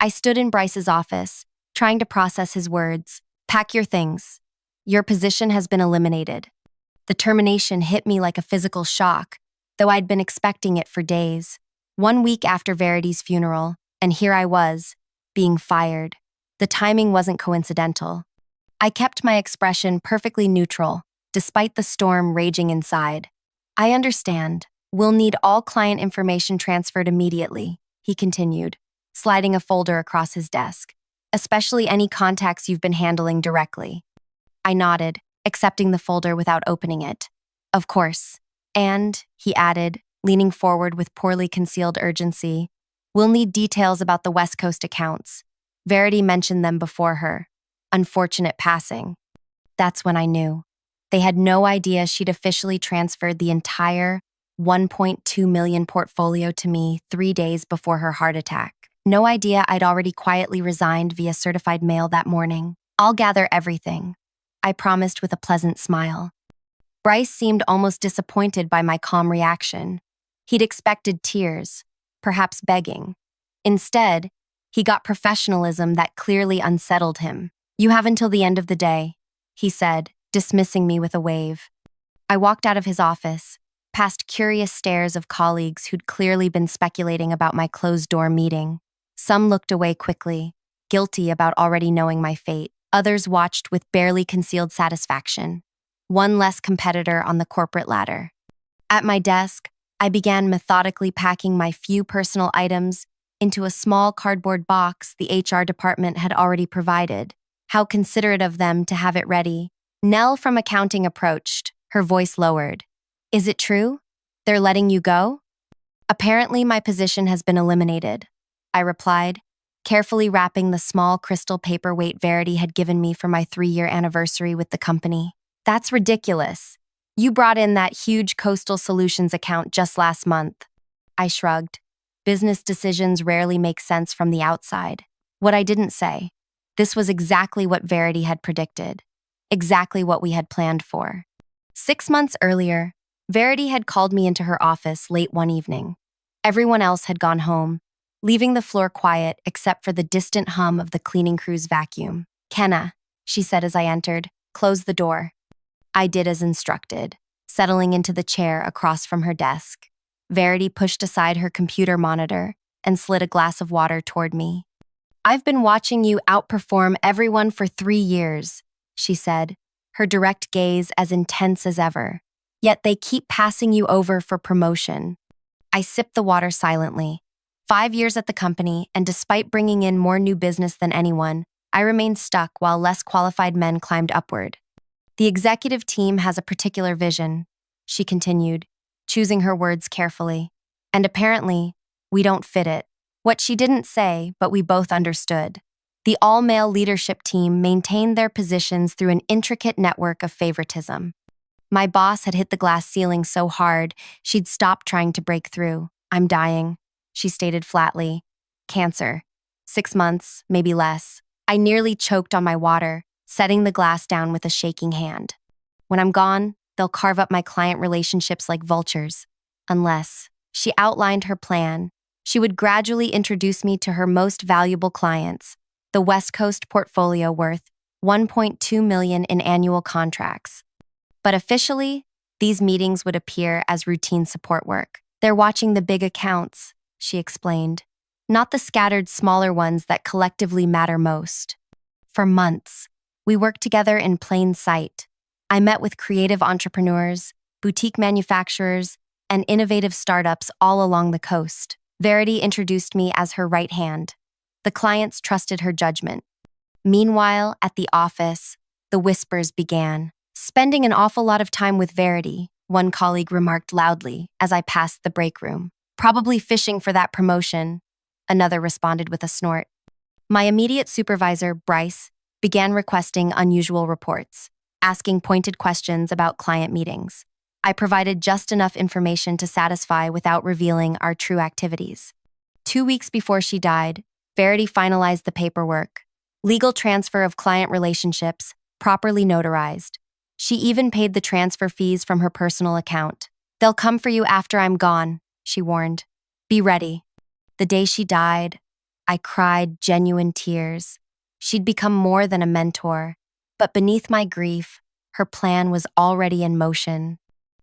I stood in Bryce's office, trying to process his words. Pack your things. Your position has been eliminated. The termination hit me like a physical shock, though I'd been expecting it for days. 1 week after Verity's funeral, and here I was, being fired. The timing wasn't coincidental. I kept my expression perfectly neutral, despite the storm raging inside. I understand. We'll need all client information transferred immediately, he continued, sliding a folder across his desk, especially any contacts you've been handling directly. I nodded, accepting the folder without opening it. Of course. And, he added, leaning forward with poorly concealed urgency, we'll need details about the West Coast accounts. Verity mentioned them before her. Unfortunate passing. That's when I knew. They had no idea she'd officially transferred the entire 1.2 million portfolio to me 3 days before her heart attack. No idea I'd already quietly resigned via certified mail that morning. I'll gather everything, I promised with a pleasant smile. Bryce seemed almost disappointed by my calm reaction. He'd expected tears, perhaps begging. Instead, he got professionalism that clearly unsettled him. You have until the end of the day, he said, dismissing me with a wave. I walked out of his office, past curious stares of colleagues who'd clearly been speculating about my closed-door meeting. Some looked away quickly, guilty about already knowing my fate. Others watched with barely concealed satisfaction. One less competitor on the corporate ladder. At my desk, I began methodically packing my few personal items into a small cardboard box the HR department had already provided. How considerate of them to have it ready. Nell from accounting approached, her voice lowered. Is it true? They're letting you go? Apparently my position has been eliminated, I replied, carefully wrapping the small crystal paperweight Verity had given me for my 3-year anniversary with the company. That's ridiculous. You brought in that huge Coastal Solutions account just last month. I shrugged. Business decisions rarely make sense from the outside. What I didn't say. This was exactly what Verity had predicted. Exactly what we had planned for. 6 months earlier, Verity had called me into her office late one evening. Everyone else had gone home, leaving the floor quiet except for the distant hum of the cleaning crew's vacuum. Kenna, she said as I entered, close the door. I did as instructed, settling into the chair across from her desk. Verity pushed aside her computer monitor and slid a glass of water toward me. I've been watching you outperform everyone for 3 years, she said, her direct gaze as intense as ever. Yet they keep passing you over for promotion. I sipped the water silently. 5 years at the company, and despite bringing in more new business than anyone, I remained stuck while less qualified men climbed upward. The executive team has a particular vision, she continued, choosing her words carefully. And apparently, we don't fit it. What she didn't say, but we both understood. The all-male leadership team maintained their positions through an intricate network of favoritism. My boss had hit the glass ceiling so hard, she'd stopped trying to break through. I'm dying, she stated flatly. Cancer. 6 months, maybe less. I nearly choked on my water, setting the glass down with a shaking hand. When I'm gone, they'll carve up my client relationships like vultures. Unless, she outlined her plan, she would gradually introduce me to her most valuable clients, the West Coast portfolio worth $1.2 million in annual contracts. But officially, these meetings would appear as routine support work. They're watching the big accounts, she explained, not the scattered smaller ones that collectively matter most. For months, we worked together in plain sight. I met with creative entrepreneurs, boutique manufacturers, and innovative startups all along the coast. Verity introduced me as her right hand. The clients trusted her judgment. Meanwhile, at the office, the whispers began. Spending an awful lot of time with Verity, one colleague remarked loudly as I passed the break room. Probably fishing for that promotion, another responded with a snort. My immediate supervisor, Bryce, began requesting unusual reports, asking pointed questions about client meetings. I provided just enough information to satisfy without revealing our true activities. 2 weeks before she died, Verity finalized the paperwork. Legal transfer of client relationships, properly notarized. She even paid the transfer fees from her personal account. They'll come for you after I'm gone, she warned. Be ready. The day she died, I cried genuine tears. She'd become more than a mentor, but beneath my grief, her plan was already in motion.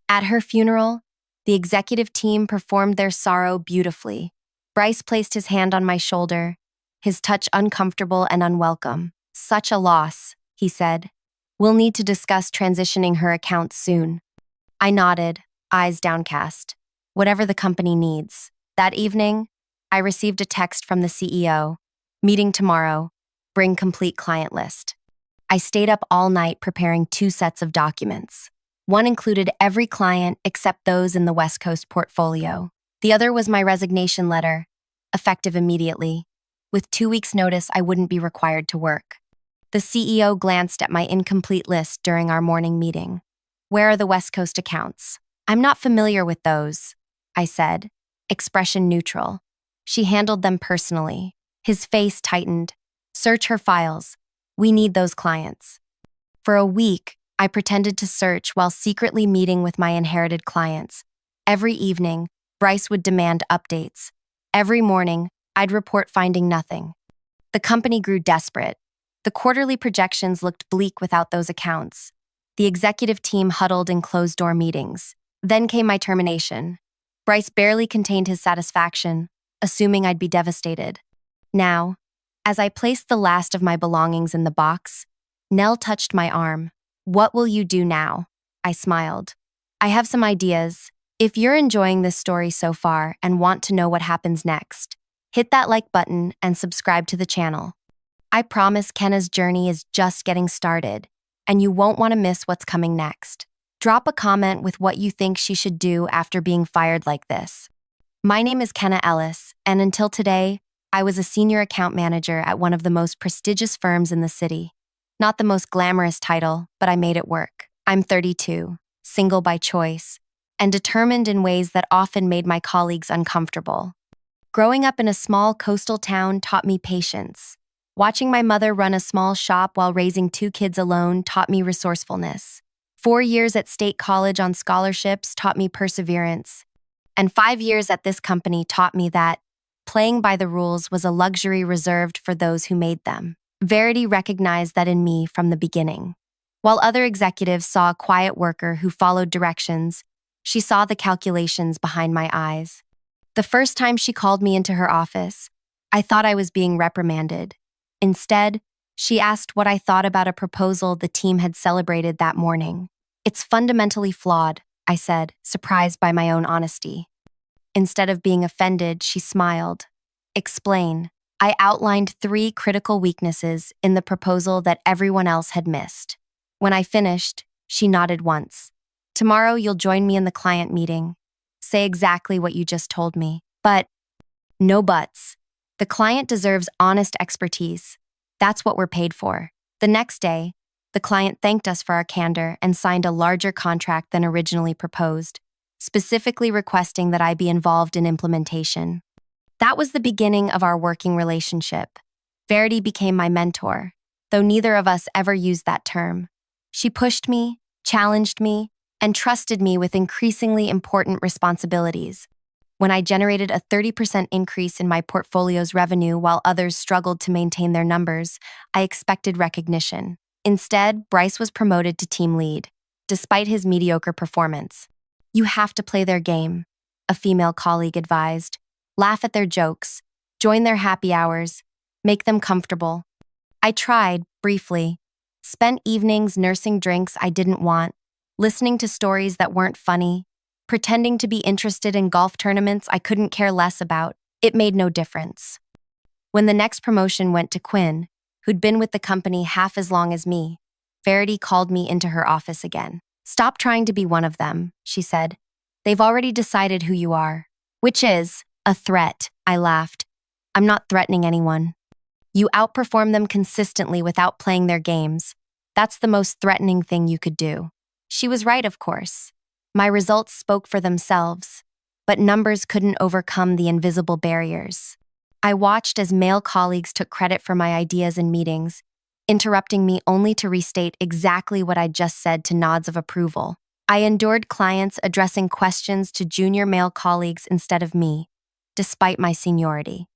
At her funeral, the executive team performed their sorrow beautifully. Bryce placed his hand on my shoulder, his touch uncomfortable and unwelcome. "Such a loss," he said. "We'll need to discuss transitioning her accounts soon." I nodded, eyes downcast. Whatever the company needs. That evening, I received a text from the CEO. "Meeting tomorrow. Bring complete client list." I stayed up all night preparing 2 sets of documents. One included every client except those in the West Coast portfolio. The other was my resignation letter, effective immediately. With 2 weeks' notice, I wouldn't be required to work. The CEO glanced at my incomplete list during our morning meeting. "Where are the West Coast accounts?" "I'm not familiar with those," I said, expression neutral. "She handled them personally." His face tightened. "Search her files. We need those clients." For a week, I pretended to search while secretly meeting with my inherited clients. Every evening, Bryce would demand updates. Every morning, I'd report finding nothing. The company grew desperate. The quarterly projections looked bleak without those accounts. The executive team huddled in closed-door meetings. Then came my termination. Bryce barely contained his satisfaction, assuming I'd be devastated. Now, as I placed the last of my belongings in the box, Nell touched my arm. "What will you do now?" I smiled. "I have some ideas. If you're enjoying this story so far and want to know what happens next, hit that like button and subscribe to the channel. I promise Kenna's journey is just getting started, and you won't want to miss what's coming next. Drop a comment with what you think she should do after being fired like this. My name is Kenna Ellis, and until today, I was a senior account manager at one of the most prestigious firms in the city. Not the most glamorous title, but I made it work. I'm 32, single by choice, and determined in ways that often made my colleagues uncomfortable. Growing up in a small coastal town taught me patience. Watching my mother run a small shop while raising 2 kids alone taught me resourcefulness. 4 years at State College on scholarships taught me perseverance. And 5 years at this company taught me that playing by the rules was a luxury reserved for those who made them. Verity recognized that in me from the beginning. While other executives saw a quiet worker who followed directions, she saw the calculations behind my eyes. The first time she called me into her office, I thought I was being reprimanded. Instead, she asked what I thought about a proposal the team had celebrated that morning. "It's fundamentally flawed," I said, surprised by my own honesty. Instead of being offended, she smiled. "Explain." I outlined 3 critical weaknesses in the proposal that everyone else had missed. When I finished, she nodded once. "Tomorrow you'll join me in the client meeting. Say exactly what you just told me. But no buts. The client deserves honest expertise. That's what we're paid for." The next day, the client thanked us for our candor and signed a larger contract than originally proposed, specifically requesting that I be involved in implementation. That was the beginning of our working relationship. Verity became my mentor, though neither of us ever used that term. She pushed me, challenged me, and trusted me with increasingly important responsibilities. When I generated a 30% increase in my portfolio's revenue while others struggled to maintain their numbers, I expected recognition. Instead, Bryce was promoted to team lead, despite his mediocre performance. "You have to play their game," a female colleague advised. "Laugh at their jokes, join their happy hours, make them comfortable." I tried, briefly. Spent evenings nursing drinks I didn't want, listening to stories that weren't funny, pretending to be interested in golf tournaments I couldn't care less about. It made no difference. When the next promotion went to Quinn, who'd been with the company half as long as me, Verity called me into her office again. "Stop trying to be one of them," she said. "They've already decided who you are." "Which is a threat," I laughed. "I'm not threatening anyone." "You outperform them consistently without playing their games. That's the most threatening thing you could do." She was right, of course. My results spoke for themselves, but numbers couldn't overcome the invisible barriers. I watched as male colleagues took credit for my ideas in meetings, interrupting me only to restate exactly what I'd just said to nods of approval. I endured clients addressing questions to junior male colleagues instead of me, despite my seniority.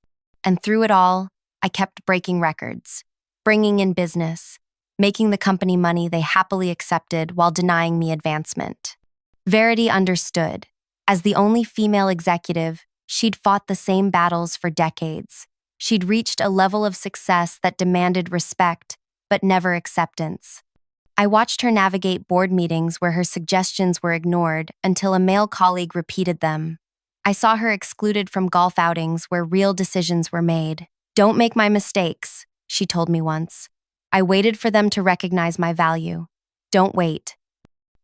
And through it all, I kept breaking records, bringing in business, making the company money they happily accepted while denying me advancement. Verity understood. As the only female executive, she'd fought the same battles for decades. She'd reached a level of success that demanded respect, but never acceptance. I watched her navigate board meetings where her suggestions were ignored until a male colleague repeated them. I saw her excluded from golf outings where real decisions were made. "Don't make my mistakes," she told me once. I waited for them to recognize my value. Don't wait.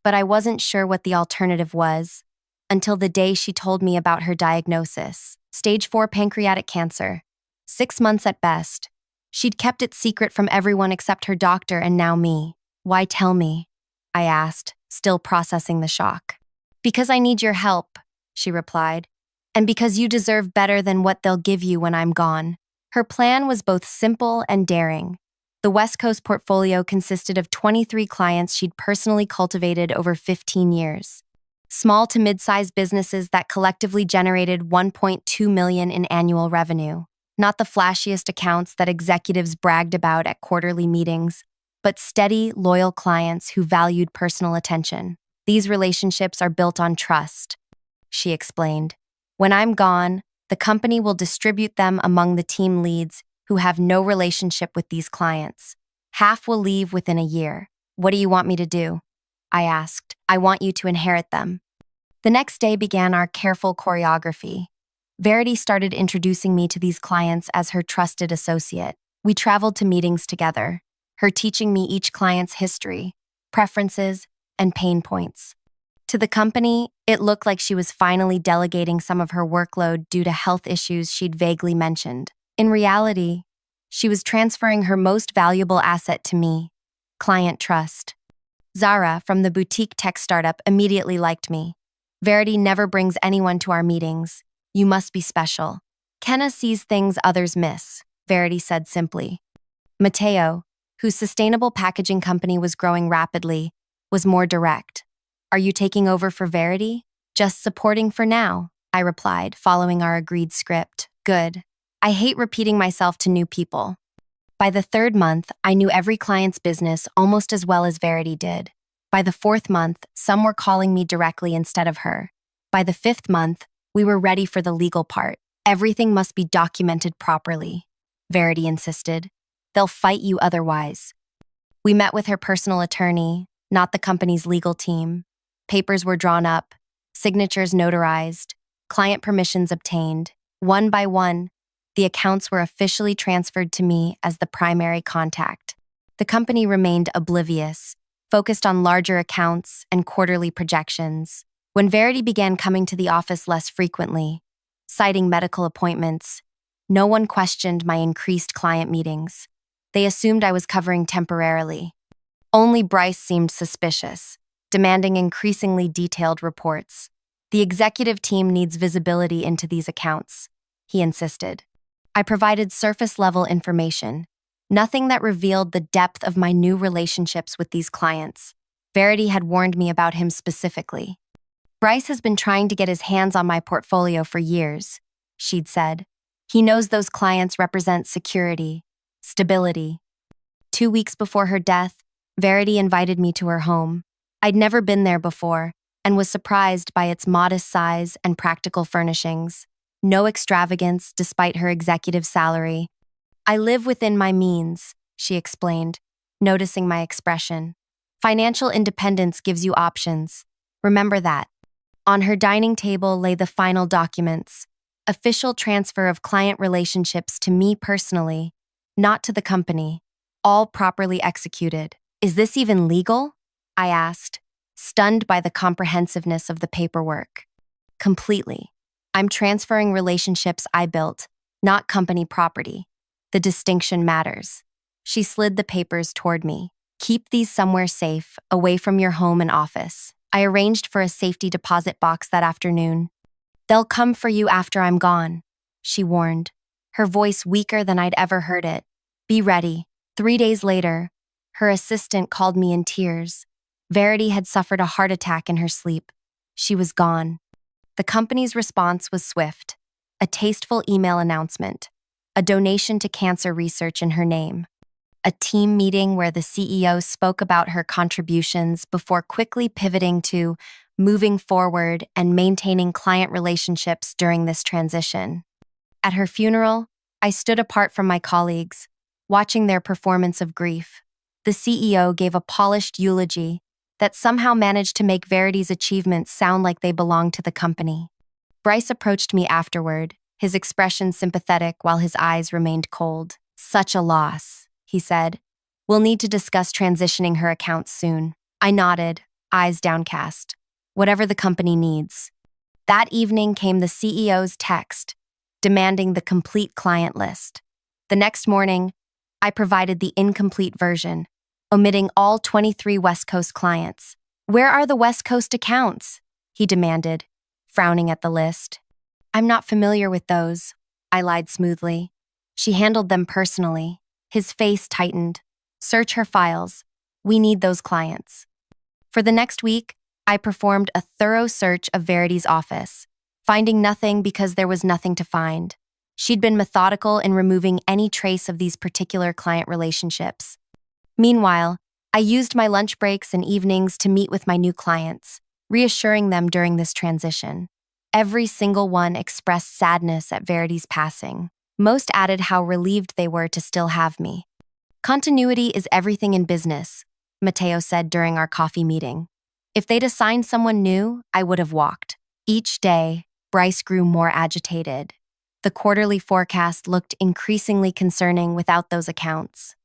But I wasn't sure what the alternative was until the day she told me about her diagnosis: stage 4 pancreatic cancer. 6 months at best. She'd kept it secret from everyone except her doctor and now me. "Why tell me?" I asked, still processing the shock. "Because I need your help," she replied, "and because you deserve better than what they'll give you when I'm gone." Her plan was both simple and daring. The West Coast portfolio consisted of 23 clients she'd personally cultivated over 15 years. Small to mid-sized businesses that collectively generated $1.2 million in annual revenue. Not the flashiest accounts that executives bragged about at quarterly meetings, but steady, loyal clients who valued personal attention. "These relationships are built on trust," she explained. "When I'm gone, the company will distribute them among the team leads who have no relationship with these clients. Half will leave within a year." "What do you want me to do?" I asked. "I want you to inherit them." The next day began our careful choreography. Verity started introducing me to these clients as her trusted associate. We traveled to meetings together, her teaching me each client's history, preferences, and pain points. To the company, it looked like she was finally delegating some of her workload due to health issues she'd vaguely mentioned. In reality, she was transferring her most valuable asset to me: client trust. Zara, from the boutique tech startup, immediately liked me. "Verity never brings anyone to our meetings. You must be special." "Kenna sees things others miss," Verity said simply. Mateo, whose sustainable packaging company was growing rapidly, was more direct. "Are you taking over for Verity?" "Just supporting for now," I replied, following our agreed script. "Good. I hate repeating myself to new people." By the 3rd month, I knew every client's business almost as well as Verity did. By the 4th month, some were calling me directly instead of her. By the 5th month, we were ready for the legal part. "Everything must be documented properly," Verity insisted. "They'll fight you otherwise." We met with her personal attorney, not the company's legal team. Papers were drawn up, signatures notarized, client permissions obtained. One by one, the accounts were officially transferred to me as the primary contact. The company remained oblivious, focused on larger accounts and quarterly projections. When Verity began coming to the office less frequently, citing medical appointments, no one questioned my increased client meetings. They assumed I was covering temporarily. Only Bryce seemed suspicious, demanding increasingly detailed reports. "The executive team needs visibility into these accounts," he insisted. I provided surface-level information, nothing that revealed the depth of my new relationships with these clients. Verity had warned me about him specifically. "Bryce has been trying to get his hands on my portfolio for years," she'd said. "He knows those clients represent security, stability." 2 weeks before her death, Verity invited me to her home. I'd never been there before and was surprised by its modest size and practical furnishings. No extravagance despite her executive salary. "I live within my means," she explained, noticing my expression. "Financial independence gives you options. Remember that." On her dining table lay the final documents: official transfer of client relationships to me personally, not to the company, all properly executed. "Is this even legal?" I asked, stunned by the comprehensiveness of the paperwork. "Completely. I'm transferring relationships I built, not company property. The distinction matters." She slid the papers toward me. "Keep these somewhere safe, away from your home and office." I arranged for a safety deposit box that afternoon. "They'll come for you after I'm gone," she warned, her voice weaker than I'd ever heard it. "Be ready." 3 days later, her assistant called me in tears. Verity had suffered a heart attack in her sleep. She was gone. The company's response was swift: a tasteful email announcement. a donation to cancer research in her name. A team meeting where the CEO spoke about her contributions before quickly pivoting to moving forward and maintaining client relationships during this transition. At her funeral, I stood apart from my colleagues, watching their performance of grief. The CEO gave a polished eulogy that somehow managed to make Verity's achievements sound like they belonged to the company. Bryce approached me afterward, his expression sympathetic while his eyes remained cold. "Such a loss," he said. "We'll need to discuss transitioning her accounts soon." I nodded, eyes downcast. Whatever the company needs. That evening came the CEO's text, demanding the complete client list. The next morning, I provided the incomplete version, omitting all 23 West Coast clients. "Where are the West Coast accounts?" he demanded, frowning at the list. "I'm not familiar with those," I lied smoothly. "She handled them personally." His face tightened. "Search her files. We need those clients." For the next week, I performed a thorough search of Verity's office, finding nothing because there was nothing to find. She'd been methodical in removing any trace of these particular client relationships. Meanwhile, I used my lunch breaks and evenings to meet with my new clients, reassuring them during this transition. Every single one expressed sadness at Verity's passing. Most added how relieved they were to still have me. "Continuity is everything in business," Matteo said during our coffee meeting. "If they'd assigned someone new, I would have walked." Each day, Bryce grew more agitated. The quarterly forecast looked increasingly concerning without those accounts.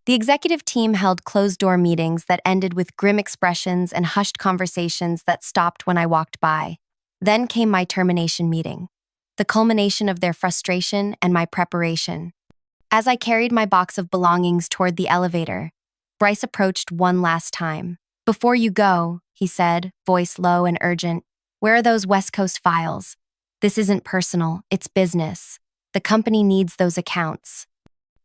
The executive team held closed-door meetings that ended with grim expressions and hushed conversations that stopped when I walked by. Then came my termination meeting, the culmination of their frustration and my preparation. As I carried my box of belongings toward the elevator, Bryce approached one last time. "Before you go," he said, voice low and urgent, "where are those West Coast files? This isn't personal, it's business. The company needs those accounts."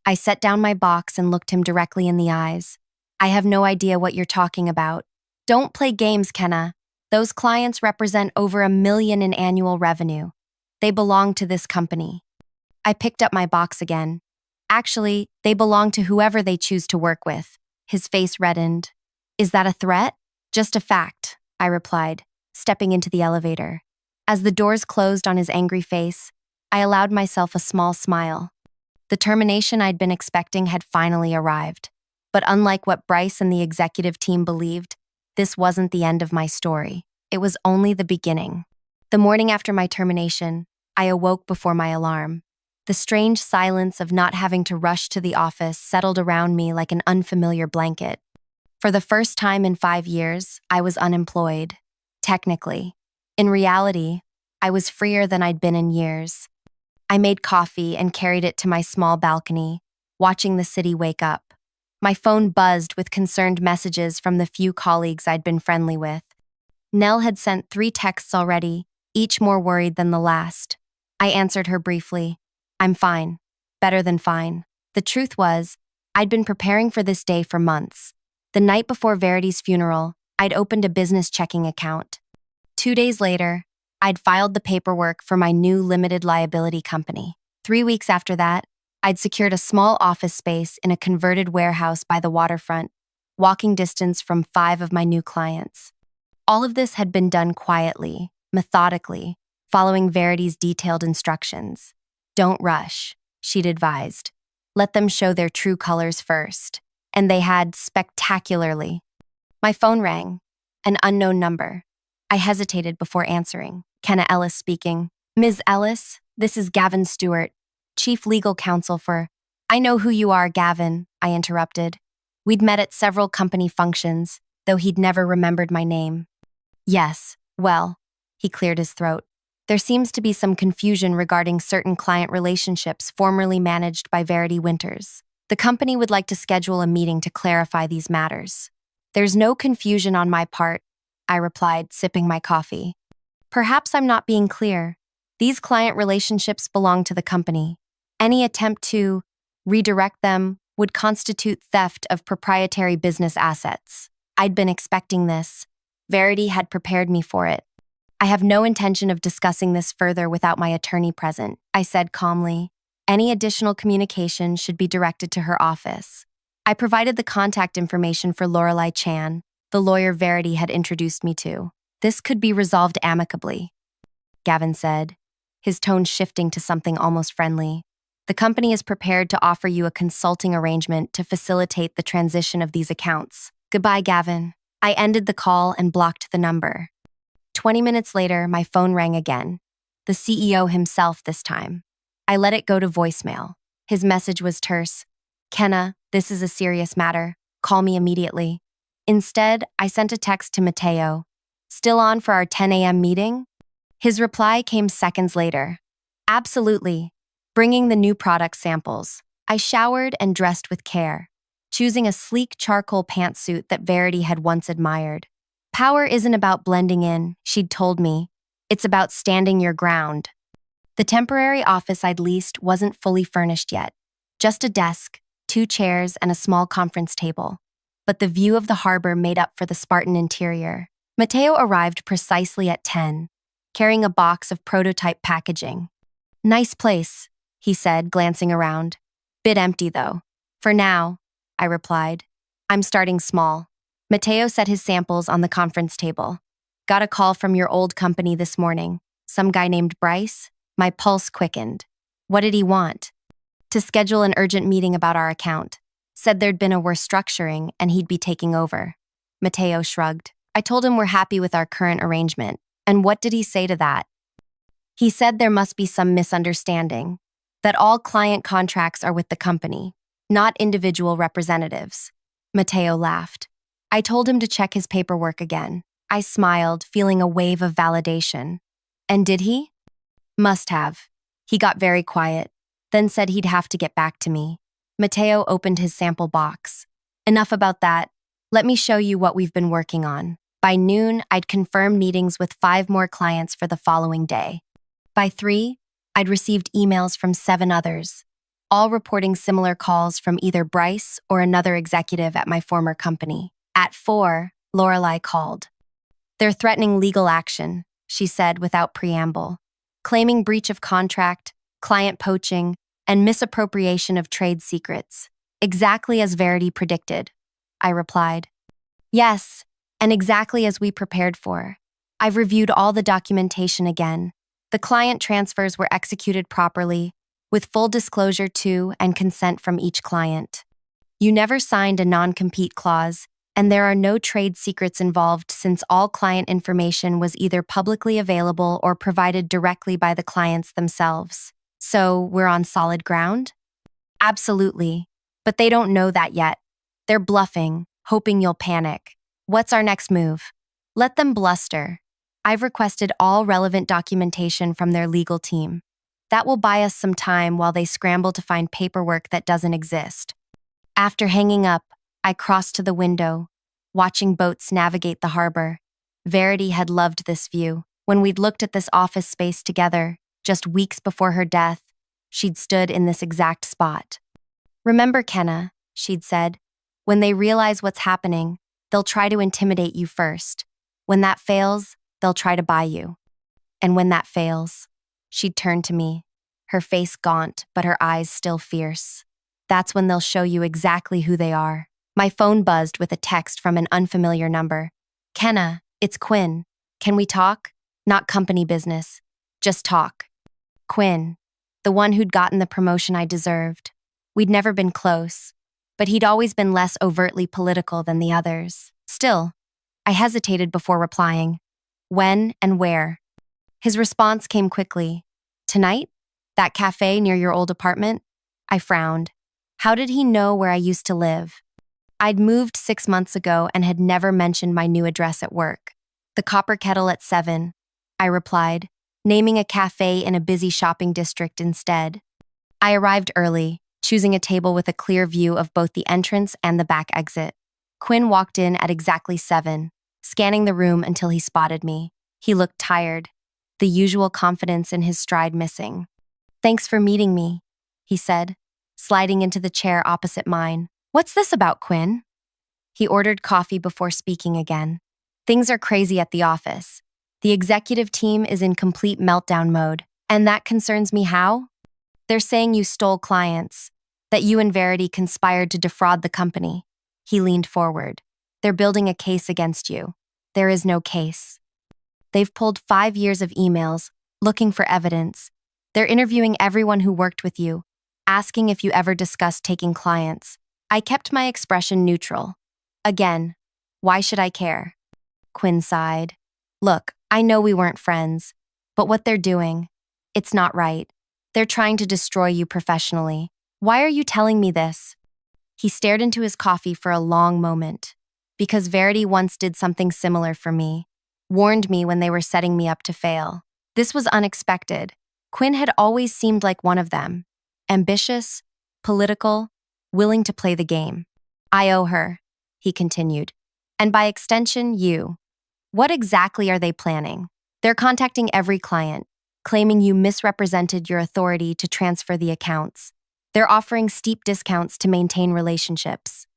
I set down my box and looked him directly in the eyes. "I have no idea what you're talking about. Don't play games, Kenna. Those clients represent over $1 million in annual revenue. They belong to this company." I picked up my box again. "Actually, they belong to whoever they choose to work with." His face reddened. "Is that a threat?" "Just a fact," I replied, stepping into the elevator. As the doors closed on his angry face, I allowed myself a small smile. The termination I'd been expecting had finally arrived. But unlike what Bryce and the executive team believed, this wasn't the end of my story. It was only the beginning. The morning after my termination, I awoke before my alarm. The strange silence of not having to rush to the office settled around me like an unfamiliar blanket. For the first time in 5 years, I was unemployed. Technically. In reality, I was freer than I'd been in years. I made coffee and carried it to my small balcony, watching the city wake up. My phone buzzed with concerned messages from the few colleagues I'd been friendly with. Nell had sent 3 texts already, each more worried than the last. I answered her briefly. "I'm fine. Better than fine." The truth was, I'd been preparing for this day for months. The night before Verity's funeral, I'd opened a business checking account. 2 days later, I'd filed the paperwork for my new limited liability company. 3 weeks after that, I'd secured a small office space in a converted warehouse by the waterfront, walking distance from 5 of my new clients. All of this had been done quietly, methodically, following Verity's detailed instructions. "Don't rush," she'd advised. "Let them show their true colors first." And they had spectacularly. My phone rang. An unknown number. I hesitated before answering. Kenna Ellis speaking. "Ms. Ellis, this is Gavin Stewart, Chief Legal Counsel for—" "I know who you are, Gavin," I interrupted. We'd met at several company functions, though he'd never remembered my name. "Yes, well," he cleared his throat. "There seems to be some confusion regarding certain client relationships formerly managed by Verity Winters. The company would like to schedule a meeting to clarify these matters." "There's no confusion on my part," I replied, sipping my coffee. "Perhaps I'm not being clear. These client relationships belong to the company. Any attempt to redirect them would constitute theft of proprietary business assets. I'd been expecting this. Verity had prepared me for it. I have no intention of discussing this further without my attorney present," I said calmly. Any additional communication should be directed to her office. I provided the contact information for Lorelei Chan, the lawyer Verity had introduced me to. This could be resolved amicably, Gavin said, his tone shifting to something almost friendly. The company is prepared to offer you a consulting arrangement to facilitate the transition of these accounts. Goodbye, Gavin. I ended the call and blocked the number. 20 minutes later, my phone rang again. The CEO himself this time. I let it go to voicemail. His message was terse. Kenna, this is a serious matter. Call me immediately. Instead, I sent a text to Mateo. Still on for our 10 a.m. meeting? His reply came seconds later. Absolutely. Bringing the new product samples. I showered and dressed with care, choosing a sleek charcoal pantsuit that Verity had once admired. Power isn't about blending in, she'd told me. It's about standing your ground. The temporary office I'd leased wasn't fully furnished yet. Just a desk, 2 chairs, and a small conference table. But the view of the harbor made up for the Spartan interior. Mateo arrived precisely at 10, carrying a box of prototype packaging. Nice place, he said, glancing around. Bit empty, though. For now, I replied. I'm starting small. Mateo set his samples on the conference table. Got a call from your old company this morning. Some guy named Bryce? My pulse quickened. What did he want? To schedule an urgent meeting about our account. Said there'd been a restructuring and he'd be taking over. Mateo shrugged. I told him we're happy with our current arrangement. And what did he say to that? He said there must be some misunderstanding. That all client contracts are with the company, not individual representatives. Mateo laughed. I told him to check his paperwork again. I smiled, feeling a wave of validation. And did he? Must have. He got very quiet, then said he'd have to get back to me. Mateo opened his sample box. Enough about that. Let me show you what we've been working on. By noon, I'd confirmed meetings with 5 more clients for the following day. By 3, I'd received emails from 7 others, all reporting similar calls from either Bryce or another executive at my former company. At 4, Lorelei called. They're threatening legal action, she said without preamble, claiming breach of contract, client poaching, and misappropriation of trade secrets. Exactly as Verity predicted, I replied. Yes, and exactly as we prepared for. I've reviewed all the documentation again. The client transfers were executed properly, with full disclosure to and consent from each client. You never signed a non-compete clause, and there are no trade secrets involved since all client information was either publicly available or provided directly by the clients themselves. So, we're on solid ground? Absolutely. But they don't know that yet. They're bluffing, hoping you'll panic. What's our next move? Let them bluster. I've requested all relevant documentation from their legal team. That will buy us some time while they scramble to find paperwork that doesn't exist. After hanging up, I crossed to the window, watching boats navigate the harbor. Verity had loved this view. When we'd looked at this office space together, just weeks before her death, she'd stood in this exact spot. Remember, Kenna, she'd said, when they realize what's happening, they'll try to intimidate you first. When that fails, they'll try to buy you. And when that fails, she'd turn to me, her face gaunt, but her eyes still fierce. That's when they'll show you exactly who they are. My phone buzzed with a text from an unfamiliar number. Kenna, it's Quinn. Can we talk? Not company business. Just talk. Quinn, the one who'd gotten the promotion I deserved. We'd never been close, but he'd always been less overtly political than the others. Still, I hesitated before replying. When and where? His response came quickly. Tonight? That cafe near your old apartment? I frowned. How did he know where I used to live? I'd moved 6 months ago and had never mentioned my new address at work. The Copper Kettle at 7, I replied, naming a cafe in a busy shopping district instead. I arrived early, choosing a table with a clear view of both the entrance and the back exit. Quinn walked in at exactly 7, scanning the room until he spotted me. He looked tired, the usual confidence in his stride missing. Thanks for meeting me, he said, sliding into the chair opposite mine. What's this about, Quinn? He ordered coffee before speaking again. Things are crazy at the office. The executive team is in complete meltdown mode, and that concerns me how? They're saying you stole clients, that you and Verity conspired to defraud the company. He leaned forward. They're building a case against you. There is no case. They've pulled 5 years of emails, looking for evidence. They're interviewing everyone who worked with you, asking if you ever discussed taking clients. I kept my expression neutral. Again, why should I care? Quinn sighed. Look, I know we weren't friends, but what they're doing, it's not right. They're trying to destroy you professionally. Why are you telling me this? He stared into his coffee for a long moment. Because Verity once did something similar for me, warned me when they were setting me up to fail. This was unexpected. Quinn had always seemed like one of them. Ambitious, political, willing to play the game. I owe her, he continued. And by extension, you. What exactly are they planning? They're contacting every client, claiming you misrepresented your authority to transfer the accounts. They're offering steep discounts to maintain relationships.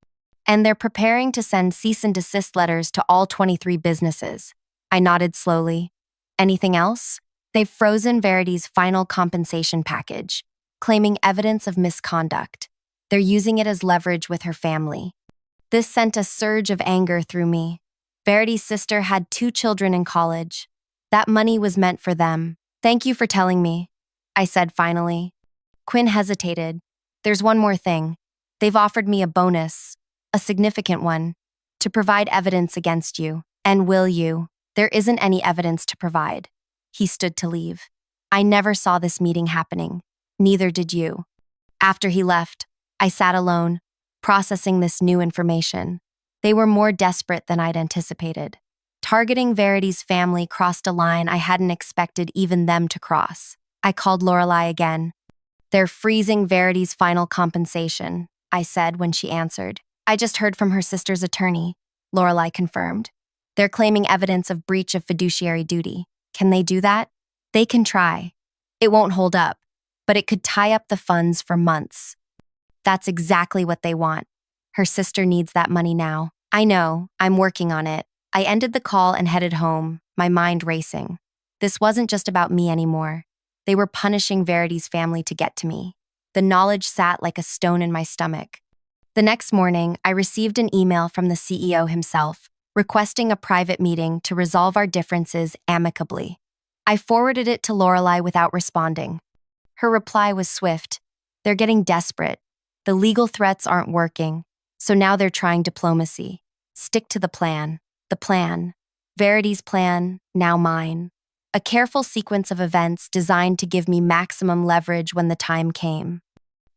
And they're preparing to send cease and desist letters to all 23 businesses. I nodded slowly. Anything else? They've frozen Verity's final compensation package, claiming evidence of misconduct. They're using it as leverage with her family. This sent a surge of anger through me. Verity's sister had 2 children in college. That money was meant for them. Thank you for telling me, I said finally. Quinn hesitated. There's one more thing. They've offered me a bonus, a significant one, to provide evidence against you. And will you? There isn't any evidence to provide. He stood to leave. I never saw this meeting happening. Neither did you. After he left, I sat alone, processing this new information. They were more desperate than I'd anticipated. Targeting Verity's family crossed a line I hadn't expected even them to cross. I called Lorelai again. They're freezing Verity's final compensation, I said when she answered. I just heard from her sister's attorney, Lorelai confirmed. They're claiming evidence of breach of fiduciary duty. Can they do that? They can try. It won't hold up, but it could tie up the funds for months. That's exactly what they want. Her sister needs that money now. I know, I'm working on it. I ended the call and headed home, my mind racing. This wasn't just about me anymore. They were punishing Verity's family to get to me. The knowledge sat like a stone in my stomach. The next morning, I received an email from the CEO himself, requesting a private meeting to resolve our differences amicably. I forwarded it to Lorelai without responding. Her reply was swift. They're getting desperate. The legal threats aren't working, so now they're trying diplomacy. Stick to the plan. The plan. Verity's plan, now mine. A careful sequence of events designed to give me maximum leverage when the time came.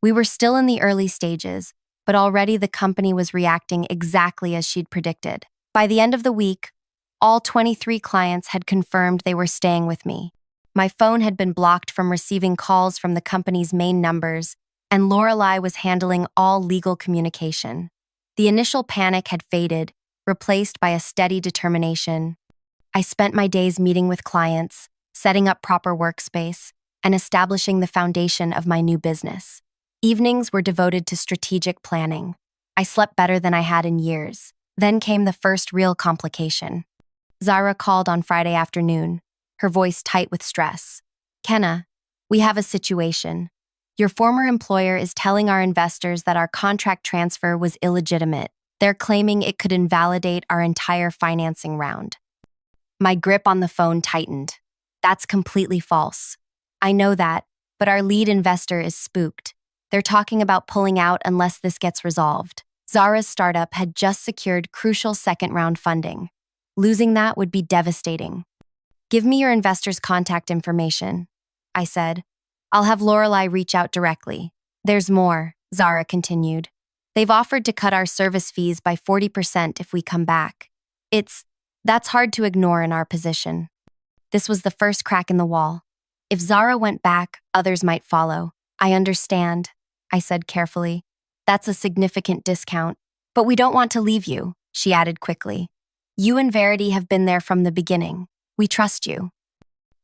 We were still in the early stages, but already the company was reacting exactly as she'd predicted. By the end of the week, all 23 clients had confirmed they were staying with me. My phone had been blocked from receiving calls from the company's main numbers, and Lorelai was handling all legal communication. The initial panic had faded, replaced by a steady determination. I spent my days meeting with clients, setting up proper workspace, and establishing the foundation of my new business. Evenings were devoted to strategic planning. I slept better than I had in years. Then came the first real complication. Zara called on Friday afternoon, her voice tight with stress. Kenna, we have a situation. Your former employer is telling our investors that our contract transfer was illegitimate. They're claiming it could invalidate our entire financing round. My grip on the phone tightened. That's completely false. I know that, but our lead investor is spooked. They're talking about pulling out unless this gets resolved. Zara's startup had just secured crucial second-round funding. Losing that would be devastating. Give me your investor's contact information, I said. I'll have Lorelai reach out directly. There's more, Zara continued. They've offered to cut our service fees by 40% if we come back. That's hard to ignore in our position. This was the first crack in the wall. If Zara went back, others might follow. I understand, I said carefully. That's a significant discount. But we don't want to leave you, she added quickly. You and Verity have been there from the beginning. We trust you.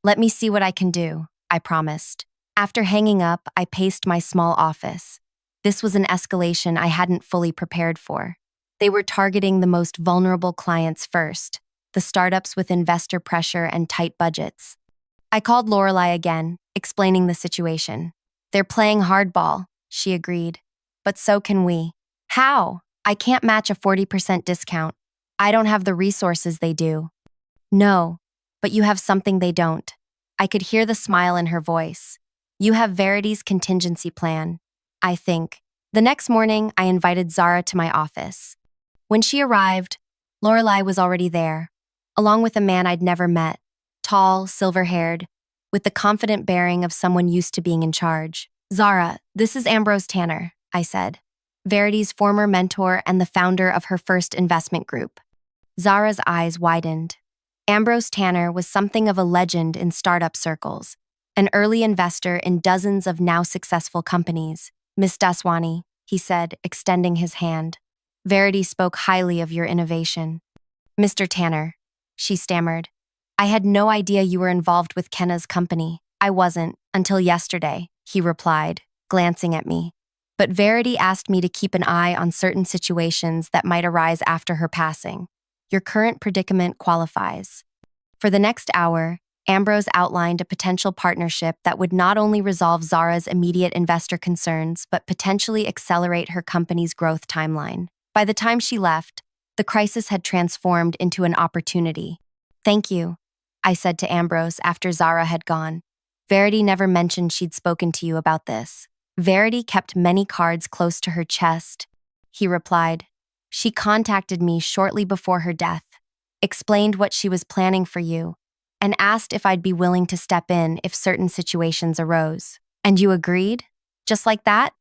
Let me see what I can do, I promised. After hanging up, I paced my small office. This was an escalation I hadn't fully prepared for. They were targeting the most vulnerable clients first, the startups with investor pressure and tight budgets. I called Lorelai again, explaining the situation. They're playing hardball, she agreed. But so can we. How? I can't match a 40% discount. I don't have the resources they do. No, but you have something they don't. I could hear the smile in her voice. You have Verity's contingency plan, I think. The next morning, I invited Zara to my office. When she arrived, Lorelei was already there, along with a man I'd never met, tall, silver-haired, with the confident bearing of someone used to being in charge. Zara, this is Ambrose Tanner, I said, Verity's former mentor and the founder of her first investment group. Zara's eyes widened. Ambrose Tanner was something of a legend in startup circles, an early investor in dozens of now successful companies. Miss Daswani, he said, extending his hand. Verity spoke highly of your innovation. Mr. Tanner, she stammered. I had no idea you were involved with Kenna's company. I wasn't, until yesterday, he replied, glancing at me. But Verity asked me to keep an eye on certain situations that might arise after her passing. Your current predicament qualifies. For the next hour, Ambrose outlined a potential partnership that would not only resolve Zara's immediate investor concerns, but potentially accelerate her company's growth timeline. By the time she left, the crisis had transformed into an opportunity. Thank you, I said to Ambrose after Zara had gone. Verity never mentioned she'd spoken to you about this. Verity kept many cards close to her chest, he replied. She contacted me shortly before her death, explained what she was planning for you, and asked if I'd be willing to step in if certain situations arose. And you agreed? Just like that?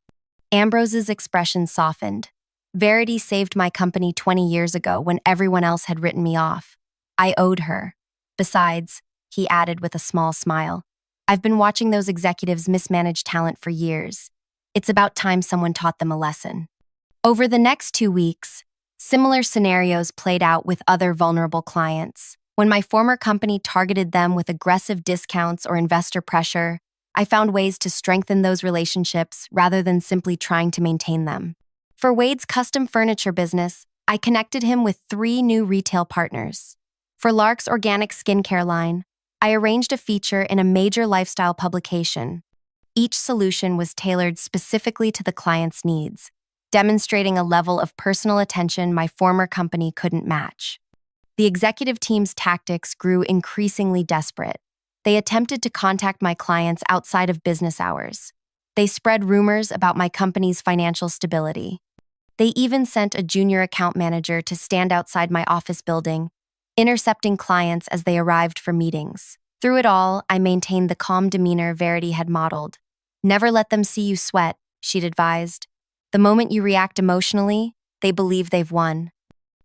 Ambrose's expression softened. Verity saved my company 20 years ago when everyone else had written me off. I owed her. Besides, he added with a small smile, I've been watching those executives mismanage talent for years. It's about time someone taught them a lesson. Over the next 2 weeks, similar scenarios played out with other vulnerable clients. When my former company targeted them with aggressive discounts or investor pressure, I found ways to strengthen those relationships rather than simply trying to maintain them. For Wade's custom furniture business, I connected him with 3 new retail partners. For Lark's organic skincare line, I arranged a feature in a major lifestyle publication. Each solution was tailored specifically to the client's needs, demonstrating a level of personal attention my former company couldn't match. The executive team's tactics grew increasingly desperate. They attempted to contact my clients outside of business hours. They spread rumors about my company's financial stability. They even sent a junior account manager to stand outside my office building, intercepting clients as they arrived for meetings. Through it all, I maintained the calm demeanor Verity had modeled. Never let them see you sweat, she'd advised. The moment you react emotionally, they believe they've won.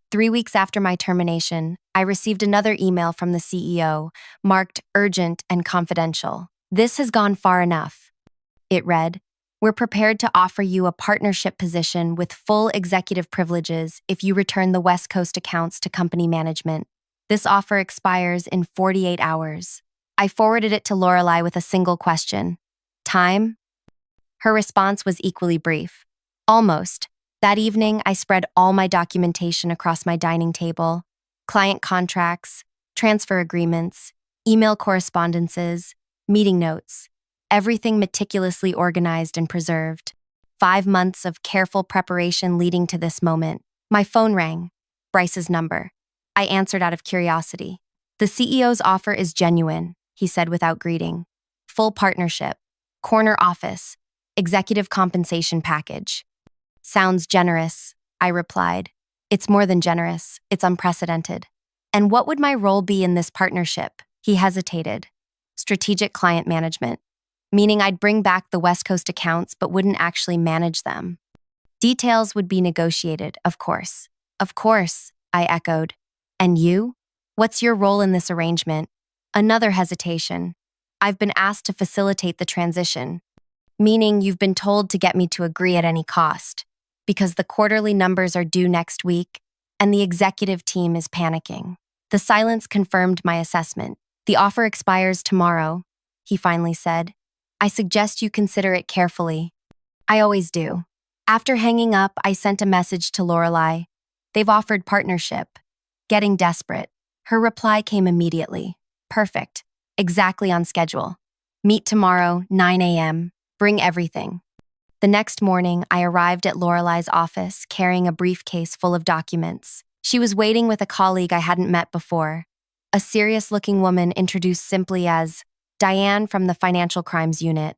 3 weeks after my termination, I received another email from the CEO, marked urgent and confidential. This has gone far enough. It read, we're prepared to offer you a partnership position with full executive privileges if you return the West Coast accounts to company management. This offer expires in 48 hours. I forwarded it to Lorelei with a single question. Time? Her response was equally brief. Almost. That evening, I spread all my documentation across my dining table. Client contracts, transfer agreements, email correspondences, meeting notes. Everything meticulously organized and preserved. 5 months of careful preparation leading to this moment. My phone rang. Bryce's number. I answered out of curiosity. The CEO's offer is genuine, he said without greeting. Full partnership. Corner office. Executive compensation package. Sounds generous, I replied. It's more than generous, it's unprecedented. And what would my role be in this partnership? He hesitated. Strategic client management, meaning I'd bring back the West Coast accounts but wouldn't actually manage them. Details would be negotiated, of course. Of course, I echoed. And you? What's your role in this arrangement? Another hesitation. I've been asked to facilitate the transition, meaning you've been told to get me to agree at any cost, because the quarterly numbers are due next week, and the executive team is panicking. The silence confirmed my assessment. The offer expires tomorrow, he finally said. I suggest you consider it carefully. I always do. After hanging up, I sent a message to Lorelei. They've offered partnership. Getting desperate. Her reply came immediately. Perfect. Exactly on schedule. Meet tomorrow, 9 a.m. Bring everything. The next morning, I arrived at Lorelai's office carrying a briefcase full of documents. She was waiting with a colleague I hadn't met before, a serious-looking woman introduced simply as Diane from the Financial Crimes Unit.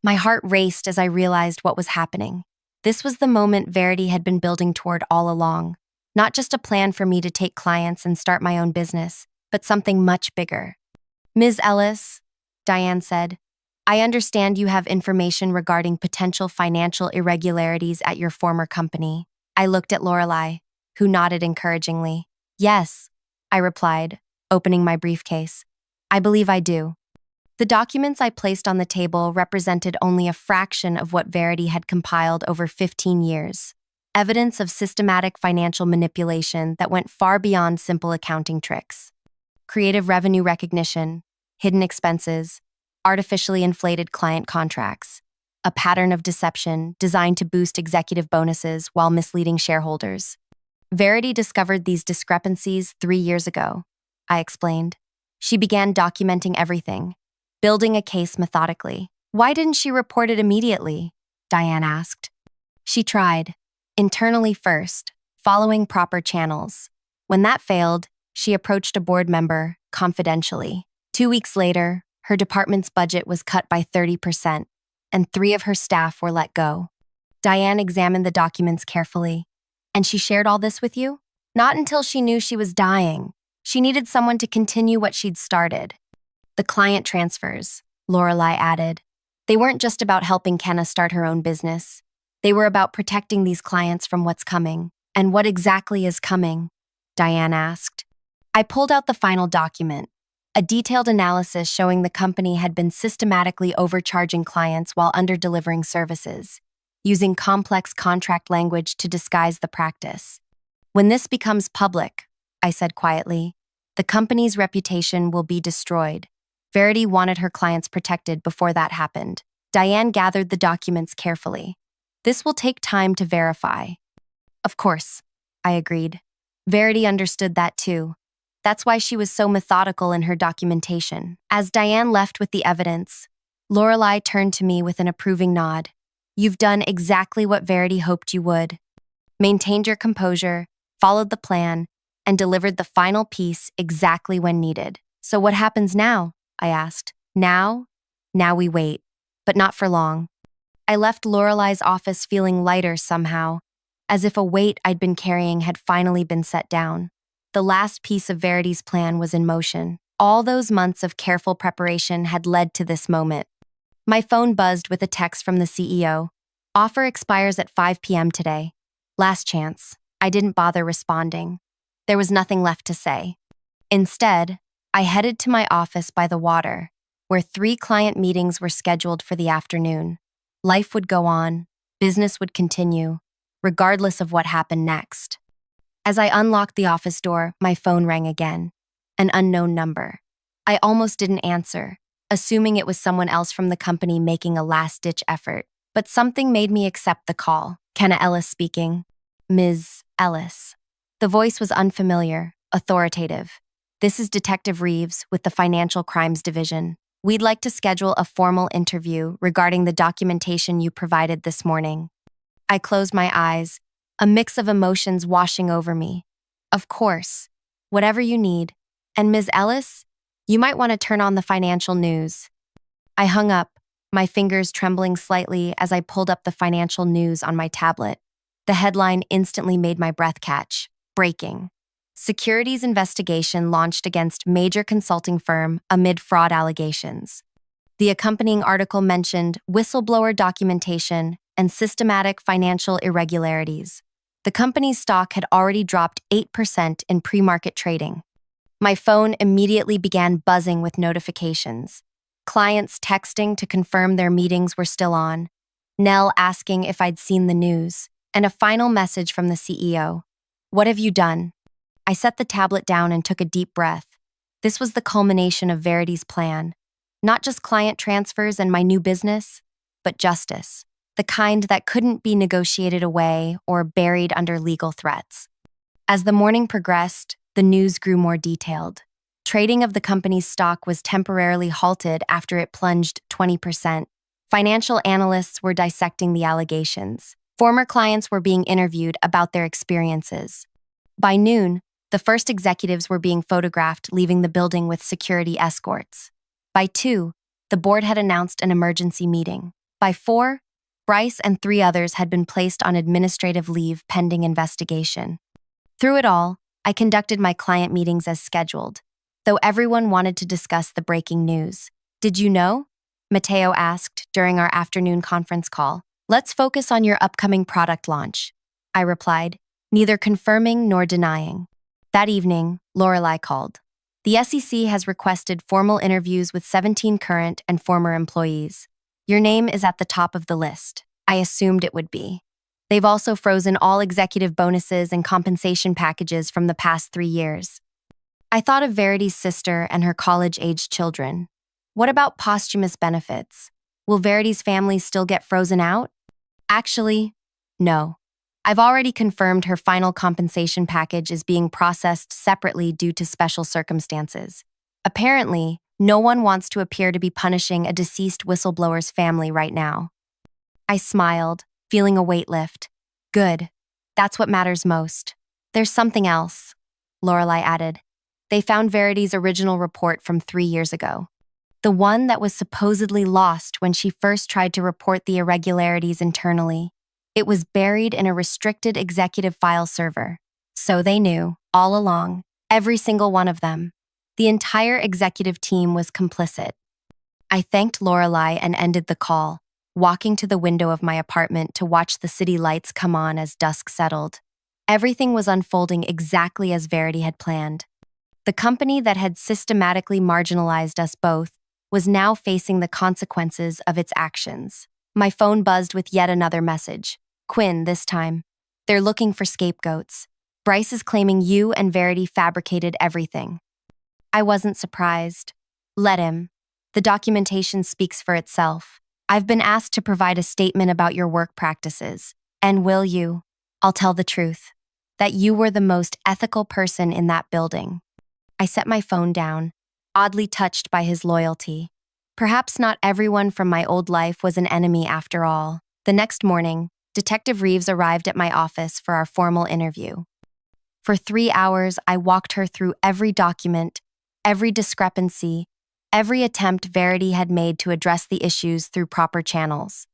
My heart raced as I realized what was happening. This was the moment Verity had been building toward all along. Not just a plan for me to take clients and start my own business, but something much bigger. Ms. Ellis, Diane said, I understand you have information regarding potential financial irregularities at your former company. I looked at Lorelai, who nodded encouragingly. Yes, I replied, opening my briefcase. I believe I do. The documents I placed on the table represented only a fraction of what Verity had compiled over 15 years. Evidence of systematic financial manipulation that went far beyond simple accounting tricks. Creative revenue recognition, hidden expenses, artificially inflated client contracts, a pattern of deception designed to boost executive bonuses while misleading shareholders. Verity discovered these discrepancies 3 years ago, I explained. She began documenting everything, building a case methodically. Why didn't she report it immediately? Diane asked. She tried, internally first, following proper channels. When that failed, she approached a board member, confidentially. 2 weeks later, her department's budget was cut by 30%, and 3 of her staff were let go. Diane examined the documents carefully. And she shared all this with you? Not until she knew she was dying. She needed someone to continue what she'd started. The client transfers, Lorelai added. They weren't just about helping Kenna start her own business. They were about protecting these clients from what's coming. And what exactly is coming? Diane asked. I pulled out the final document, a detailed analysis showing the company had been systematically overcharging clients while under-delivering services, using complex contract language to disguise the practice. When this becomes public, I said quietly, the company's reputation will be destroyed. Verity wanted her clients protected before that happened. Diane gathered the documents carefully. This will take time to verify. Of course, I agreed. Verity understood that too. That's why she was so methodical in her documentation. As Diane left with the evidence, Lorelai turned to me with an approving nod. You've done exactly what Verity hoped you would. Maintained your composure, followed the plan, and delivered the final piece exactly when needed. So what happens now? I asked. Now we wait, but not for long. I left Lorelai's office feeling lighter somehow, as if a weight I'd been carrying had finally been set down. The last piece of Verity's plan was in motion. All those months of careful preparation had led to this moment. My phone buzzed with a text from the CEO. Offer expires at 5 p.m. today. Last chance. I didn't bother responding. There was nothing left to say. Instead, I headed to my office by the water, where 3 client meetings were scheduled for the afternoon. Life would go on, business would continue, regardless of what happened next. As I unlocked the office door, my phone rang again. An unknown number. I almost didn't answer, assuming it was someone else from the company making a last-ditch effort. But something made me accept the call. Kenna Ellis speaking. Ms. Ellis. The voice was unfamiliar, authoritative. This is Detective Reeves with the Financial Crimes Division. We'd like to schedule a formal interview regarding the documentation you provided this morning. I closed my eyes, a mix of emotions washing over me. Of course, whatever you need. And Ms. Ellis, you might want to turn on the financial news. I hung up, my fingers trembling slightly as I pulled up the financial news on my tablet. The headline instantly made my breath catch. Breaking. Securities investigation launched against major consulting firm amid fraud allegations. The accompanying article mentioned whistleblower documentation and systematic financial irregularities. The company's stock had already dropped 8% in pre-market trading. My phone immediately began buzzing with notifications. Clients texting to confirm their meetings were still on, Nell asking if I'd seen the news, and a final message from the CEO. What have you done? I set the tablet down and took a deep breath. This was the culmination of Verity's plan. Not just client transfers and my new business, but justice. The kind that couldn't be negotiated away or buried under legal threats. As the morning progressed, the news grew more detailed. Trading of the company's stock was temporarily halted after it plunged 20%, Financial analysts were dissecting the allegations. Former clients were being interviewed about their experiences. By noon, the first executives were being photographed leaving the building with security escorts. By 2, the board had announced an emergency meeting. By 4, Bryce and 3 others had been placed on administrative leave pending investigation. Through it all, I conducted my client meetings as scheduled, though everyone wanted to discuss the breaking news. "Did you know?" Mateo asked during our afternoon conference call. "Let's focus on your upcoming product launch," I replied, neither confirming nor denying. That evening, Lorelei called. "The SEC has requested formal interviews with 17 current and former employees. Your name is at the top of the list." I assumed it would be. "They've also frozen all executive bonuses and compensation packages from the past 3 years." I thought of Verity's sister and her college-aged children. What about posthumous benefits? Will Verity's family still get frozen out? Actually, no. I've already confirmed her final compensation package is being processed separately due to special circumstances. Apparently, no one wants to appear to be punishing a deceased whistleblower's family right now. I smiled, feeling a weight lift. Good. That's what matters most. "There's something else," Lorelei added. "They found Verity's original report from 3 years ago. The one that was supposedly lost when she first tried to report the irregularities internally. It was buried in a restricted executive file server. So they knew, all along, every single one of them. The entire executive team was complicit." I thanked Lorelei and ended the call, walking to the window of my apartment to watch the city lights come on as dusk settled. Everything was unfolding exactly as Verity had planned. The company that had systematically marginalized us both was now facing the consequences of its actions. My phone buzzed with yet another message. Quinn, this time. "They're looking for scapegoats. Bryce is claiming you and Verity fabricated everything." I wasn't surprised. Let him. The documentation speaks for itself. I've been asked to provide a statement about your work practices. And will you? I'll tell the truth. That you were the most ethical person in that building. I set my phone down, oddly touched by his loyalty. Perhaps not everyone from my old life was an enemy after all. The next morning, Detective Reeves arrived at my office for our formal interview. For 3 hours, I walked her through every document, every discrepancy, every attempt Verity had made to address the issues through proper channels.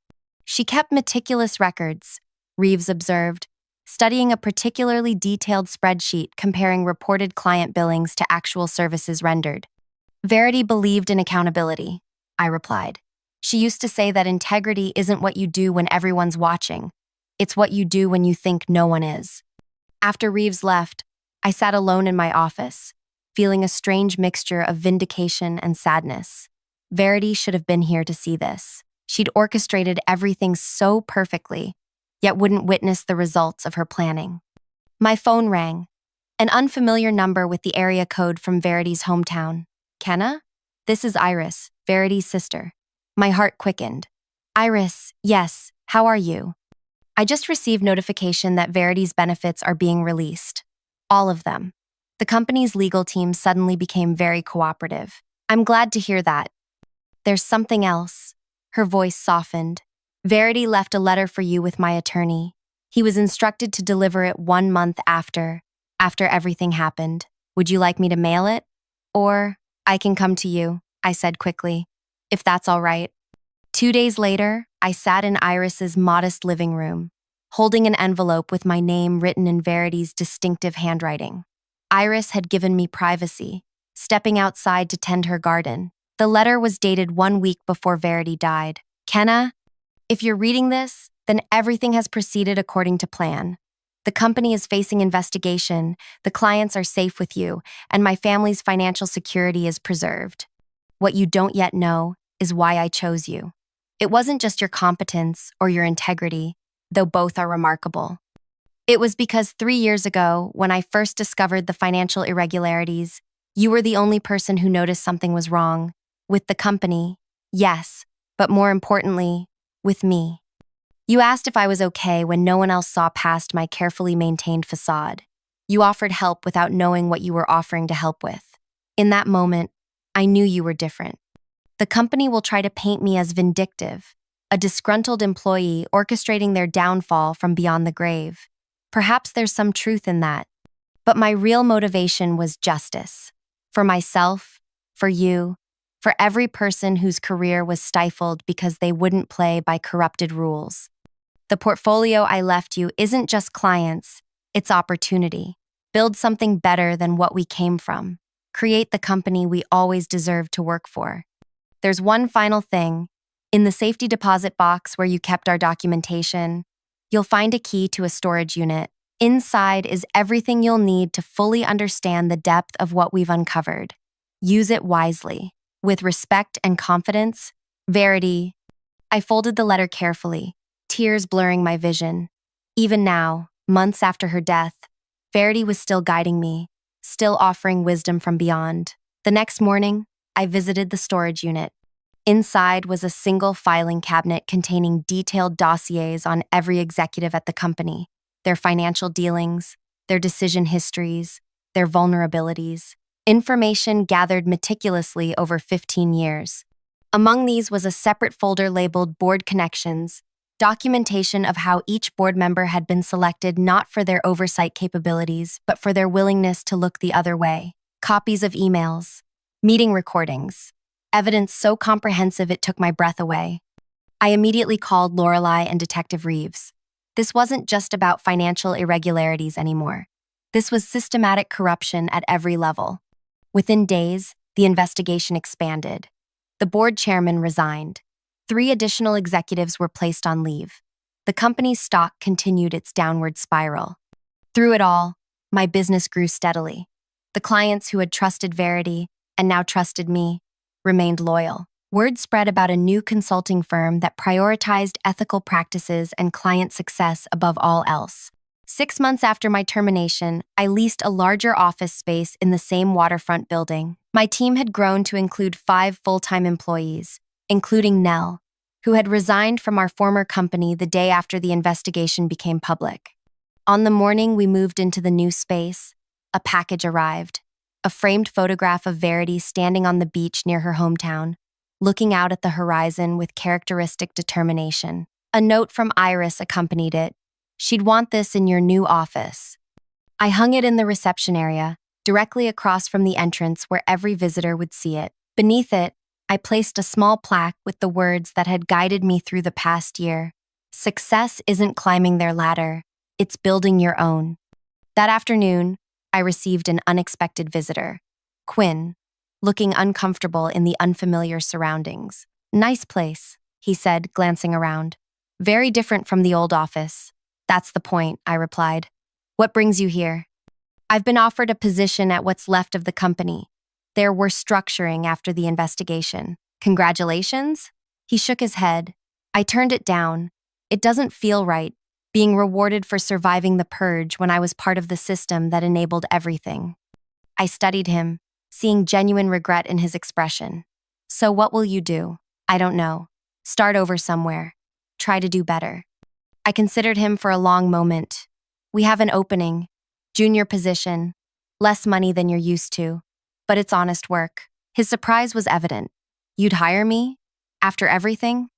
"She kept meticulous records," Reeves observed, studying a particularly detailed spreadsheet comparing reported client billings to actual services rendered. "Verity believed in accountability," I replied. "She used to say that integrity isn't what you do when everyone's watching. It's what you do when you think no one is." After Reeves left, I sat alone in my office, feeling a strange mixture of vindication and sadness. Verity should have been here to see this. She'd orchestrated everything so perfectly, yet wouldn't witness the results of her planning. My phone rang. An unfamiliar number with the area code from Verity's hometown. "Kenna? This is Iris, Verity's sister." My heart quickened. "Iris, yes, how are you? I just received notification that Verity's benefits are being released. All of them." The company's legal team suddenly became very cooperative. "I'm glad to hear that." "There's something else." Her voice softened. "Verity left a letter for you with my attorney. He was instructed to deliver it 1 month after everything happened. Would you like me to mail it? Or I can come to you," I said quickly, "if that's all right." 2 days later, I sat in Iris's modest living room, holding an envelope with my name written in Verity's distinctive handwriting. Iris had given me privacy, stepping outside to tend her garden. The letter was dated 1 week before Verity died. "Kenna, if you're reading this, then everything has proceeded according to plan. The company is facing investigation, the clients are safe with you, and my family's financial security is preserved. What you don't yet know is why I chose you. It wasn't just your competence or your integrity, though both are remarkable. It was because 3 years ago, when I first discovered the financial irregularities, you were the only person who noticed something was wrong. With the company, yes, but more importantly, with me. You asked if I was okay when no one else saw past my carefully maintained facade. You offered help without knowing what you were offering to help with. In that moment, I knew you were different. The company will try to paint me as vindictive, a disgruntled employee orchestrating their downfall from beyond the grave. Perhaps there's some truth in that. But my real motivation was justice. For myself, for you, for every person whose career was stifled because they wouldn't play by corrupted rules. The portfolio I left you isn't just clients, it's opportunity. Build something better than what we came from. Create the company we always deserved to work for. There's one final thing. In the safety deposit box where you kept our documentation, you'll find a key to a storage unit. Inside is everything you'll need to fully understand the depth of what we've uncovered. Use it wisely. With respect and confidence, Verity. I folded the letter carefully, tears blurring my vision. Even now, months after her death, Verity was still guiding me, still offering wisdom from beyond. The next morning, I visited the storage unit. Inside was a single filing cabinet containing detailed dossiers on every executive at the company, their financial dealings, their decision histories, their vulnerabilities, information gathered meticulously over 15 years. Among these was a separate folder labeled Board Connections, documentation of how each board member had been selected not for their oversight capabilities, but for their willingness to look the other way. Copies of emails, meeting recordings, evidence so comprehensive it took my breath away. I immediately called Lorelei and Detective Reeves. This wasn't just about financial irregularities anymore. This was systematic corruption at every level. Within days, the investigation expanded. The board chairman resigned. 3 additional executives were placed on leave. The company's stock continued its downward spiral. Through it all, my business grew steadily. The clients who had trusted Verity, and now trusted me, remained loyal. Word spread about a new consulting firm that prioritized ethical practices and client success above all else. 6 months after my termination, I leased a larger office space in the same waterfront building. My team had grown to include 5 full-time employees, including Nell, who had resigned from our former company the day after the investigation became public. On the morning we moved into the new space, a package arrived. A framed photograph of Verity standing on the beach near her hometown, looking out at the horizon with characteristic determination. A note from Iris accompanied it. She'd want this in your new office. I hung it in the reception area, directly across from the entrance where every visitor would see it. Beneath it, I placed a small plaque with the words that had guided me through the past year. Success isn't climbing their ladder, it's building your own. That afternoon, I received an unexpected visitor, Quinn, looking uncomfortable in the unfamiliar surroundings. Nice place, he said, glancing around. Very different from the old office. That's the point, I replied. What brings you here? I've been offered a position at what's left of the company. There were structuring after the investigation. Congratulations? He shook his head. I turned it down. It doesn't feel right, being rewarded for surviving the purge when I was part of the system that enabled everything. I studied him, seeing genuine regret in his expression. So what will you do? I don't know. Start over somewhere. Try to do better. I considered him for a long moment. We have an opening, junior position, less money than you're used to, but it's honest work. His surprise was evident. You'd hire me? After everything?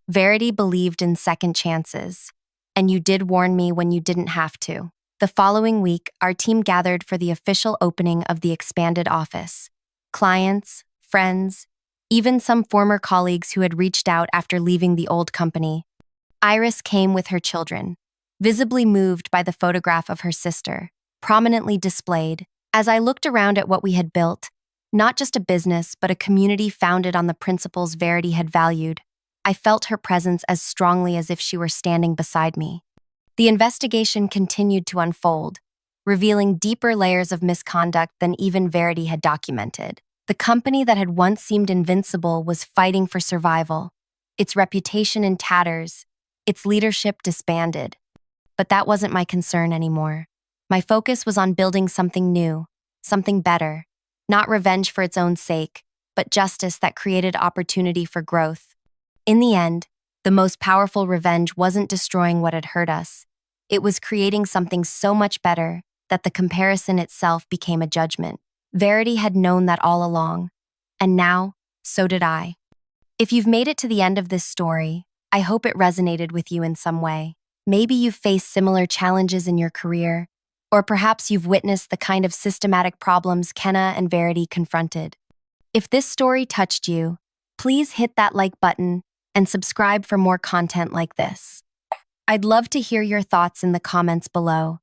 Verity believed in second chances. And you did warn me when you didn't have to. The following week, our team gathered for the official opening of the expanded office. Clients, friends, even some former colleagues who had reached out after leaving the old company. Iris came with her children, visibly moved by the photograph of her sister, prominently displayed. As I looked around at what we had built, not just a business, but a community founded on the principles Verity had valued, I felt her presence as strongly as if she were standing beside me. The investigation continued to unfold, revealing deeper layers of misconduct than even Verity had documented. The company that had once seemed invincible was fighting for survival, its reputation in tatters, its leadership disbanded. But that wasn't my concern anymore. My focus was on building something new, something better, not revenge for its own sake, but justice that created opportunity for growth. In the end, the most powerful revenge wasn't destroying what had hurt us. It was creating something so much better that the comparison itself became a judgment. Verity had known that all along, and now, so did I. If you've made it to the end of this story, I hope it resonated with you in some way. Maybe you've faced similar challenges in your career, or perhaps you've witnessed the kind of systematic problems Kenna and Verity confronted. If this story touched you, please hit that like button and subscribe for more content like this. I'd love to hear your thoughts in the comments below.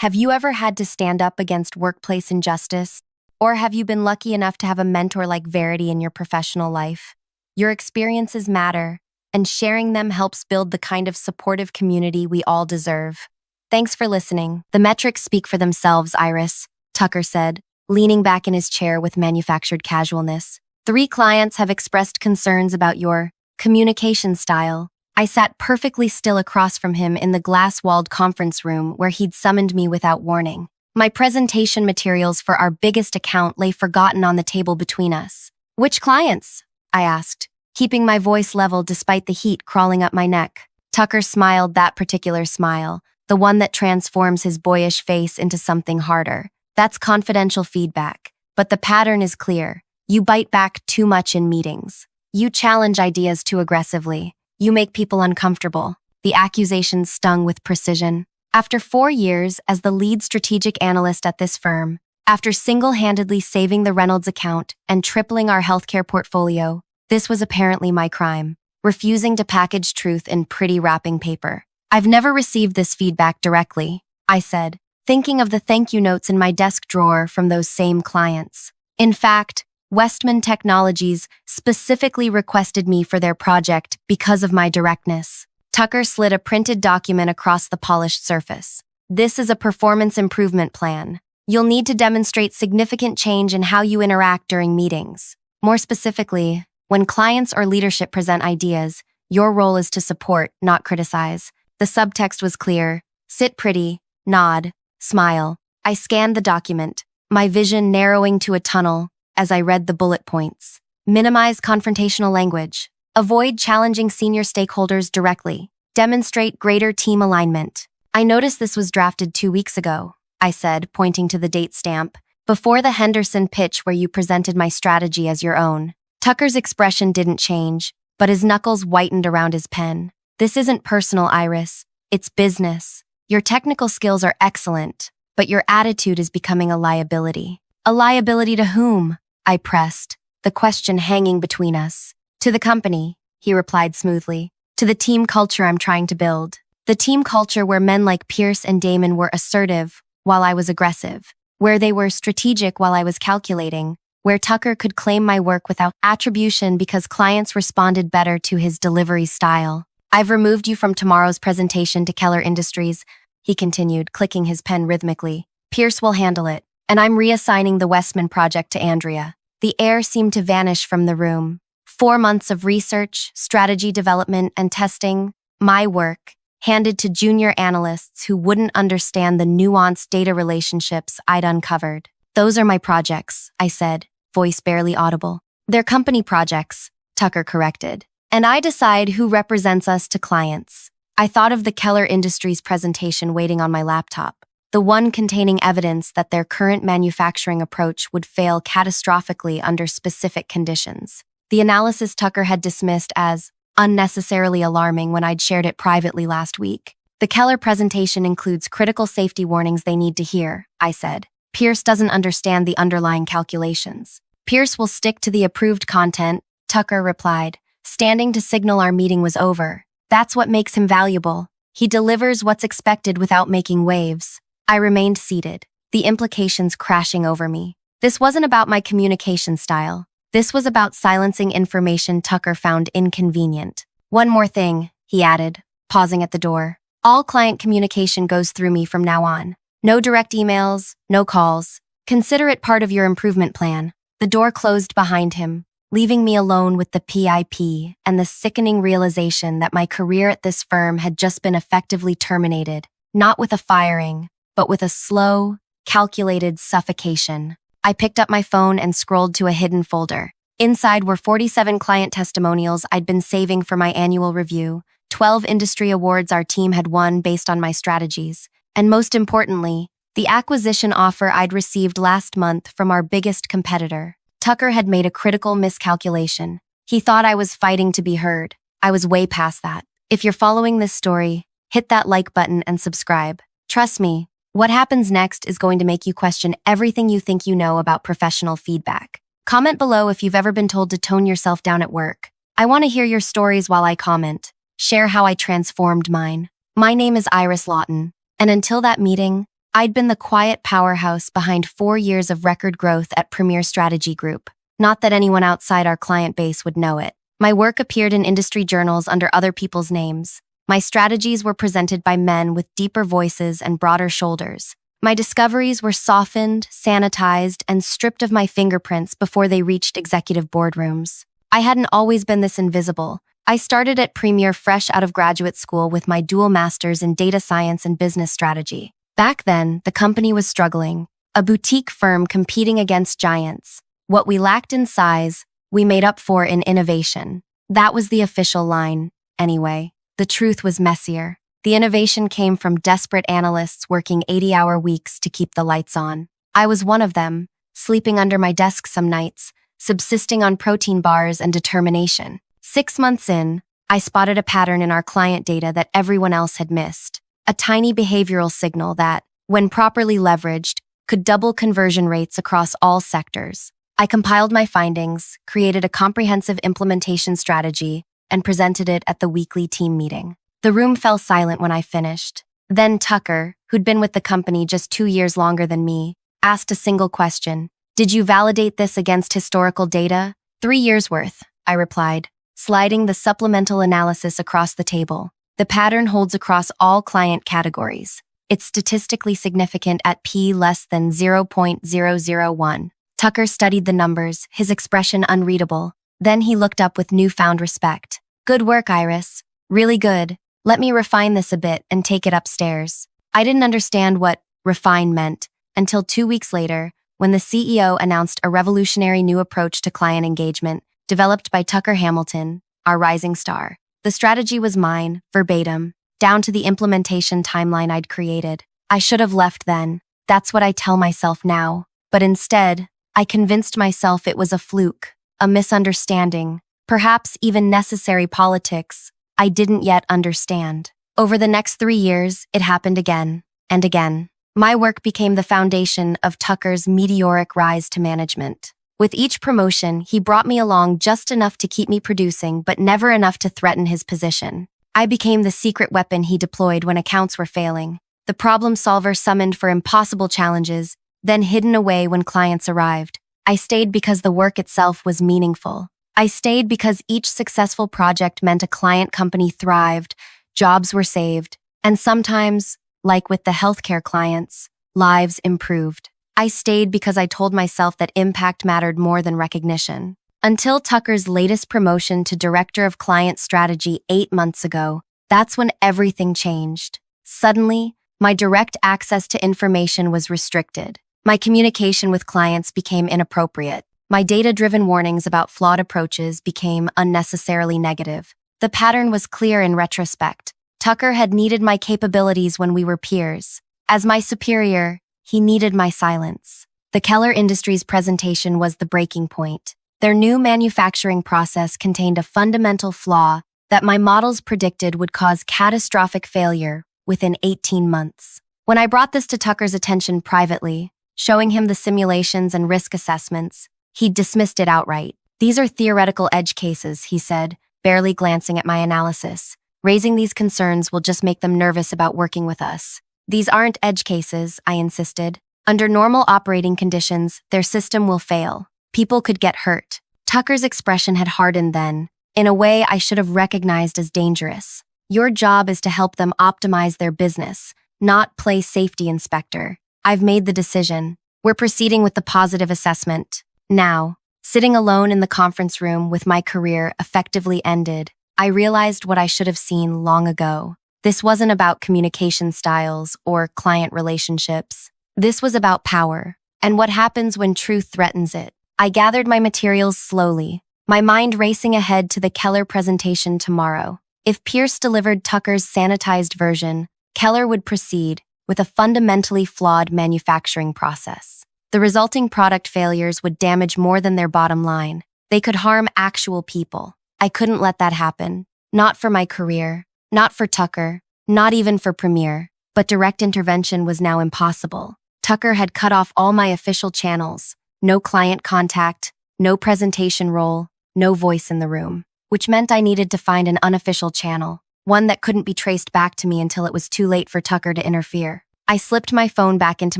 Have you ever had to stand up against workplace injustice? Or have you been lucky enough to have a mentor like Verity in your professional life? Your experiences matter, and sharing them helps build the kind of supportive community we all deserve. Thanks for listening. The metrics speak for themselves, Iris, Tucker said, leaning back in his chair with manufactured casualness. 3 clients have expressed concerns about your communication style. I sat perfectly still across from him in the glass-walled conference room where he'd summoned me without warning. My presentation materials for our biggest account lay forgotten on the table between us. Which clients? I asked, keeping my voice level despite the heat crawling up my neck. Tucker smiled that particular smile, the one that transforms his boyish face into something harder. That's confidential feedback, but the pattern is clear. You bite back too much in meetings. You challenge ideas too aggressively. You make people uncomfortable. The accusations stung with precision. After 4 years as the lead strategic analyst at this firm, after single-handedly saving the Reynolds account and tripling our healthcare portfolio, this was apparently my crime, refusing to package truth in pretty wrapping paper. I've never received this feedback directly, I said, thinking of the thank you notes in my desk drawer from those same clients. In fact, Westman Technologies specifically requested me for their project because of my directness. Tucker slid a printed document across the polished surface. This is a performance improvement plan. You'll need to demonstrate significant change in how you interact during meetings. More specifically, when clients or leadership present ideas, your role is to support, not criticize. The subtext was clear. Sit pretty, nod, smile. I scanned the document, my vision narrowing to a tunnel as I read the bullet points. Minimize confrontational language. Avoid challenging senior stakeholders directly. Demonstrate greater team alignment. I noticed this was drafted 2 weeks ago, I said, pointing to the date stamp, before the Henderson pitch where you presented my strategy as your own. Tucker's expression didn't change, but his knuckles whitened around his pen. This isn't personal, Iris. It's business. Your technical skills are excellent, but your attitude is becoming a liability. A liability to whom? I pressed, the question hanging between us. To the company, he replied smoothly. To the team culture I'm trying to build. The team culture where men like Pierce and Damon were assertive while I was aggressive. Where they were strategic while I was calculating. Where Tucker could claim my work without attribution because clients responded better to his delivery style. I've removed you from tomorrow's presentation to Keller Industries, he continued, clicking his pen rhythmically. Pierce will handle it, and I'm reassigning the Westman project to Andrea. The air seemed to vanish from the room. 4 months of research, strategy development, and testing, my work, handed to junior analysts who wouldn't understand the nuanced data relationships I'd uncovered. Those are my projects, I said, voice barely audible. They're company projects, Tucker corrected. And I decide who represents us to clients. I thought of the Keller Industries presentation waiting on my laptop. The one containing evidence that their current manufacturing approach would fail catastrophically under specific conditions. The analysis Tucker had dismissed as unnecessarily alarming when I'd shared it privately last week. The Keller presentation includes critical safety warnings they need to hear, I said. Pierce doesn't understand the underlying calculations. Pierce will stick to the approved content, Tucker replied, standing to signal our meeting was over. That's what makes him valuable. He delivers what's expected without making waves. I remained seated, the implications crashing over me. This wasn't about my communication style. This was about silencing information Tucker found inconvenient. One more thing, he added, pausing at the door. All client communication goes through me from now on. No direct emails, no calls. Consider it part of your improvement plan. The door closed behind him, leaving me alone with the PIP and the sickening realization that my career at this firm had just been effectively terminated, not with a firing, but with a slow, calculated suffocation. I picked up my phone and scrolled to a hidden folder. Inside were 47 client testimonials I'd been saving for my annual review, 12 industry awards our team had won based on my strategies, and most importantly, the acquisition offer I'd received last month from our biggest competitor. Tucker had made a critical miscalculation. He thought I was fighting to be heard, I was way past that. If you're following this story, hit that like button and subscribe. Trust me, what happens next is going to make you question everything you think you know about professional feedback. Comment below if you've ever been told to tone yourself down at work. I want to hear your stories while I comment. Share how I transformed mine. My name is Iris Lawton, and until that meeting, I'd been the quiet powerhouse behind 4 years of record growth at Premier Strategy Group. Not that anyone outside our client base would know it. My work appeared in industry journals under other people's names. My strategies were presented by men with deeper voices and broader shoulders. My discoveries were softened, sanitized, and stripped of my fingerprints before they reached executive boardrooms. I hadn't always been this invisible. I started at Premier fresh out of graduate school with my dual masters in data science and business strategy. Back then, the company was struggling, a boutique firm competing against giants. What we lacked in size, we made up for in innovation. That was the official line, anyway. The truth was messier. The innovation came from desperate analysts working 80-hour weeks to keep the lights on. I was one of them, sleeping under my desk some nights, subsisting on protein bars and determination. 6 months in, I spotted a pattern in our client data that everyone else had missed. A tiny behavioral signal that, when properly leveraged, could double conversion rates across all sectors. I compiled my findings, created a comprehensive implementation strategy, and presented it at the weekly team meeting. The room fell silent when I finished. Then Tucker, who'd been with the company just 2 years longer than me, asked a single question. "Did you validate this against historical data?" 3 years worth, I replied, sliding the supplemental analysis across the table. The pattern holds across all client categories. It's statistically significant at p less than 0.001. Tucker studied the numbers, his expression unreadable. Then he looked up with newfound respect. "Good work, Iris. Really good. Let me refine this a bit and take it upstairs." I didn't understand what refine meant until 2 weeks later, when the CEO announced a revolutionary new approach to client engagement, developed by Tucker Hamilton, our rising star. The strategy was mine, verbatim, down to the implementation timeline I'd created. I should have left then. That's what I tell myself now. But instead, I convinced myself it was a fluke, a misunderstanding, perhaps even necessary politics I didn't yet understand. Over the next 3 years, it happened again and again. My work became the foundation of Tucker's meteoric rise to management. With each promotion, he brought me along just enough to keep me producing, but never enough to threaten his position. I became the secret weapon he deployed when accounts were failing, the problem solver summoned for impossible challenges, then hidden away when clients arrived. I stayed because the work itself was meaningful. I stayed because each successful project meant a client company thrived, jobs were saved, and sometimes, like with the healthcare clients, lives improved. I stayed because I told myself that impact mattered more than recognition. Until Tucker's latest promotion to Director of Client Strategy 8 months ago, that's when everything changed. Suddenly, my direct access to information was restricted. My communication with clients became inappropriate. My data-driven warnings about flawed approaches became unnecessarily negative. The pattern was clear in retrospect. Tucker had needed my capabilities when we were peers. As my superior, he needed my silence. The Keller Industries presentation was the breaking point. Their new manufacturing process contained a fundamental flaw that my models predicted would cause catastrophic failure within 18 months. When I brought this to Tucker's attention privately, showing him the simulations and risk assessments, he dismissed it outright. "These are theoretical edge cases," he said, barely glancing at my analysis. "Raising these concerns will just make them nervous about working with us." "These aren't edge cases," I insisted. "Under normal operating conditions, their system will fail. People could get hurt." Tucker's expression had hardened then, in a way I should have recognized as dangerous. "Your job is to help them optimize their business, not play safety inspector. I've made the decision. We're proceeding with the positive assessment." Now, sitting alone in the conference room with my career effectively ended, I realized what I should have seen long ago. This wasn't about communication styles or client relationships. This was about power, and what happens when truth threatens it. I gathered my materials slowly, my mind racing ahead to the Keller presentation tomorrow. If Pierce delivered Tucker's sanitized version, Keller would proceed with a fundamentally flawed manufacturing process. The resulting product failures would damage more than their bottom line. They could harm actual people. I couldn't let that happen. Not for my career, not for Tucker, not even for Premiere, but direct intervention was now impossible. Tucker had cut off all my official channels. No client contact, no presentation role, no voice in the room, which meant I needed to find an unofficial channel, one that couldn't be traced back to me until it was too late for Tucker to interfere. I slipped my phone back into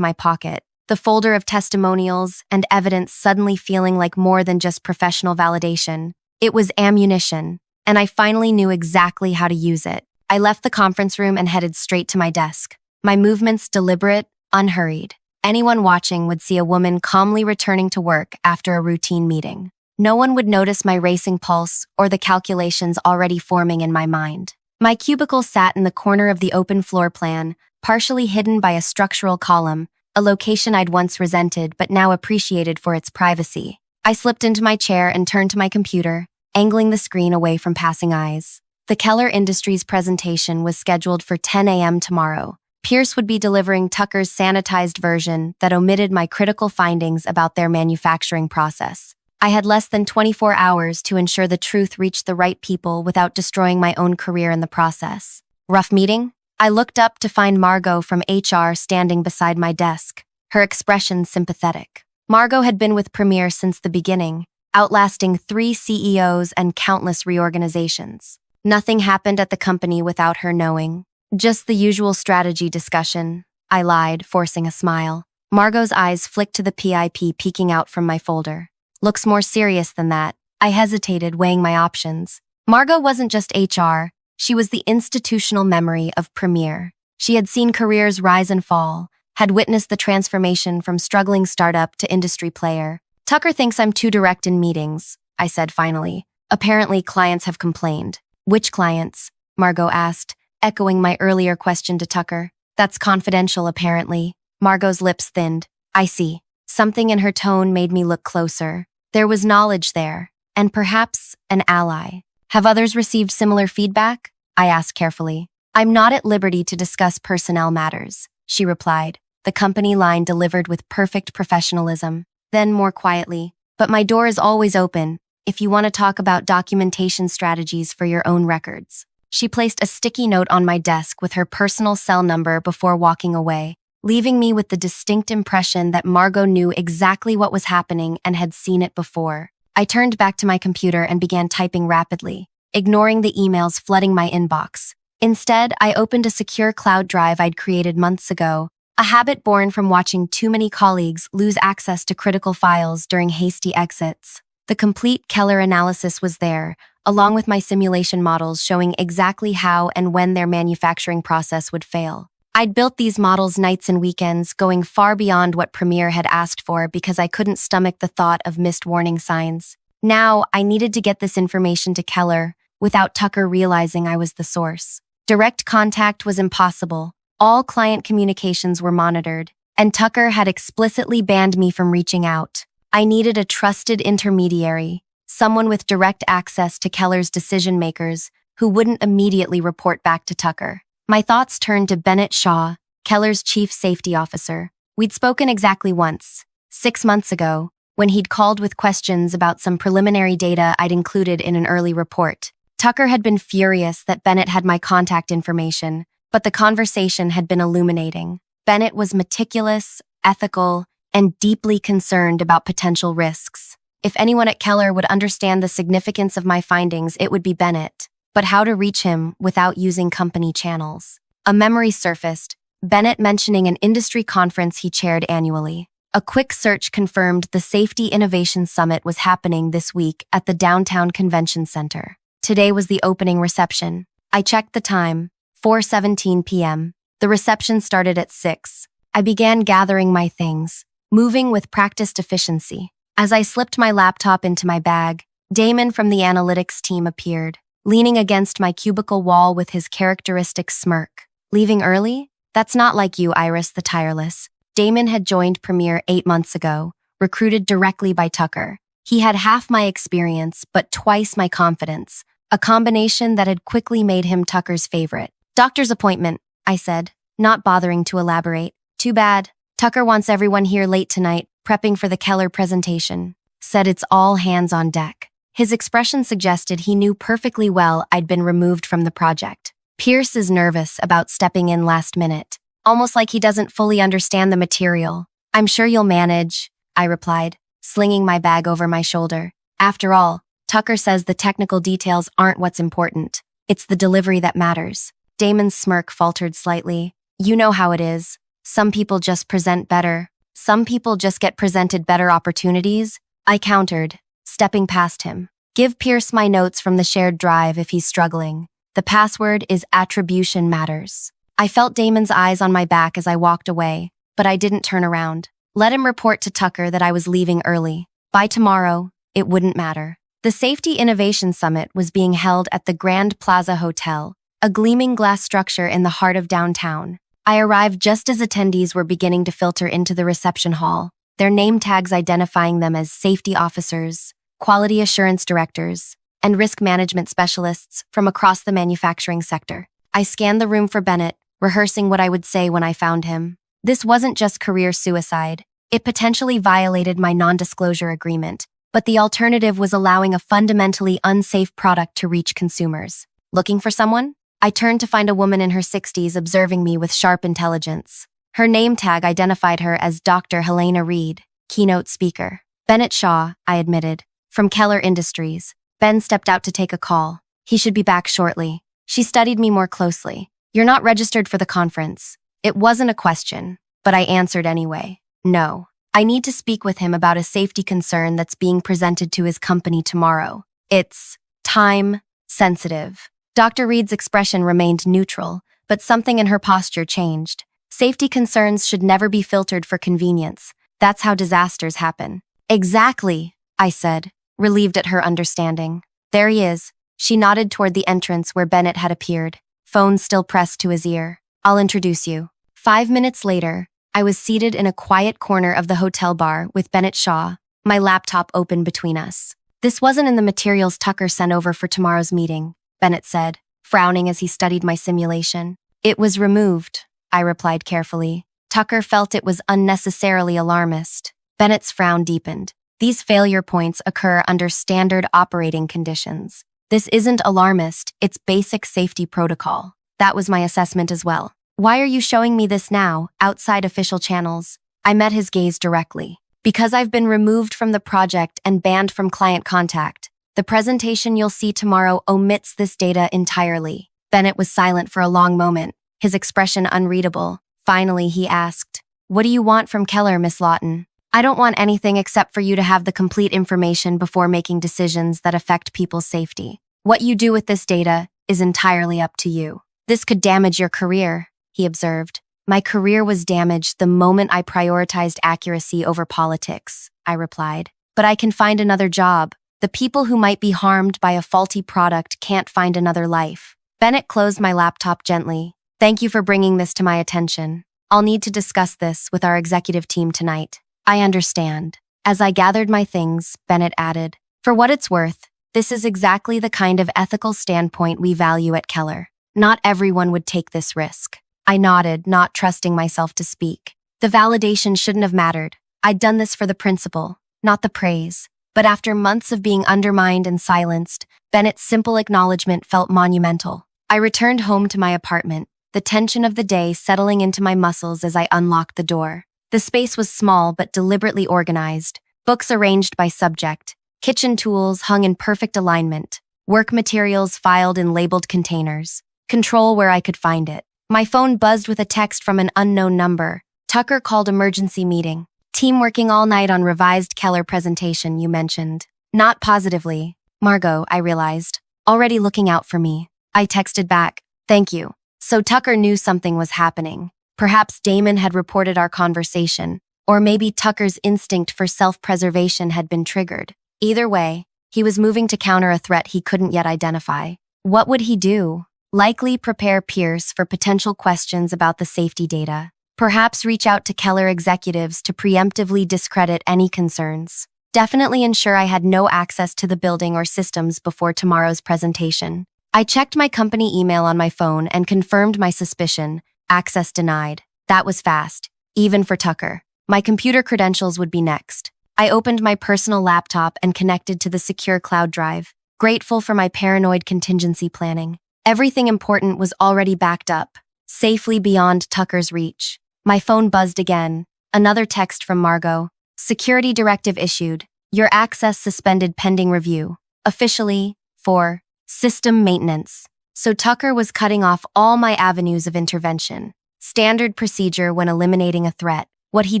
my pocket, the folder of testimonials and evidence suddenly feeling like more than just professional validation. It was ammunition, and I finally knew exactly how to use it. I left the conference room and headed straight to my desk. My movements deliberate, unhurried. Anyone watching would see a woman calmly returning to work after a routine meeting. No one would notice my racing pulse or the calculations already forming in my mind. My cubicle sat in the corner of the open floor plan, partially hidden by a structural column, a location I'd once resented but now appreciated for its privacy. I slipped into my chair and turned to my computer, angling the screen away from passing eyes. The Keller Industries presentation was scheduled for 10 a.m. tomorrow. Pierce would be delivering Tucker's sanitized version that omitted my critical findings about their manufacturing process. I had less than 24 hours to ensure the truth reached the right people without destroying my own career in the process. Rough meeting? I looked up to find Margot from HR standing beside my desk, her expression sympathetic. Margot had been with Premiere since the beginning, outlasting 3 CEOs and countless reorganizations. Nothing happened at the company without her knowing. Just the usual strategy discussion, I lied, forcing a smile. Margot's eyes flicked to the PIP peeking out from my folder. Looks more serious than that. I hesitated, weighing my options. Margot wasn't just HR, she was the institutional memory of Premiere. She had seen careers rise and fall, had witnessed the transformation from struggling startup to industry player. Tucker thinks I'm too direct in meetings, I said finally. Apparently, clients have complained. Which clients? Margot asked, echoing my earlier question to Tucker. That's confidential, apparently. Margot's lips thinned. I see. Something in her tone made me look closer. There was knowledge there, and perhaps an ally. Have others received similar feedback? I asked carefully. I'm not at liberty to discuss personnel matters, she replied, the company line delivered with perfect professionalism. Then more quietly, but my door is always open if you want to talk about documentation strategies for your own records. She placed a sticky note on my desk with her personal cell number before walking away, leaving me with the distinct impression that Margot knew exactly what was happening and had seen it before. I turned back to my computer and began typing rapidly, ignoring the emails flooding my inbox. Instead, I opened a secure cloud drive I'd created months ago, a habit born from watching too many colleagues lose access to critical files during hasty exits. The complete Keller analysis was there, along with my simulation models showing exactly how and when their manufacturing process would fail. I'd built these models nights and weekends, going far beyond what Premiere had asked for because I couldn't stomach the thought of missed warning signs. Now, I needed to get this information to Keller without Tucker realizing I was the source. Direct contact was impossible. All client communications were monitored, and Tucker had explicitly banned me from reaching out. I needed a trusted intermediary, someone with direct access to Keller's decision-makers who wouldn't immediately report back to Tucker. My thoughts turned to Bennett Shaw, Keller's chief safety officer. We'd spoken exactly once, 6 months ago, when he'd called with questions about some preliminary data I'd included in an early report. Tucker had been furious that Bennett had my contact information, but the conversation had been illuminating. Bennett was meticulous, ethical, and deeply concerned about potential risks. If anyone at Keller would understand the significance of my findings, it would be Bennett. But how to reach him without using company channels? A memory surfaced, Bennett mentioning an industry conference he chaired annually. A quick search confirmed the Safety Innovation Summit was happening this week at the downtown convention center. Today was the opening reception. I checked the time, 4:17 p.m. The reception started at 6. I began gathering my things, moving with practiced efficiency. As I slipped my laptop into my bag, Damon from the analytics team appeared, leaning against my cubicle wall with his characteristic smirk. Leaving early? That's not like you, Iris the tireless. Damon had joined Premiere 8 months ago, recruited directly by Tucker. He had half my experience, but twice my confidence, a combination that had quickly made him Tucker's favorite. Doctor's appointment, I said, not bothering to elaborate. Too bad. Tucker wants everyone here late tonight, prepping for the Keller presentation. Said it's all hands on deck. His expression suggested he knew perfectly well I'd been removed from the project. Pierce is nervous about stepping in last minute, almost like he doesn't fully understand the material. I'm sure you'll manage, I replied, slinging my bag over my shoulder. After all, Tucker says the technical details aren't what's important. It's the delivery that matters. Damon's smirk faltered slightly. You know how it is. Some people just present better. Some people just get presented better opportunities, I countered, stepping past him. Give Pierce my notes from the shared drive if he's struggling. The password is attribution matters. I felt Damon's eyes on my back as I walked away, but I didn't turn around. Let him report to Tucker that I was leaving early. By tomorrow, it wouldn't matter. The Safety Innovation Summit was being held at the Grand Plaza Hotel, a gleaming glass structure in the heart of downtown. I arrived just as attendees were beginning to filter into the reception hall, their name tags identifying them as safety officers, quality assurance directors, and risk management specialists from across the manufacturing sector. I scanned the room for Bennett, rehearsing what I would say when I found him. This wasn't just career suicide. It potentially violated my non-disclosure agreement, but the alternative was allowing a fundamentally unsafe product to reach consumers. Looking for someone? I turned to find a woman in her 60s observing me with sharp intelligence. Her name tag identified her as Dr. Helena Reed, keynote speaker. Bennett Shaw, I admitted, from Keller Industries. Ben stepped out to take a call. He should be back shortly. She studied me more closely. You're not registered for the conference. It wasn't a question, but I answered anyway. No. I need to speak with him about a safety concern that's being presented to his company tomorrow. It's time sensitive. Dr. Reed's expression remained neutral, but something in her posture changed. Safety concerns should never be filtered for convenience. That's how disasters happen. Exactly, I said, relieved at her understanding. There he is. She nodded toward the entrance where Bennett had appeared, phone still pressed to his ear. I'll introduce you. 5 minutes later, I was seated in a quiet corner of the hotel bar with Bennett Shaw, my laptop open between us. This wasn't in the materials Tucker sent over for tomorrow's meeting, Bennett said, frowning as he studied my simulation. It was removed, I replied carefully. Tucker felt it was unnecessarily alarmist. Bennett's frown deepened. These failure points occur under standard operating conditions. This isn't alarmist, it's basic safety protocol. That was my assessment as well. Why are you showing me this now, outside official channels? I met his gaze directly. Because I've been removed from the project and banned from client contact. The presentation you'll see tomorrow omits this data entirely. Bennett was silent for a long moment, his expression unreadable. Finally, he asked, What do you want from Keller, Miss Lawton? I don't want anything except for you to have the complete information before making decisions that affect people's safety. What you do with this data is entirely up to you. This could damage your career, he observed. My career was damaged the moment I prioritized accuracy over politics, I replied. But I can find another job. The people who might be harmed by a faulty product can't find another life. Bennett closed my laptop gently. Thank you for bringing this to my attention. I'll need to discuss this with our executive team tonight. I understand. As I gathered my things, Bennett added, For what it's worth, this is exactly the kind of ethical standpoint we value at Keller. Not everyone would take this risk. I nodded, not trusting myself to speak. The validation shouldn't have mattered. I'd done this for the principle, not the praise. But after months of being undermined and silenced, Bennett's simple acknowledgement felt monumental. I returned home to my apartment, the tension of the day settling into my muscles as I unlocked the door. The space was small but deliberately organized, books arranged by subject, kitchen tools hung in perfect alignment, work materials filed in labeled containers, control where I could find it. My phone buzzed with a text from an unknown number. Tucker called emergency meeting. Team working all night on revised Keller presentation, you mentioned. Not positively. Margot, I realized. Already looking out for me. I texted back, thank you. So Tucker knew something was happening. Perhaps Damon had reported our conversation, or maybe Tucker's instinct for self-preservation had been triggered. Either way, he was moving to counter a threat he couldn't yet identify. What would he do? Likely prepare Pierce for potential questions about the safety data. Perhaps reach out to Keller executives to preemptively discredit any concerns. Definitely ensure I had no access to the building or systems before tomorrow's presentation. I checked my company email on my phone and confirmed my suspicion. Access denied. That was fast, even for Tucker. My computer credentials would be next. I opened my personal laptop and connected to the secure cloud drive, grateful for my paranoid contingency planning. Everything important was already backed up, safely beyond Tucker's reach. My phone buzzed again. Another text from Margot. Security directive issued. Your access suspended pending review. Officially, for system maintenance. So Tucker was cutting off all my avenues of intervention. Standard procedure when eliminating a threat. What he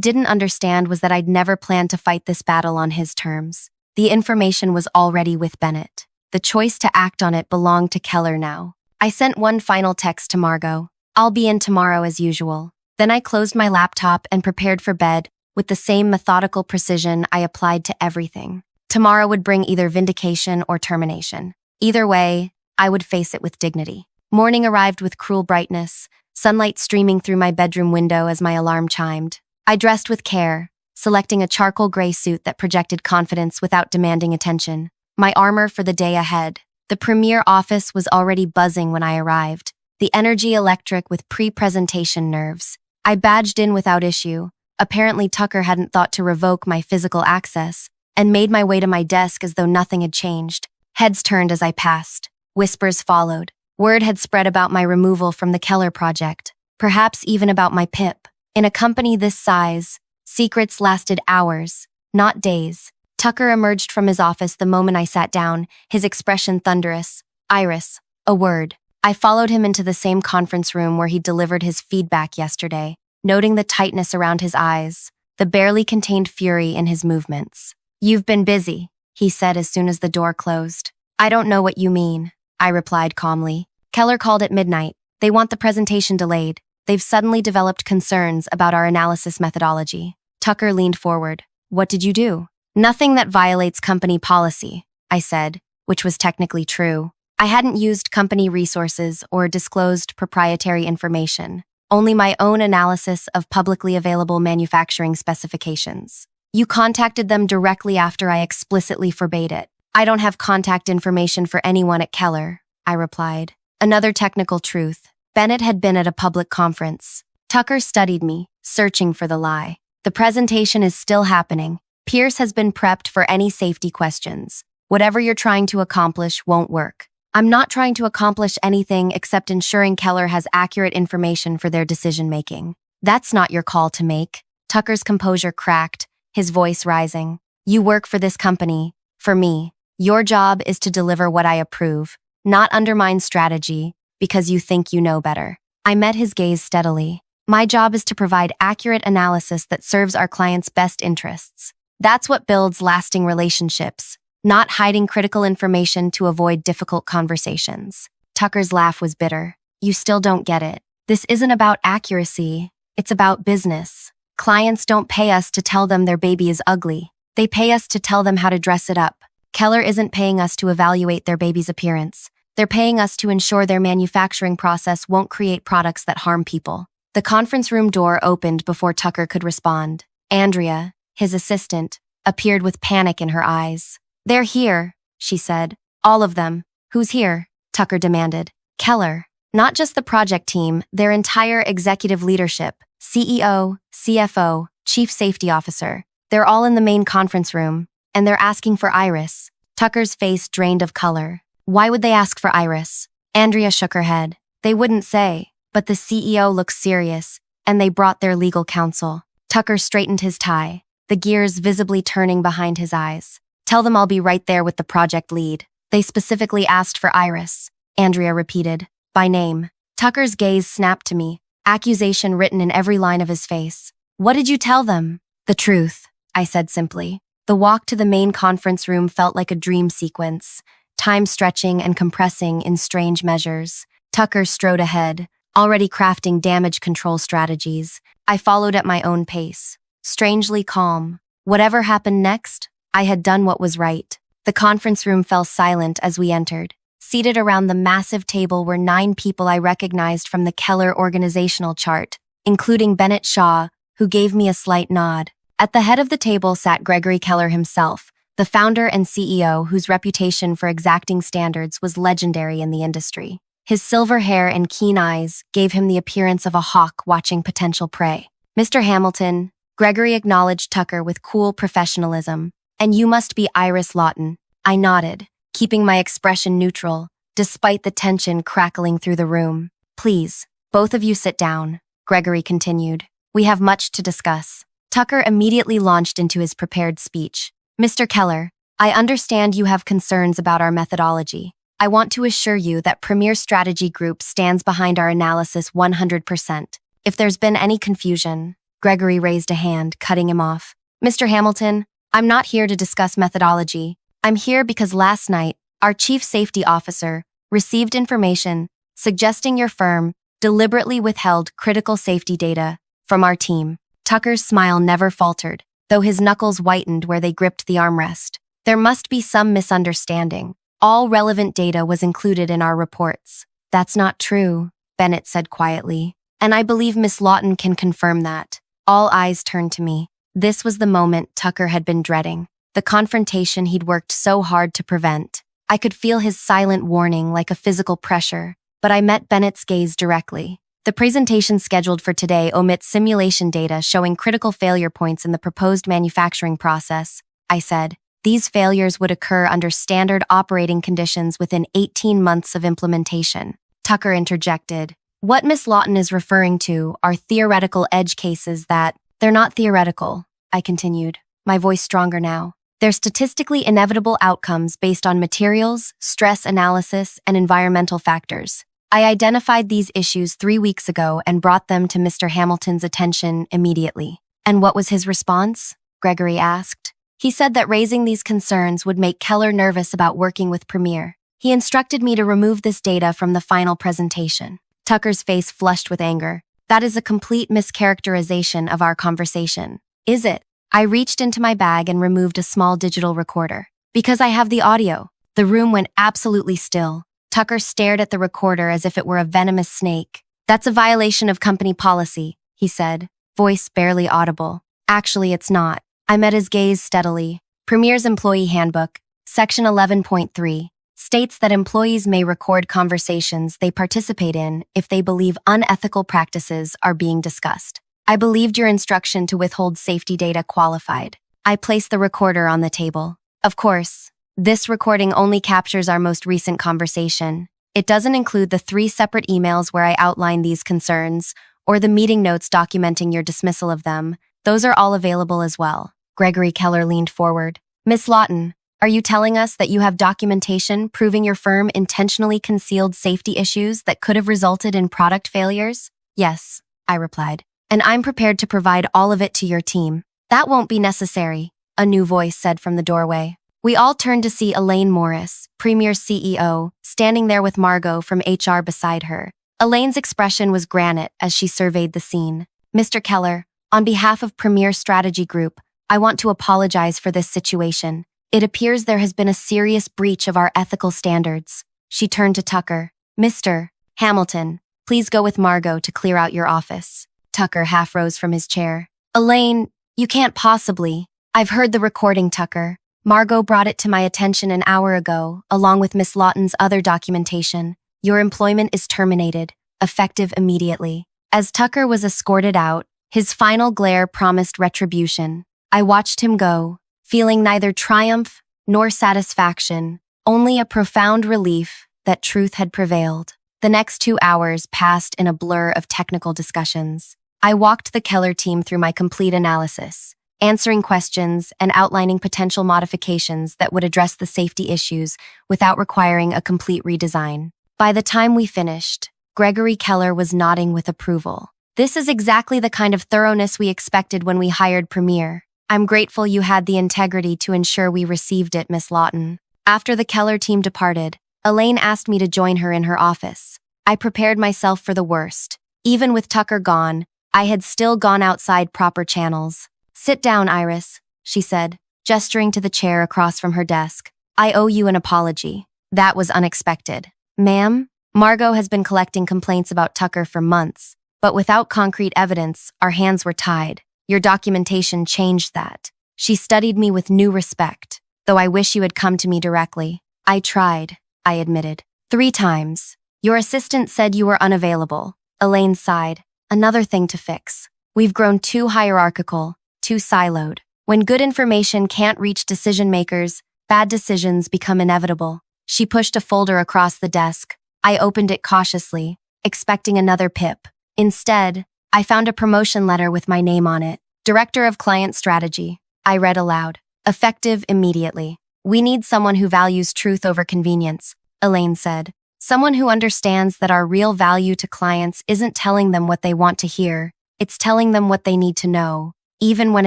didn't understand was that I'd never planned to fight this battle on his terms. The information was already with Bennett. The choice to act on it belonged to Keller now. I sent one final text to Margot. I'll be in tomorrow as usual. Then I closed my laptop and prepared for bed with the same methodical precision I applied to everything. Tomorrow would bring either vindication or termination. Either way, I would face it with dignity. Morning arrived with cruel brightness, sunlight streaming through my bedroom window as my alarm chimed. I dressed with care, selecting a charcoal gray suit that projected confidence without demanding attention. My armor for the day ahead. The premier office was already buzzing when I arrived, the energy electric with pre-presentation nerves. I badged in without issue. Apparently Tucker hadn't thought to revoke my physical access, and made my way to my desk as though nothing had changed. Heads turned as I passed. Whispers followed. Word had spread about my removal from the Keller project, perhaps even about my PIP. In a company this size, secrets lasted hours, not days. Tucker emerged from his office the moment I sat down, his expression thunderous. Iris, a word. I followed him into the same conference room where he delivered his feedback yesterday, noting the tightness around his eyes, the barely contained fury in his movements. You've been busy, he said as soon as the door closed. I don't know what you mean, I replied calmly. Keller called at midnight. They want the presentation delayed. They've suddenly developed concerns about our analysis methodology. Tucker leaned forward. What did you do? Nothing that violates company policy, I said, which was technically true. I hadn't used company resources or disclosed proprietary information, only my own analysis of publicly available manufacturing specifications. You contacted them directly after I explicitly forbade it. I don't have contact information for anyone at Keller, I replied. Another technical truth. Bennett had been at a public conference. Tucker studied me, searching for the lie. The presentation is still happening. Pierce has been prepped for any safety questions. Whatever you're trying to accomplish won't work. I'm not trying to accomplish anything except ensuring Keller has accurate information for their decision-making. That's not your call to make. Tucker's composure cracked, his voice rising. You work for this company, for me. Your job is to deliver what I approve, not undermine strategy because you think you know better. I met his gaze steadily. My job is to provide accurate analysis that serves our clients' best interests. That's what builds lasting relationships, not hiding critical information to avoid difficult conversations. Tucker's laugh was bitter. You still don't get it. This isn't about accuracy. It's about business. Clients don't pay us to tell them their baby is ugly. They pay us to tell them how to dress it up. Keller isn't paying us to evaluate their baby's appearance. They're paying us to ensure their manufacturing process won't create products that harm people. The conference room door opened before Tucker could respond. Andrea, his assistant, appeared with panic in her eyes. They're here, she said. All of them. Who's here? Tucker demanded. Keller. Not just the project team, their entire executive leadership, CEO, CFO, Chief Safety Officer. They're all in the main conference room, and they're asking for Iris. Tucker's face drained of color. Why would they ask for Iris? Andrea shook her head. They wouldn't say, but the CEO looks serious, and they brought their legal counsel. Tucker straightened his tie, the gears visibly turning behind his eyes. Tell them I'll be right there with the project lead. They specifically asked for Iris, Andrea repeated, by name. Tucker's gaze snapped to me, accusation written in every line of his face. What did you tell them? The truth, I said simply. The walk to the main conference room felt like a dream sequence, time stretching and compressing in strange measures. Tucker strode ahead, already crafting damage control strategies. I followed at my own pace, strangely calm. Whatever happened next, I had done what was right. The conference room fell silent as we entered. Seated around the massive table were 9 people I recognized from the Keller organizational chart, including Bennett Shaw, who gave me a slight nod. At the head of the table sat Gregory Keller himself, the founder and CEO whose reputation for exacting standards was legendary in the industry. His silver hair and keen eyes gave him the appearance of a hawk watching potential prey. Mr. Hamilton, Gregory acknowledged Tucker with cool professionalism. And you must be Iris Lawton. I nodded, keeping my expression neutral, despite the tension crackling through the room. Please, both of you sit down, Gregory continued. We have much to discuss. Tucker immediately launched into his prepared speech. Mr. Keller, I understand you have concerns about our methodology. I want to assure you that Premier Strategy Group stands behind our analysis 100%. If there's been any confusion, Gregory raised a hand, cutting him off. Mr. Hamilton, I'm not here to discuss methodology. I'm here because last night, our chief safety officer received information suggesting your firm deliberately withheld critical safety data from our team. Tucker's smile never faltered, though his knuckles whitened where they gripped the armrest. There must be some misunderstanding. All relevant data was included in our reports. That's not true, Bennett said quietly. And I believe Miss Lawton can confirm that. All eyes turned to me. This was the moment Tucker had been dreading. The confrontation he'd worked so hard to prevent. I could feel his silent warning like a physical pressure, but I met Bennett's gaze directly. The presentation scheduled for today omits simulation data showing critical failure points in the proposed manufacturing process, I said. These failures would occur under standard operating conditions within 18 months of implementation. Tucker interjected. What Miss Lawton is referring to are theoretical edge cases that, they're not theoretical, I continued, my voice stronger now. They're statistically inevitable outcomes based on materials, stress analysis, and environmental factors. I identified these issues 3 weeks ago and brought them to Mr. Hamilton's attention immediately. And what was his response? Gregory asked. He said that raising these concerns would make Keller nervous about working with Premier. He instructed me to remove this data from the final presentation. Tucker's face flushed with anger. That is a complete mischaracterization of our conversation. Is it? I reached into my bag and removed a small digital recorder. Because I have the audio. The room went absolutely still. Tucker stared at the recorder as if it were a venomous snake. That's a violation of company policy, he said, voice barely audible. Actually, it's not. I met his gaze steadily. Premier's Employee Handbook, Section 11.3, states that employees may record conversations they participate in if they believe unethical practices are being discussed. I believed your instruction to withhold safety data qualified. I placed the recorder on the table. Of course, this recording only captures our most recent conversation. It doesn't include the 3 separate emails where I outline these concerns, or the meeting notes documenting your dismissal of them. Those are all available as well. Gregory Keller leaned forward. Miss Lawton, are you telling us that you have documentation proving your firm intentionally concealed safety issues that could have resulted in product failures? Yes, I replied. And I'm prepared to provide all of it to your team. That won't be necessary, a new voice said from the doorway. We all turned to see Elaine Morris, Premier's CEO, standing there with Margot from HR beside her. Elaine's expression was granite as she surveyed the scene. Mr. Keller, on behalf of Premier Strategy Group, I want to apologize for this situation. It appears there has been a serious breach of our ethical standards. She turned to Tucker. Mr. Hamilton, please go with Margot to clear out your office. Tucker half rose from his chair. Elaine, you can't possibly. I've heard the recording, Tucker. Margot brought it to my attention an hour ago, along with Miss Lawton's other documentation. Your employment is terminated, effective immediately. As Tucker was escorted out, his final glare promised retribution. I watched him go, feeling neither triumph nor satisfaction, only a profound relief that truth had prevailed. The next 2 hours passed in a blur of technical discussions. I walked the Keller team through my complete analysis, answering questions and outlining potential modifications that would address the safety issues without requiring a complete redesign. By the time we finished, Gregory Keller was nodding with approval. This is exactly the kind of thoroughness we expected when we hired Premier. I'm grateful you had the integrity to ensure we received it, Miss Lawton. After the Keller team departed, Elaine asked me to join her in her office. I prepared myself for the worst. Even with Tucker gone, I had still gone outside proper channels. Sit down, Iris, she said, gesturing to the chair across from her desk. I owe you an apology. That was unexpected. Ma'am, Margot has been collecting complaints about Tucker for months, but without concrete evidence, our hands were tied. Your documentation changed that. She studied me with new respect, though I wish you had come to me directly. I tried, I admitted. 3 times. Your assistant said you were unavailable. Elaine sighed. Another thing to fix. We've grown too hierarchical. too siloed. When good information can't reach decision makers, bad decisions become inevitable. She pushed a folder across the desk. I opened it cautiously, expecting another pip. Instead, I found a promotion letter with my name on it. Director of Client Strategy. I read aloud. Effective immediately. We need someone who values truth over convenience, Elaine said. Someone who understands that our real value to clients isn't telling them what they want to hear, it's telling them what they need to know, even when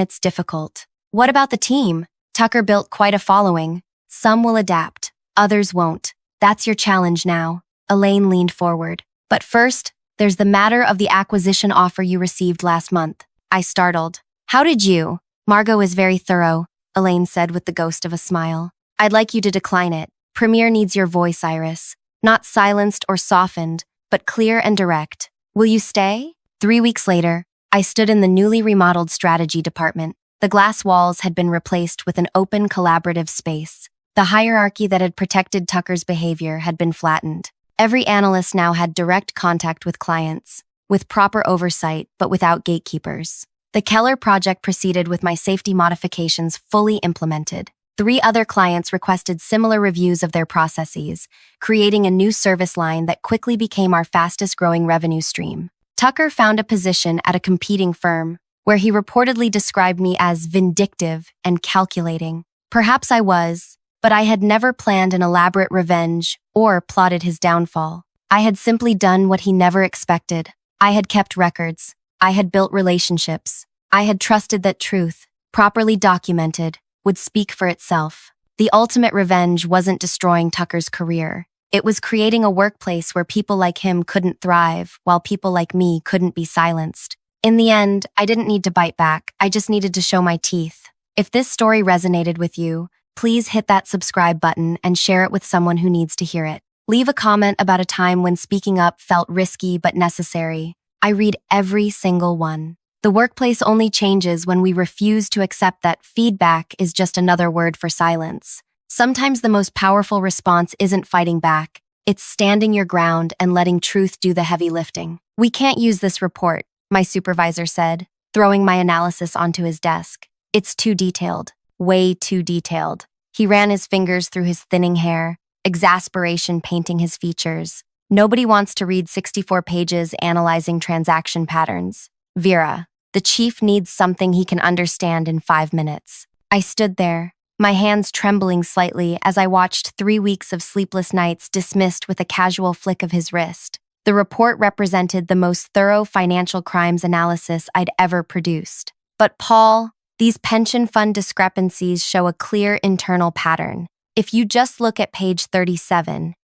it's difficult. What about the team? Tucker built quite a following. Some will adapt, others won't. That's your challenge now. Elaine leaned forward. But first, there's the matter of the acquisition offer you received last month. I startled. How did you? Margot is very thorough, Elaine said with the ghost of a smile. I'd like you to decline it. Premier needs your voice, Iris. Not silenced or softened, but clear and direct. Will you stay? 3 weeks later, I stood in the newly remodeled strategy department. The glass walls had been replaced with an open, collaborative space. The hierarchy that had protected Tucker's behavior had been flattened. Every analyst now had direct contact with clients, with proper oversight, but without gatekeepers. The Keller project proceeded with my safety modifications fully implemented. 3 other clients requested similar reviews of their processes, creating a new service line that quickly became our fastest-growing revenue stream. Tucker found a position at a competing firm, where he reportedly described me as vindictive and calculating. Perhaps I was, but I had never planned an elaborate revenge or plotted his downfall. I had simply done what he never expected. I had kept records. I had built relationships. I had trusted that truth, properly documented, would speak for itself. The ultimate revenge wasn't destroying Tucker's career. It was creating a workplace where people like him couldn't thrive, while people like me couldn't be silenced. In the end, I didn't need to bite back. I just needed to show my teeth. If this story resonated with you, please hit that subscribe button and share it with someone who needs to hear it. Leave a comment about a time when speaking up felt risky but necessary. I read every single one. The workplace only changes when we refuse to accept that feedback is just another word for silence. Sometimes the most powerful response isn't fighting back. It's standing your ground and letting truth do the heavy lifting. We can't use this report, my supervisor said, throwing my analysis onto his desk. It's too detailed. Way too detailed. He ran his fingers through his thinning hair, exasperation painting his features. Nobody wants to read 64 pages analyzing transaction patterns. Vera, the chief needs something he can understand in 5 minutes. I stood there, my hands trembling slightly as I watched 3 weeks of sleepless nights dismissed with a casual flick of his wrist. The report represented the most thorough financial crimes analysis I'd ever produced. But Paul, these pension fund discrepancies show a clear internal pattern. If you just look at page 37,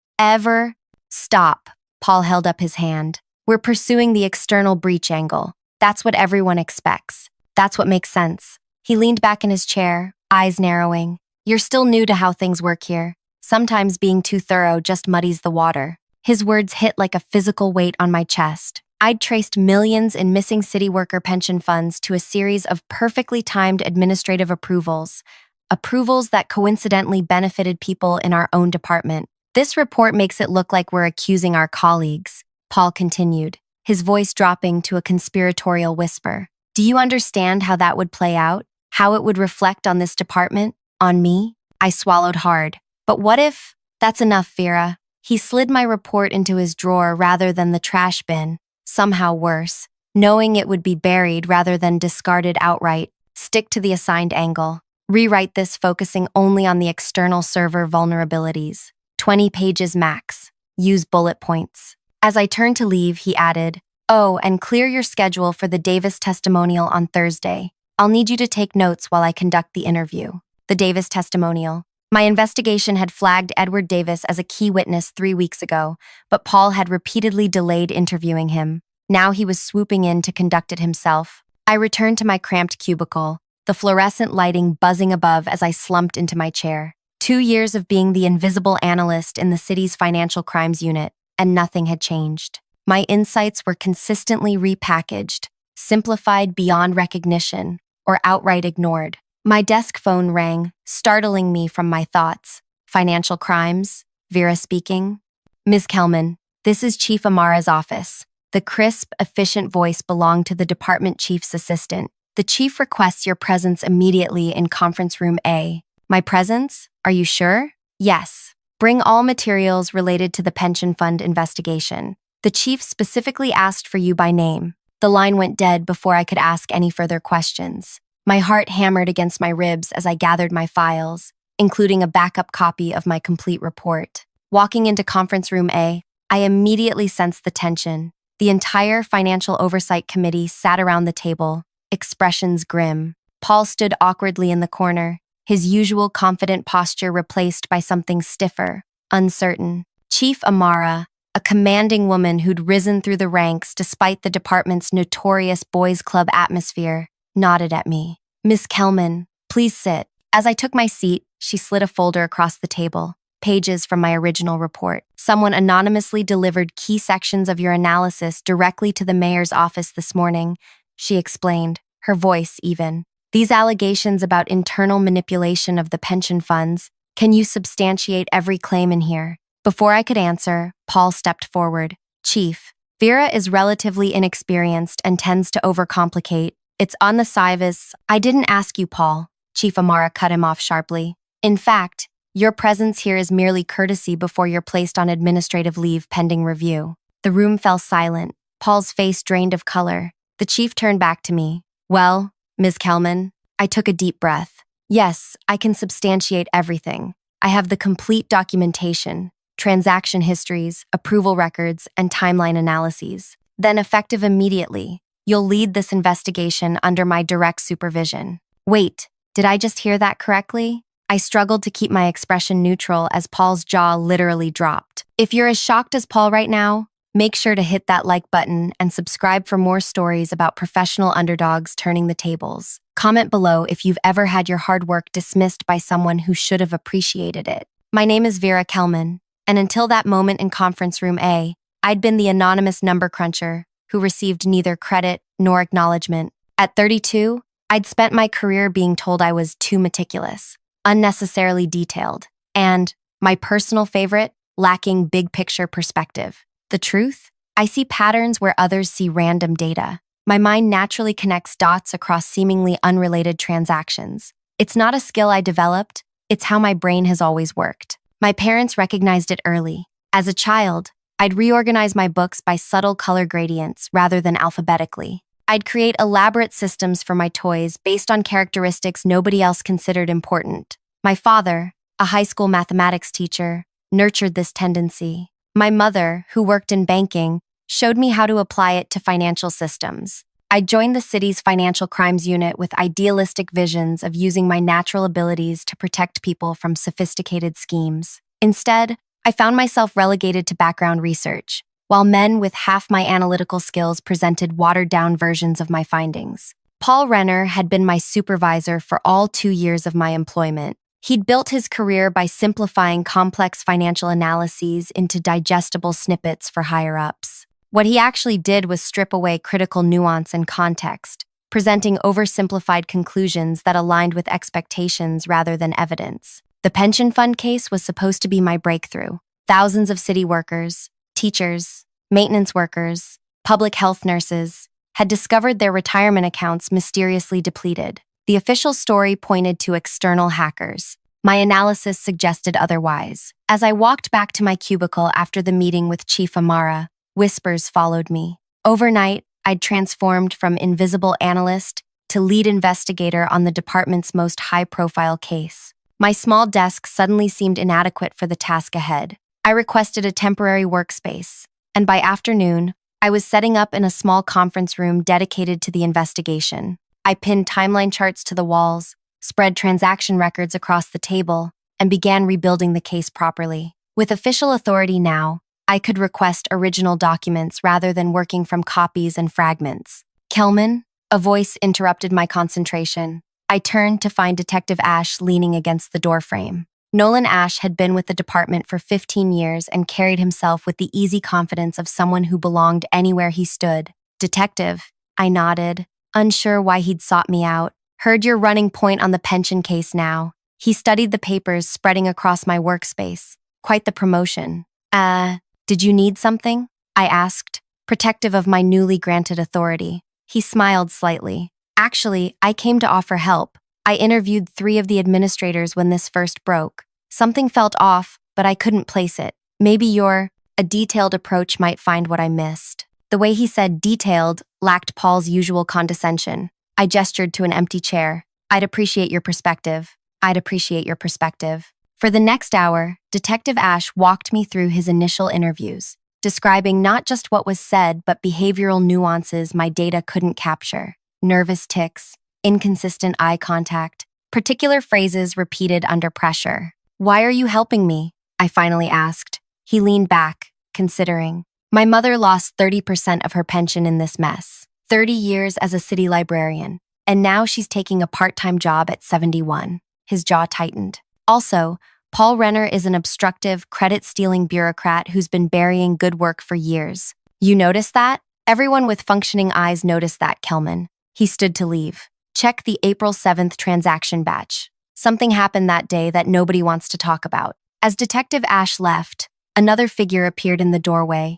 Stop, Paul held up his hand. We're pursuing the external breach angle. That's what everyone expects. That's what makes sense. He leaned back in his chair, eyes narrowing. You're still new to how things work here. Sometimes being too thorough just muddies the water. His words hit like a physical weight on my chest. I'd traced millions in missing city worker pension funds to a series of perfectly timed administrative approvals that coincidentally benefited people in our own department. This report makes it look like we're accusing our colleagues, Paul continued, his voice dropping to a conspiratorial whisper. Do you understand how that would play out? How it would reflect on this department? On me? I swallowed hard. But what if... That's enough, Vera. He slid my report into his drawer rather than the trash bin. Somehow worse, knowing it would be buried rather than discarded outright. Stick to the assigned angle. Rewrite this focusing only on the external server vulnerabilities. 20 pages max. Use bullet points. As I turned to leave, he added, Oh, and clear your schedule for the Davis testimonial on Thursday. I'll need you to take notes while I conduct the interview. The Davis testimonial. My investigation had flagged Edward Davis as a key witness 3 weeks ago, but Paul had repeatedly delayed interviewing him. Now he was swooping in to conduct it himself. I returned to my cramped cubicle, the fluorescent lighting buzzing above as I slumped into my chair. 2 years of being the invisible analyst in the city's financial crimes unit, and nothing had changed. My insights were consistently repackaged, simplified beyond recognition, or outright ignored. My desk phone rang, startling me from my thoughts. Financial crimes? Vera speaking. Ms. Kelman, this is Chief Amara's office. The crisp, efficient voice belonged to the department chief's assistant. The chief requests your presence immediately in conference room A. My presence? Are you sure? Yes. Bring all materials related to the pension fund investigation. The chief specifically asked for you by name. The line went dead before I could ask any further questions. My heart hammered against my ribs as I gathered my files, including a backup copy of my complete report. Walking into conference room A, I immediately sensed the tension. The entire Financial Oversight Committee sat around the table, expressions grim. Paul stood awkwardly in the corner, his usual confident posture replaced by something stiffer, uncertain. Chief Amara, a commanding woman who'd risen through the ranks despite the department's notorious boys' club atmosphere, nodded at me. Miss Kelman, please sit. As I took my seat, she slid a folder across the table, pages from my original report. Someone anonymously delivered key sections of your analysis directly to the mayor's office this morning, she explained, her voice even. These allegations about internal manipulation of the pension funds, can you substantiate every claim in here? Before I could answer, Paul stepped forward. Chief, Vera is relatively inexperienced and tends to overcomplicate. It's on the Civus. I didn't ask you, Paul. Chief Amara cut him off sharply. In fact, your presence here is merely courtesy before you're placed on administrative leave pending review. The room fell silent. Paul's face drained of color. The chief turned back to me. Well, Ms. Kelman, I took a deep breath. Yes, I can substantiate everything. I have the complete documentation, transaction histories, approval records, and timeline analyses. Then, effective immediately, you'll lead this investigation under my direct supervision. Wait, did I just hear that correctly? I struggled to keep my expression neutral as Paul's jaw literally dropped. If you're as shocked as Paul right now, make sure to hit that like button and subscribe for more stories about professional underdogs turning the tables. Comment below if you've ever had your hard work dismissed by someone who should have appreciated it. My name is Vera Kelman, and until that moment in conference room A, I'd been the anonymous number cruncher who received neither credit nor acknowledgement. At 32, I'd spent my career being told I was too meticulous, unnecessarily detailed, and, my personal favorite, lacking big picture perspective. The truth? I see patterns where others see random data. My mind naturally connects dots across seemingly unrelated transactions. It's not a skill I developed, it's how my brain has always worked. My parents recognized it early. As a child, I'd reorganize my books by subtle color gradients rather than alphabetically. I'd create elaborate systems for my toys based on characteristics nobody else considered important. My father, a high school mathematics teacher, nurtured this tendency. My mother, who worked in banking, showed me how to apply it to financial systems. I joined the city's financial crimes unit with idealistic visions of using my natural abilities to protect people from sophisticated schemes. Instead, I found myself relegated to background research, while men with half my analytical skills presented watered-down versions of my findings. Paul Renner had been my supervisor for all 2 years of my employment. He'd built his career by simplifying complex financial analyses into digestible snippets for higher-ups. What he actually did was strip away critical nuance and context, presenting oversimplified conclusions that aligned with expectations rather than evidence. The pension fund case was supposed to be my breakthrough. Thousands of city workers, teachers, maintenance workers, public health nurses had discovered their retirement accounts mysteriously depleted. The official story pointed to external hackers. My analysis suggested otherwise. As I walked back to my cubicle after the meeting with Chief Amara, whispers followed me. Overnight, I'd transformed from invisible analyst to lead investigator on the department's most high-profile case. My small desk suddenly seemed inadequate for the task ahead. I requested a temporary workspace, and by afternoon, I was setting up in a small conference room dedicated to the investigation. I pinned timeline charts to the walls, spread transaction records across the table, and began rebuilding the case properly. With official authority now, I could request original documents rather than working from copies and fragments. Kelman, a voice interrupted my concentration. I turned to find Detective Ash leaning against the doorframe. Nolan Ash had been with the department for 15 years and carried himself with the easy confidence of someone who belonged anywhere he stood. Detective, I nodded, unsure why he'd sought me out. Heard you're running point on the pension case now. He studied the papers spreading across my workspace. Quite the promotion. Did you need something? I asked, protective of my newly granted authority. He smiled slightly. Actually, I came to offer help. I interviewed 3 of the administrators when this first broke. Something felt off, but I couldn't place it. Maybe a detailed approach might find what I missed. The way he said detailed lacked Paul's usual condescension. I gestured to an empty chair. I'd appreciate your perspective. I'd appreciate your perspective. For the next hour, Detective Ash walked me through his initial interviews, describing not just what was said, but behavioral nuances my data couldn't capture. Nervous tics, inconsistent eye contact, particular phrases repeated under pressure. "Why are you helping me?" I finally asked. He leaned back, considering. "My mother lost 30% of her pension in this mess. 30 years as a city librarian, and now she's taking a part-time job at 71. His jaw tightened. "Also, Paul Renner is an obstructive, credit-stealing bureaucrat who's been burying good work for years. You noticed that?" Everyone with functioning eyes noticed that, Kelman. He stood to leave. Check the April 7th transaction batch. Something happened that day that nobody wants to talk about. As Detective Ash left, another figure appeared in the doorway.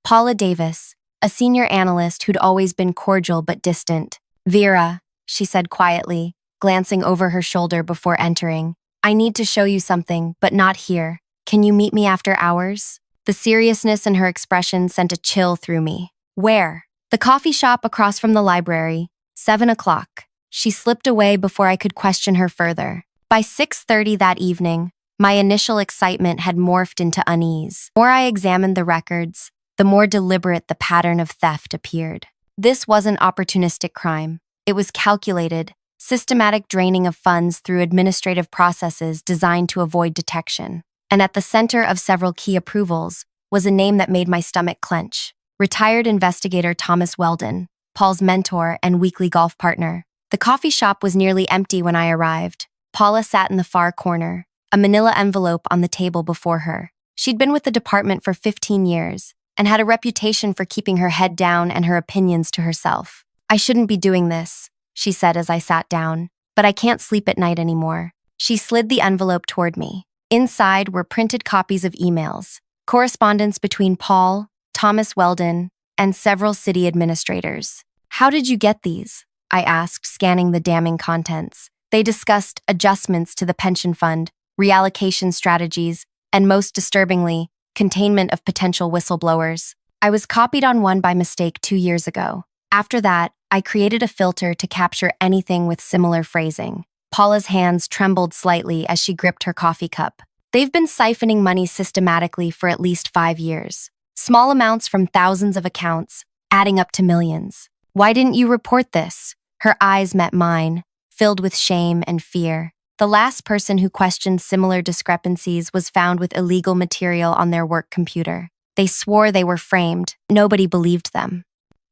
Paula Davis, a senior analyst who'd always been cordial but distant. "Vera," she said quietly, glancing over her shoulder before entering. "I need to show you something, but not here. Can you meet me after hours?" The seriousness in her expression sent a chill through me. "Where?" "The coffee shop across from the library. 7 o'clock. She slipped away before I could question her further. By 6:30 that evening, my initial excitement had morphed into unease. The more I examined the records, the more deliberate the pattern of theft appeared. This wasn't opportunistic crime. It was calculated, systematic draining of funds through administrative processes designed to avoid detection. And at the center of several key approvals was a name that made my stomach clench. Retired investigator Thomas Weldon, Paul's mentor and weekly golf partner. The coffee shop was nearly empty when I arrived. Paula sat in the far corner, a manila envelope on the table before her. She'd been with the department for 15 years and had a reputation for keeping her head down and her opinions to herself. "I shouldn't be doing this," she said as I sat down, "but I can't sleep at night anymore." She slid the envelope toward me. Inside were printed copies of emails, correspondence between Paul, Thomas Weldon, and several city administrators. "How did you get these?" I asked, scanning the damning contents. They discussed adjustments to the pension fund, reallocation strategies, and most disturbingly, containment of potential whistleblowers. I was copied on one by mistake 2 years ago. After that, I created a filter to capture anything with similar phrasing. Paula's hands trembled slightly as she gripped her coffee cup. "They've been siphoning money systematically for at least 5 years. Small amounts from thousands of accounts, adding up to millions. Why didn't you report this?" Her eyes met mine, filled with shame and fear. The last person who questioned similar discrepancies was found with illegal material on their work computer. They swore they were framed. Nobody believed them.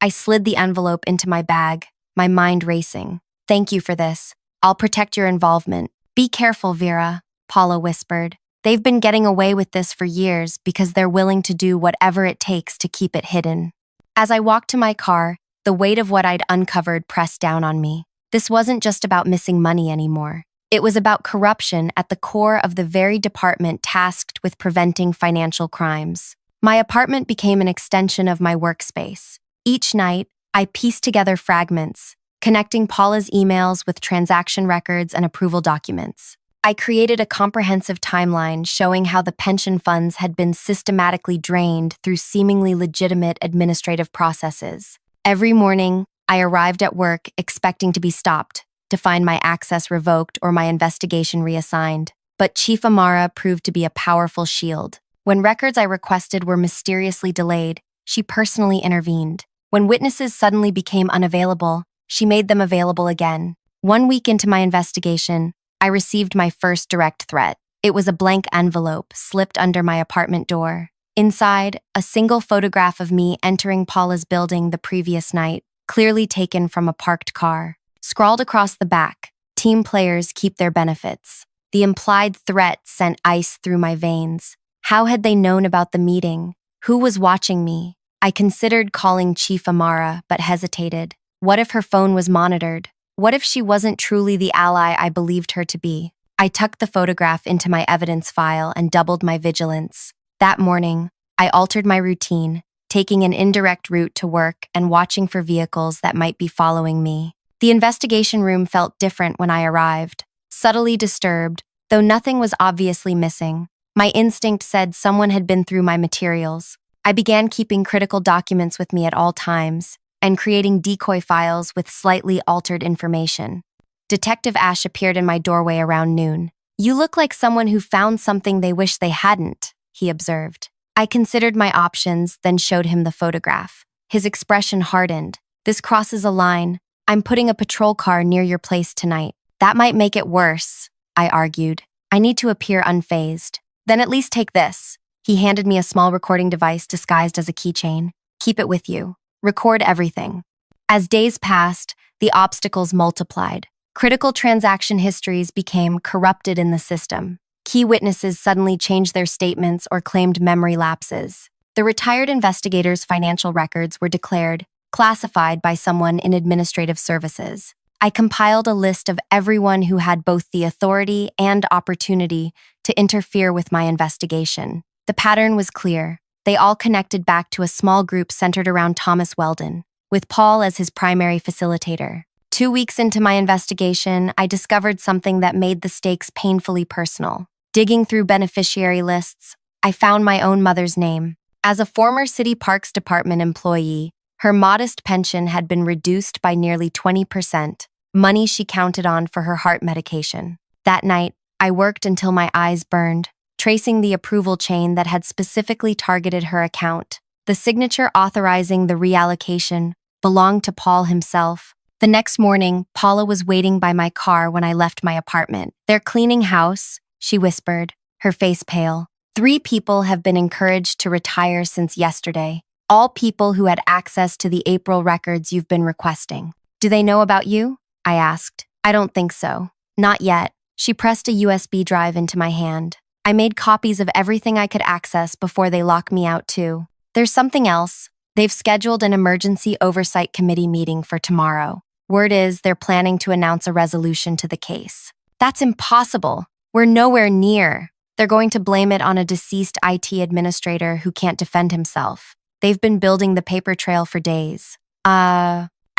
I slid the envelope into my bag, my mind racing. "Thank you for this. I'll protect your involvement." "Be careful, Vera," Paula whispered. "They've been getting away with this for years because they're willing to do whatever it takes to keep it hidden." As I walked to my car, the weight of what I'd uncovered pressed down on me. This wasn't just about missing money anymore. It was about corruption at the core of the very department tasked with preventing financial crimes. My apartment became an extension of my workspace. Each night, I pieced together fragments, connecting Paula's emails with transaction records and approval documents. I created a comprehensive timeline showing how the pension funds had been systematically drained through seemingly legitimate administrative processes. Every morning, I arrived at work expecting to be stopped, to find my access revoked or my investigation reassigned. But Chief Amara proved to be a powerful shield. When records I requested were mysteriously delayed, she personally intervened. When witnesses suddenly became unavailable, she made them available again. 1 week into my investigation, I received my first direct threat. It was a blank envelope slipped under my apartment door. Inside, a single photograph of me entering Paula's building the previous night, clearly taken from a parked car. Scrawled across the back, "Team players keep their benefits." The implied threat sent ice through my veins. How had they known about the meeting? Who was watching me? I considered calling Chief Amara, but hesitated. What if her phone was monitored? What if she wasn't truly the ally I believed her to be? I tucked the photograph into my evidence file and doubled my vigilance. That morning, I altered my routine, taking an indirect route to work and watching for vehicles that might be following me. The investigation room felt different when I arrived, subtly disturbed, though nothing was obviously missing. My instinct said someone had been through my materials. I began keeping critical documents with me at all times and creating decoy files with slightly altered information. Detective Ash appeared in my doorway around noon. "You look like someone who found something they wish they hadn't," he observed. I considered my options, then showed him the photograph. His expression hardened. "This crosses a line. I'm putting a patrol car near your place tonight." "That might make it worse," I argued. "I need to appear unfazed." "Then at least take this." He handed me a small recording device disguised as a keychain. "Keep it with you. Record everything." As days passed, the obstacles multiplied. Critical transaction histories became corrupted in the system. Key witnesses suddenly changed their statements or claimed memory lapses. The retired investigator's financial records were declared classified by someone in administrative services. I compiled a list of everyone who had both the authority and opportunity to interfere with my investigation. The pattern was clear. They all connected back to a small group centered around Thomas Weldon, with Paul as his primary facilitator. 2 weeks into my investigation, I discovered something that made the stakes painfully personal. Digging through beneficiary lists, I found my own mother's name. As a former City Parks Department employee, her modest pension had been reduced by nearly 20%, money she counted on for her heart medication. That night, I worked until my eyes burned, tracing the approval chain that had specifically targeted her account. The signature authorizing the reallocation belonged to Paul himself. The next morning, Paula was waiting by my car when I left my apartment. "They're cleaning house," she whispered, her face pale. "3 people have been encouraged to retire since yesterday. All people who had access to the April records you've been requesting." "Do they know about you?" I asked. "I don't think so. Not yet." She pressed a USB drive into my hand. "I made copies of everything I could access before they lock me out too. There's something else. They've scheduled an emergency oversight committee meeting for tomorrow. Word is they're planning to announce a resolution to the case." "That's impossible. We're nowhere near." "They're going to blame it on a deceased IT administrator who can't defend himself. They've been building the paper trail for days."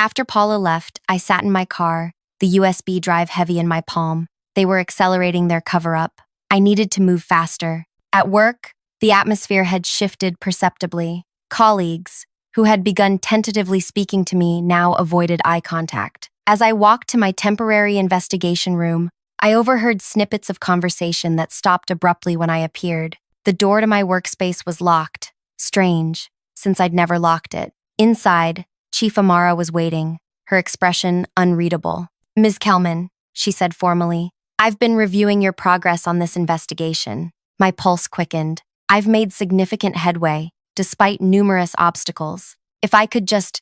After Paula left, I sat in my car, the USB drive heavy in my palm. They were accelerating their cover-up. I needed to move faster. At work, the atmosphere had shifted perceptibly. Colleagues, who had begun tentatively speaking to me, now avoided eye contact. As I walked to my temporary investigation room, I overheard snippets of conversation that stopped abruptly when I appeared. The door to my workspace was locked. Strange, since I'd never locked it. Inside, Chief Amara was waiting, her expression unreadable. "Ms. Kelman," she said formally, "I've been reviewing your progress on this investigation." My pulse quickened. "I've made significant headway, despite numerous obstacles. If I could just,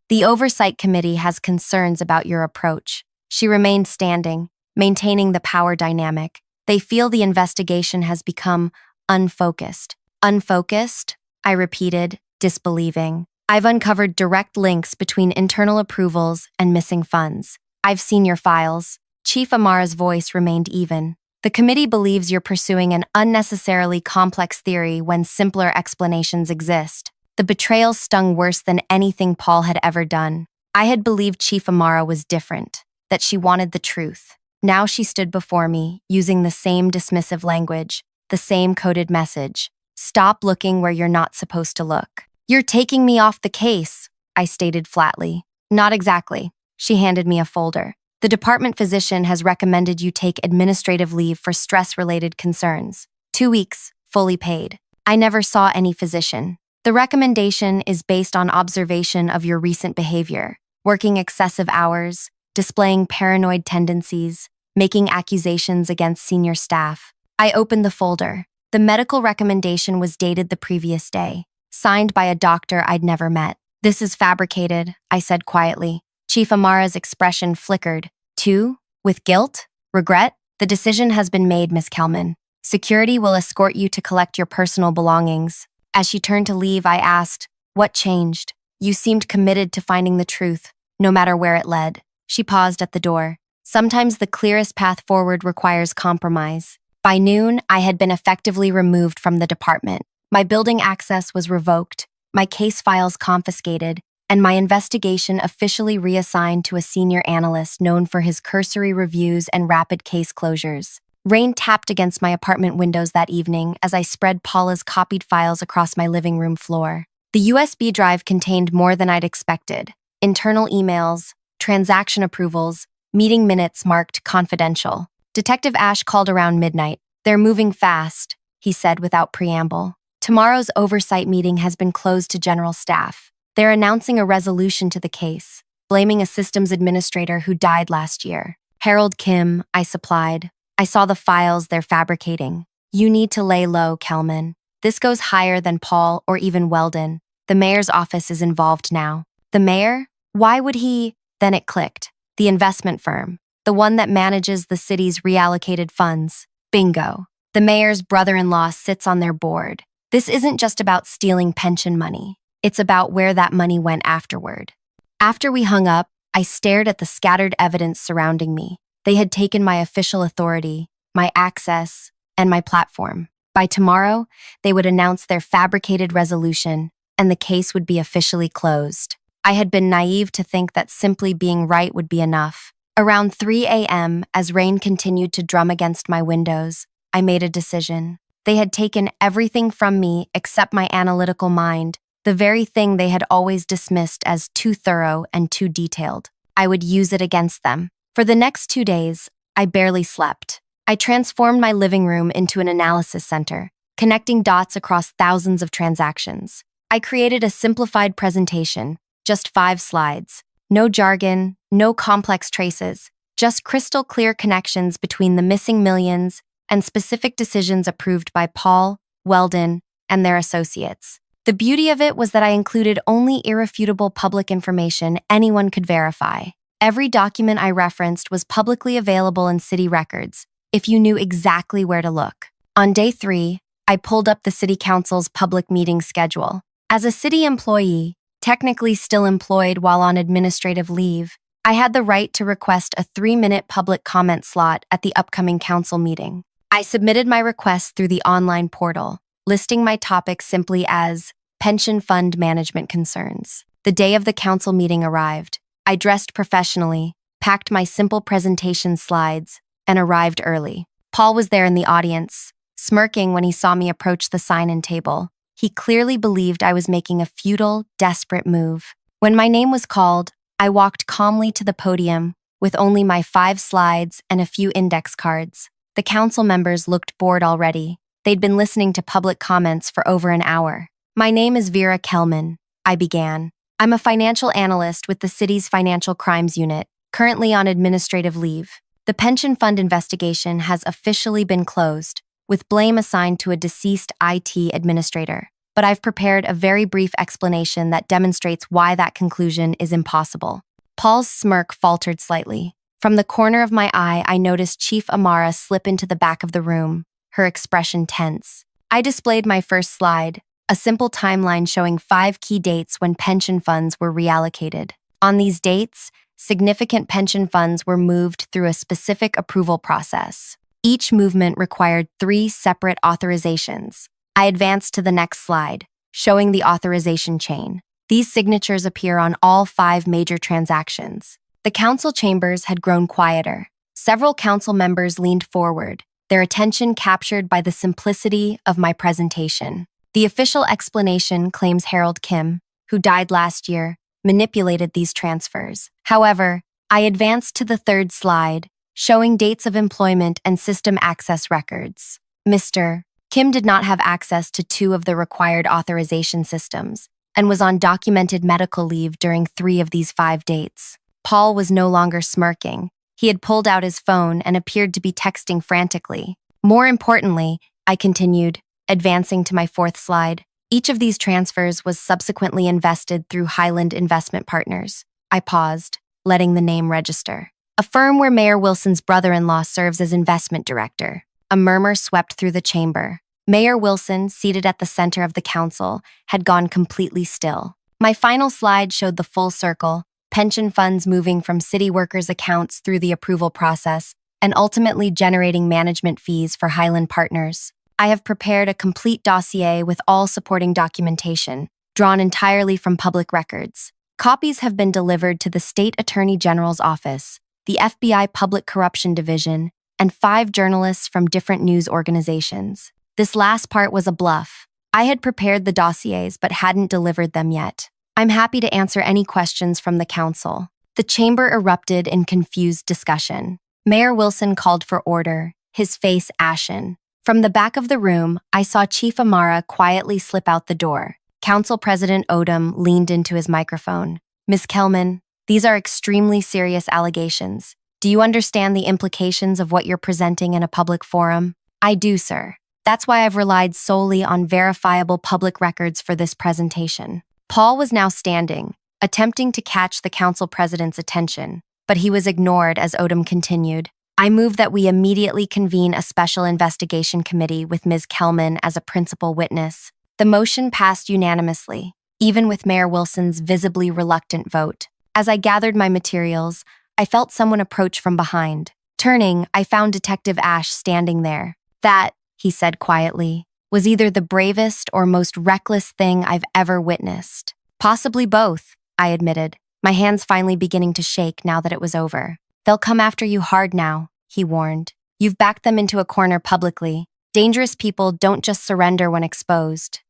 the Oversight Committee has concerns about your approach." She remained standing, maintaining the power dynamic. "They feel the investigation has become unfocused." "Unfocused?" I repeated, disbelieving. "I've uncovered direct links between internal approvals and missing funds. I've seen your files." Chief Amara's voice remained even. "The committee believes you're pursuing an unnecessarily complex theory when simpler explanations exist." The betrayal stung worse than anything Paul had ever done. I had believed Chief Amara was different, that she wanted the truth. Now she stood before me, using the same dismissive language, the same coded message. "Stop looking where you're not supposed to look." "You're taking me off the case," I stated flatly. "Not exactly." She handed me a folder. "The department physician has recommended you take administrative leave for stress-related concerns. 2 weeks, fully paid." I never saw any physician. "The recommendation is based on observation of your recent behavior, working excessive hours, displaying paranoid tendencies, making accusations against senior staff." I opened the folder. The medical recommendation was dated the previous day, signed by a doctor I'd never met. "This is fabricated," I said quietly. Chief Amara's expression flickered. "Too? With guilt? Regret?" "The decision has been made, Miss Kelman. Security will escort you to collect your personal belongings." As she turned to leave, I asked, "What changed?" "You seemed committed to finding the truth, no matter where it led." She paused at the door. "Sometimes the clearest path forward requires compromise." By noon, I had been effectively removed from the department. My building access was revoked. my case files confiscated, and my investigation officially reassigned to a senior analyst known for his cursory reviews and rapid case closures. Rain tapped against my apartment windows that evening as I spread Paula's copied files across my living room floor. The USB drive contained more than I'd expected: internal emails, transaction approvals, meeting minutes marked confidential. Detective Ash called around midnight. "They're moving fast," he said without preamble. "Tomorrow's oversight meeting has been closed to general staff. They're announcing a resolution to the case, blaming a systems administrator who died last year." "Harold Kim," I supplied. "I saw the files they're fabricating. You need to lay low, Kelman. This goes higher than Paul or even Weldon. The mayor's office is involved now." "The mayor? Why would he?" Then it clicked. "The investment firm. The one that manages the city's reallocated funds. Bingo. The mayor's brother-in-law sits on their board. This isn't just about stealing pension money. It's about where that money went afterward." After we hung up, I stared at the scattered evidence surrounding me. They had taken my official authority, my access, and my platform. By tomorrow, they would announce their fabricated resolution, and the case would be officially closed. I had been naive to think that simply being right would be enough. Around 3 a.m., as rain continued to drum against my windows, I made a decision. They had taken everything from me except my analytical mind, the very thing they had always dismissed as too thorough and too detailed. I would use it against them. For the next 2 days, I barely slept. I transformed my living room into an analysis center, connecting dots across thousands of transactions. I created a simplified presentation, just 5 slides. No jargon, no complex traces, just crystal clear connections between the missing millions and specific decisions approved by Paul, Weldon, and their associates. The beauty of it was that I included only irrefutable public information anyone could verify. Every document I referenced was publicly available in city records, if you knew exactly where to look. On day 3, I pulled up the city council's public meeting schedule. As a city employee, technically still employed while on administrative leave, I had the right to request a 3-minute public comment slot at the upcoming council meeting. I submitted my request through the online portal, listing my topic simply as pension fund management concerns. The day of the council meeting arrived. I dressed professionally, packed my simple presentation slides, and arrived early. Paul was there in the audience, smirking when he saw me approach the sign-in table. He clearly believed I was making a futile, desperate move. When my name was called, I walked calmly to the podium with only my 5 slides and a few index cards. The council members looked bored already. They'd been listening to public comments for over an hour. "My name is Vera Kelman," I began. "I'm a financial analyst with the city's Financial Crimes Unit, currently on administrative leave. The pension fund investigation has officially been closed, with blame assigned to a deceased IT administrator. But I've prepared a very brief explanation that demonstrates why that conclusion is impossible." Paul's smirk faltered slightly. From the corner of my eye, I noticed Chief Amara slip into the back of the room, her expression tense. I displayed my first slide, a simple timeline showing 5 key dates when pension funds were reallocated. On these dates, significant pension funds were moved through a specific approval process. Each movement required 3 separate authorizations. I advanced to the next slide, showing the authorization chain. These signatures appear on all 5 major transactions. The council chambers had grown quieter. Several council members leaned forward, their attention captured by the simplicity of my presentation. The official explanation claims Harold Kim, who died last year, manipulated these transfers. However, I advanced to the 3rd slide, showing dates of employment and system access records. Mr. Kim did not have access to 2 of the required authorization systems and was on documented medical leave during 3 of these 5 dates. Paul was no longer smirking. He had pulled out his phone and appeared to be texting frantically. More importantly, I continued, advancing to my 4th slide. Each of these transfers was subsequently invested through Highland Investment Partners. I paused, letting the name register. A firm where Mayor Wilson's brother-in-law serves as investment director. A murmur swept through the chamber. Mayor Wilson, seated at the center of the council, had gone completely still. My final slide showed the full circle, pension funds moving from city workers' accounts through the approval process and ultimately generating management fees for Highland Partners. I have prepared a complete dossier with all supporting documentation, drawn entirely from public records. Copies have been delivered to the State Attorney General's office, the FBI Public Corruption Division, and 5 journalists from different news organizations. This last part was a bluff. I had prepared the dossiers but hadn't delivered them yet. I'm happy to answer any questions from the council. The chamber erupted in confused discussion. Mayor Wilson called for order, his face ashen. From the back of the room, I saw Chief Amara quietly slip out the door. Council President Odom leaned into his microphone. Ms. Kelman, these are extremely serious allegations. Do you understand the implications of what you're presenting in a public forum? I do, sir. That's why I've relied solely on verifiable public records for this presentation. Paul was now standing, attempting to catch the council president's attention, but he was ignored as Odom continued. I move that we immediately convene a special investigation committee with Ms. Kelman as a principal witness. The motion passed unanimously, even with Mayor Wilson's visibly reluctant vote. As I gathered my materials, I felt someone approach from behind. Turning, I found Detective Ash standing there. That, he said quietly, was either the bravest or most reckless thing I've ever witnessed. Possibly both, I admitted, my hands finally beginning to shake now that it was over. They'll come after you hard now, he warned. You've backed them into a corner publicly. Dangerous people don't just surrender when exposed.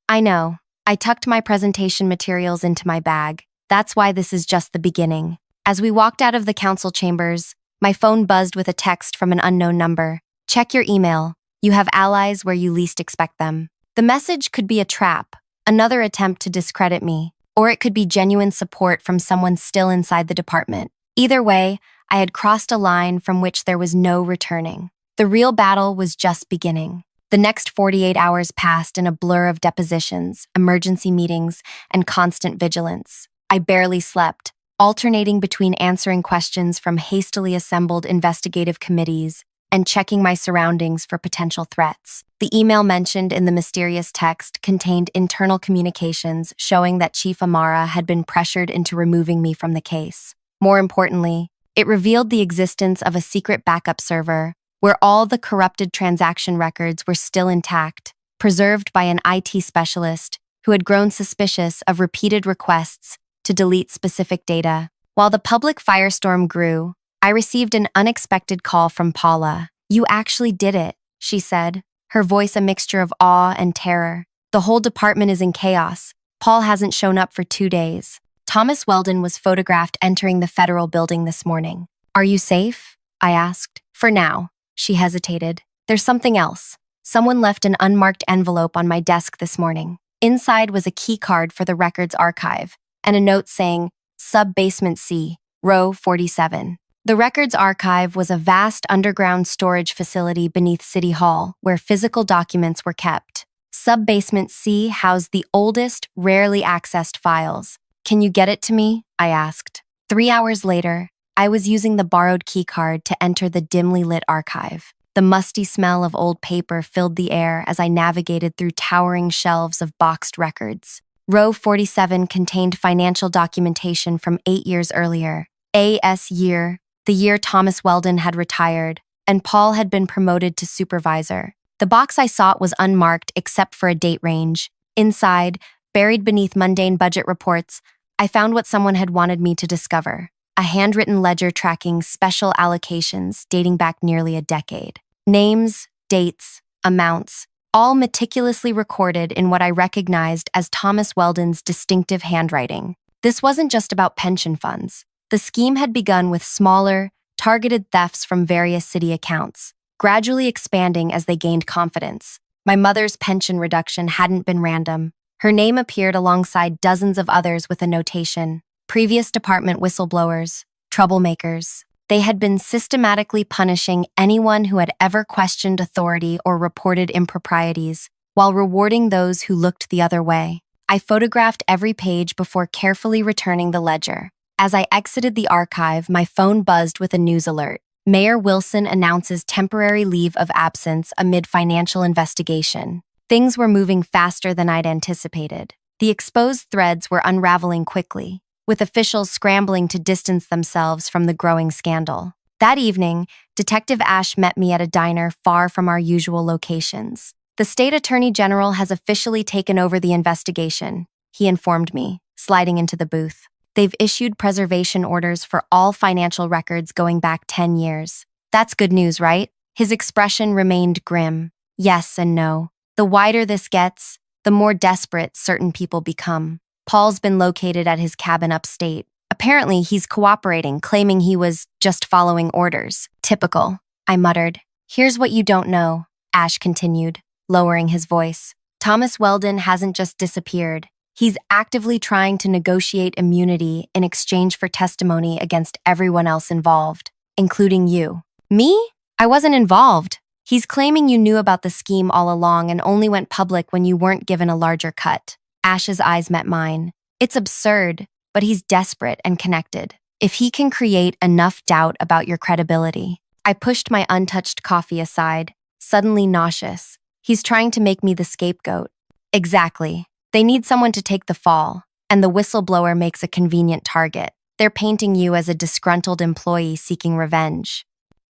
I know. I tucked my presentation materials into my bag. That's why this is just the beginning. As we walked out of the council chambers, my phone buzzed with a text from an unknown number. Check your email. You have allies where you least expect them. The message could be a trap, another attempt to discredit me, or it could be genuine support from someone still inside the department. Either way, I had crossed a line from which there was no returning. The real battle was just beginning. The next 48 hours passed in a blur of depositions, emergency meetings, and constant vigilance. I barely slept, alternating between answering questions from hastily assembled investigative committees and checking my surroundings for potential threats. The email mentioned in the mysterious text contained internal communications showing that Chief Amara had been pressured into removing me from the case. More importantly, it revealed the existence of a secret backup server where all the corrupted transaction records were still intact, preserved by an IT specialist who had grown suspicious of repeated requests to delete specific data. While the public firestorm grew, I received an unexpected call from Paula. You actually did it, she said, her voice a mixture of awe and terror. The whole department is in chaos. Paul hasn't shown up for 2 days. Thomas Weldon was photographed entering the federal building this morning. Are you safe? I asked. For now, she hesitated. There's something else. Someone left an unmarked envelope on my desk this morning. Inside was a key card for the records archive and a note saying, Sub-Basement C, Row 47. The records archive was a vast underground storage facility beneath City Hall where physical documents were kept. Sub-Basement C housed the oldest, rarely accessed files. Can you get it to me? I asked. 3 hours later, I was using the borrowed keycard to enter the dimly lit archive. The musty smell of old paper filled the air as I navigated through towering shelves of boxed records. Row 47 contained financial documentation from 8 years earlier. A.S. year, the year Thomas Weldon had retired, and Paul had been promoted to supervisor. The box I sought was unmarked except for a date range. Inside, buried beneath mundane budget reports, I found what someone had wanted me to discover. A handwritten ledger tracking special allocations dating back nearly a decade. Names, dates, amounts, all meticulously recorded in what I recognized as Thomas Weldon's distinctive handwriting. This wasn't just about pension funds. The scheme had begun with smaller, targeted thefts from various city accounts, gradually expanding as they gained confidence. My mother's pension reduction hadn't been random. Her name appeared alongside dozens of others with a notation. Previous department whistleblowers, troublemakers. They had been systematically punishing anyone who had ever questioned authority or reported improprieties, while rewarding those who looked the other way. I photographed every page before carefully returning the ledger. As I exited the archive, my phone buzzed with a news alert. Mayor Wilson announces temporary leave of absence amid financial investigation. Things were moving faster than I'd anticipated. The exposed threads were unraveling quickly, with officials scrambling to distance themselves from the growing scandal. That evening, Detective Ash met me at a diner far from our usual locations. The State Attorney General has officially taken over the investigation, he informed me, sliding into the booth. They've issued preservation orders for all financial records going back 10 years. That's good news, right? His expression remained grim. Yes and no. The wider this gets, the more desperate certain people become. Paul's been located at his cabin upstate. Apparently, he's cooperating, claiming he was just following orders. Typical, I muttered. Here's what you don't know, Ash continued, lowering his voice. Thomas Weldon hasn't just disappeared. He's actively trying to negotiate immunity in exchange for testimony against everyone else involved, including you. Me? I wasn't involved. He's claiming you knew about the scheme all along and only went public when you weren't given a larger cut. Ash's eyes met mine. It's absurd, but he's desperate and connected. If he can create enough doubt about your credibility. I pushed my untouched coffee aside, suddenly nauseous. He's trying to make me the scapegoat. Exactly. They need someone to take the fall, and the whistleblower makes a convenient target. They're painting you as a disgruntled employee seeking revenge.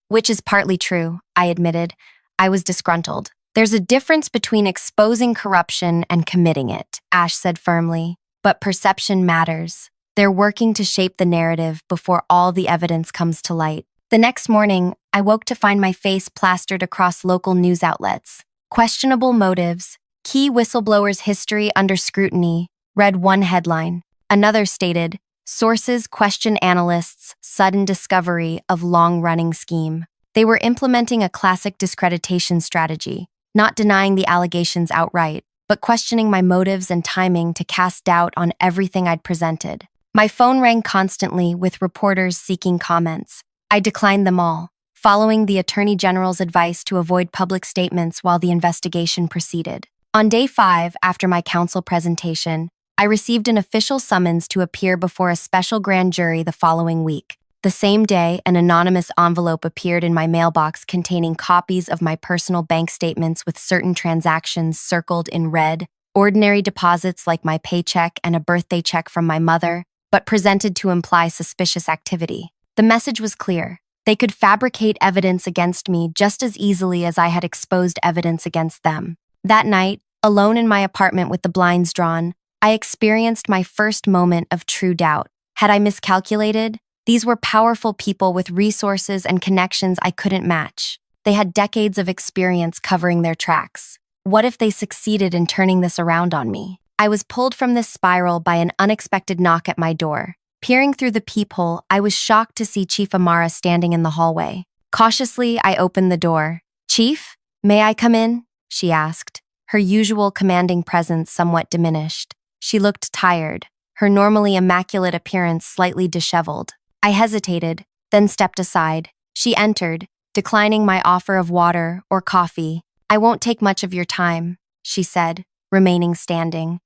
Which is partly true, I admitted. I was disgruntled. There's a difference between exposing corruption and committing it, Ash said firmly. But perception matters. They're working to shape the narrative before all the evidence comes to light. The next morning, I woke to find my face plastered across local news outlets. Questionable motives, key whistleblower's history under scrutiny, read one headline. Another stated, sources question analysts' sudden discovery of long-running scheme. They were implementing a classic discreditation strategy, not denying the allegations outright, but questioning my motives and timing to cast doubt on everything I'd presented. My phone rang constantly with reporters seeking comments. I declined them all, following the Attorney General's advice to avoid public statements while the investigation proceeded. On day 5, after my counsel presentation, I received an official summons to appear before a special grand jury the following week. The same day, an anonymous envelope appeared in my mailbox containing copies of my personal bank statements with certain transactions circled in red, ordinary deposits like my paycheck and a birthday check from my mother, but presented to imply suspicious activity. The message was clear. They could fabricate evidence against me just as easily as I had exposed evidence against them. That night, alone in my apartment with the blinds drawn, I experienced my first moment of true doubt. Had I miscalculated? These were powerful people with resources and connections I couldn't match. They had decades of experience covering their tracks. What if they succeeded in turning this around on me? I was pulled from this spiral by an unexpected knock at my door. Peering through the peephole, I was shocked to see Chief Amara standing in the hallway. Cautiously, I opened the door. "Chief, may I come in?" she asked, her usual commanding presence somewhat diminished. She looked tired, her normally immaculate appearance slightly disheveled. I hesitated, then stepped aside. She entered, declining my offer of water or coffee. "I won't take much of your time," she said, remaining standing.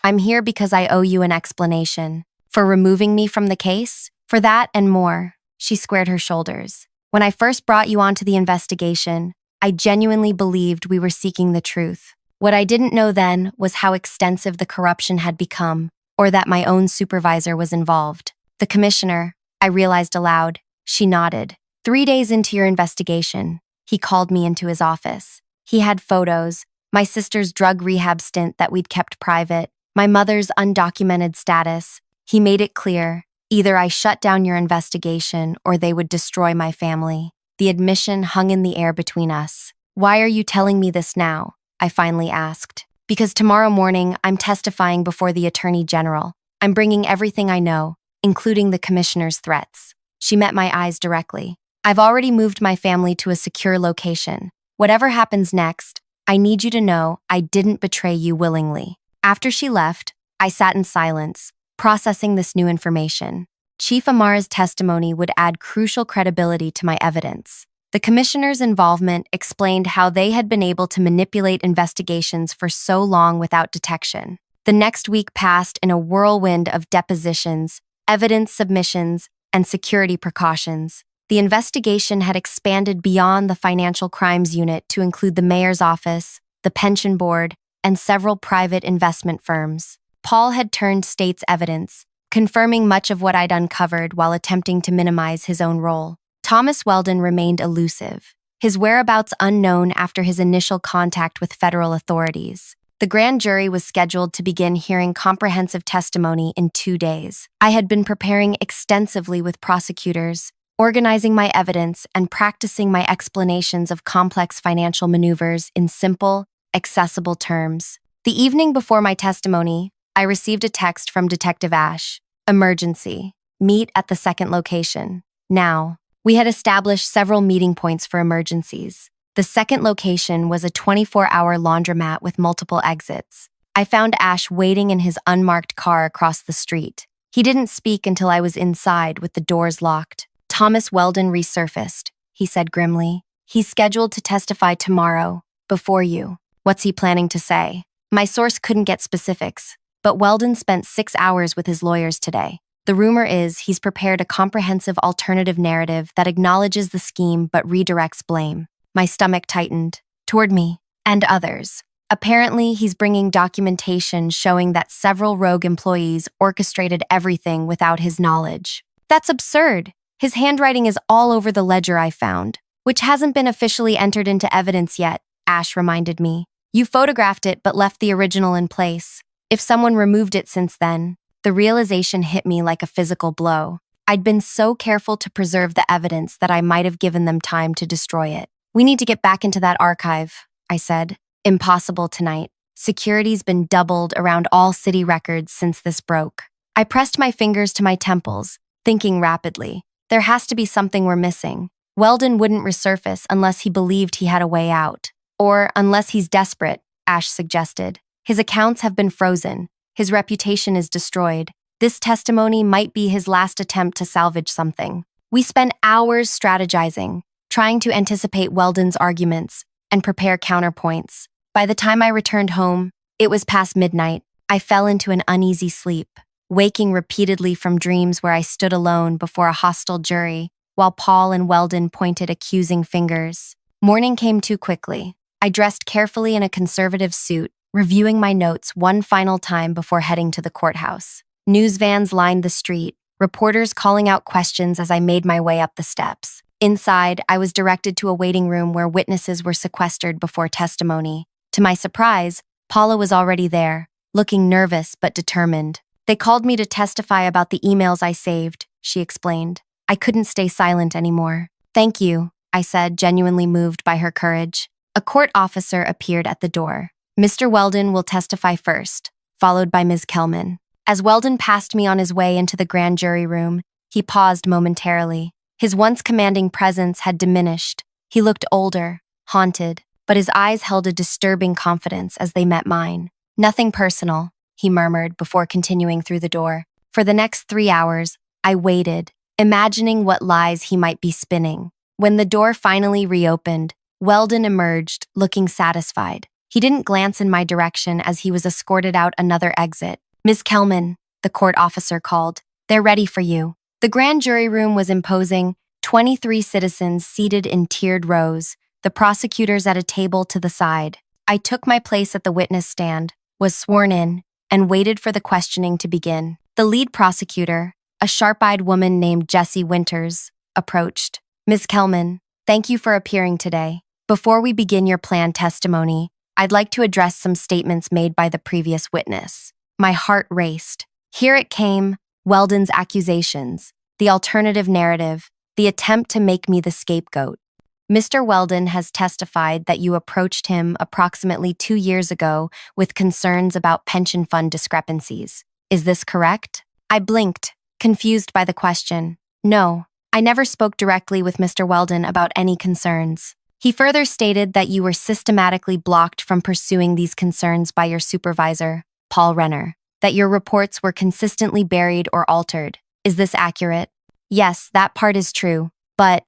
"I'm here because I owe you an explanation. For removing me from the case? For that and more." She squared her shoulders. "When I first brought you onto the investigation, I genuinely believed we were seeking the truth. What I didn't know then was how extensive the corruption had become, or that my own supervisor was involved. The commissioner," I realized aloud. She nodded. "3 days into your investigation, he called me into his office. He had photos, my sister's drug rehab stint that we'd kept private, my mother's undocumented status. He made it clear, either I shut down your investigation or they would destroy my family. The admission hung in the air between us. "Why are you telling me this now?" I finally asked. "Because tomorrow morning, I'm testifying before the Attorney General. I'm bringing everything I know, including the commissioner's threats." She met my eyes directly. "I've already moved my family to a secure location. Whatever happens next, I need you to know I didn't betray you willingly." After she left, I sat in silence, processing this new information. Chief Amara's testimony would add crucial credibility to my evidence. The commissioner's involvement explained how they had been able to manipulate investigations for so long without detection. The next week passed in a whirlwind of depositions, evidence submissions, and security precautions. The investigation had expanded beyond the Financial Crimes Unit to include the mayor's office, the pension board, and several private investment firms. Paul had turned state's evidence, confirming much of what I'd uncovered while attempting to minimize his own role. Thomas Weldon remained elusive, his whereabouts unknown after his initial contact with federal authorities. The grand jury was scheduled to begin hearing comprehensive testimony in 2 days. I had been preparing extensively with prosecutors, organizing my evidence and practicing my explanations of complex financial maneuvers in simple, accessible terms. The evening before my testimony, I received a text from Detective Ash. Emergency. Meet at the second location. Now. We had established several meeting points for emergencies. The second location was a 24-hour laundromat with multiple exits. I found Ash waiting in his unmarked car across the street. He didn't speak until I was inside with the doors locked. Thomas Weldon resurfaced, he said grimly. He's scheduled to testify tomorrow, before you. What's he planning to say? My source couldn't get specifics, but Weldon spent 6 hours with his lawyers today. The rumor is he's prepared a comprehensive alternative narrative that acknowledges the scheme but redirects blame. My stomach tightened. Toward me, and others. Apparently, he's bringing documentation showing that several rogue employees orchestrated everything without his knowledge. That's absurd. His handwriting is all over the ledger I found, which hasn't been officially entered into evidence yet, Ash reminded me. You photographed it but left the original in place. If someone removed it since then, the realization hit me like a physical blow. I'd been so careful to preserve the evidence that I might have given them time to destroy it. We need to get back into that archive, I said. Impossible tonight. Security's been doubled around all city records since this broke. I pressed my fingers to my temples, thinking rapidly. There has to be something we're missing. Weldon wouldn't resurface unless he believed he had a way out. Or unless he's desperate, Ash suggested. His accounts have been frozen. His reputation is destroyed. This testimony might be his last attempt to salvage something. We spent hours strategizing, trying to anticipate Weldon's arguments and prepare counterpoints. By the time I returned home, it was past midnight. I fell into an uneasy sleep, waking repeatedly from dreams where I stood alone before a hostile jury, while Paul and Weldon pointed accusing fingers. Morning came too quickly. I dressed carefully in a conservative suit, reviewing my notes one final time before heading to the courthouse. News vans lined the street, reporters calling out questions as I made my way up the steps. Inside, I was directed to a waiting room where witnesses were sequestered before testimony. To my surprise, Paula was already there, looking nervous but determined. They called me to testify about the emails I saved, she explained. I couldn't stay silent anymore. Thank you, I said, genuinely moved by her courage. A court officer appeared at the door. Mr. Weldon will testify first, followed by Ms. Kelman. As Weldon passed me on his way into the grand jury room, he paused momentarily. His once commanding presence had diminished. He looked older, haunted, but his eyes held a disturbing confidence as they met mine. Nothing personal, he murmured before continuing through the door. For the next 3 hours, I waited, imagining what lies he might be spinning. When the door finally reopened, Weldon emerged, looking satisfied. He didn't glance in my direction as he was escorted out another exit. Ms. Kelman, the court officer called. They're ready for you. The grand jury room was imposing, 23 citizens seated in tiered rows, the prosecutors at a table to the side. I took my place at the witness stand, was sworn in, and waited for the questioning to begin. The lead prosecutor, a sharp-eyed woman named Jessie Winters, approached. Ms. Kelman, thank you for appearing today. Before we begin your planned testimony, I'd like to address some statements made by the previous witness. My heart raced. Here it came, Weldon's accusations, the alternative narrative, the attempt to make me the scapegoat. Mr. Weldon has testified that you approached him approximately 2 years ago with concerns about pension fund discrepancies. Is this correct? I blinked, confused by the question. No, I never spoke directly with Mr. Weldon about any concerns. He further stated that you were systematically blocked from pursuing these concerns by your supervisor, Paul Renner, that your reports were consistently buried or altered. Is this accurate? Yes, that part is true, but,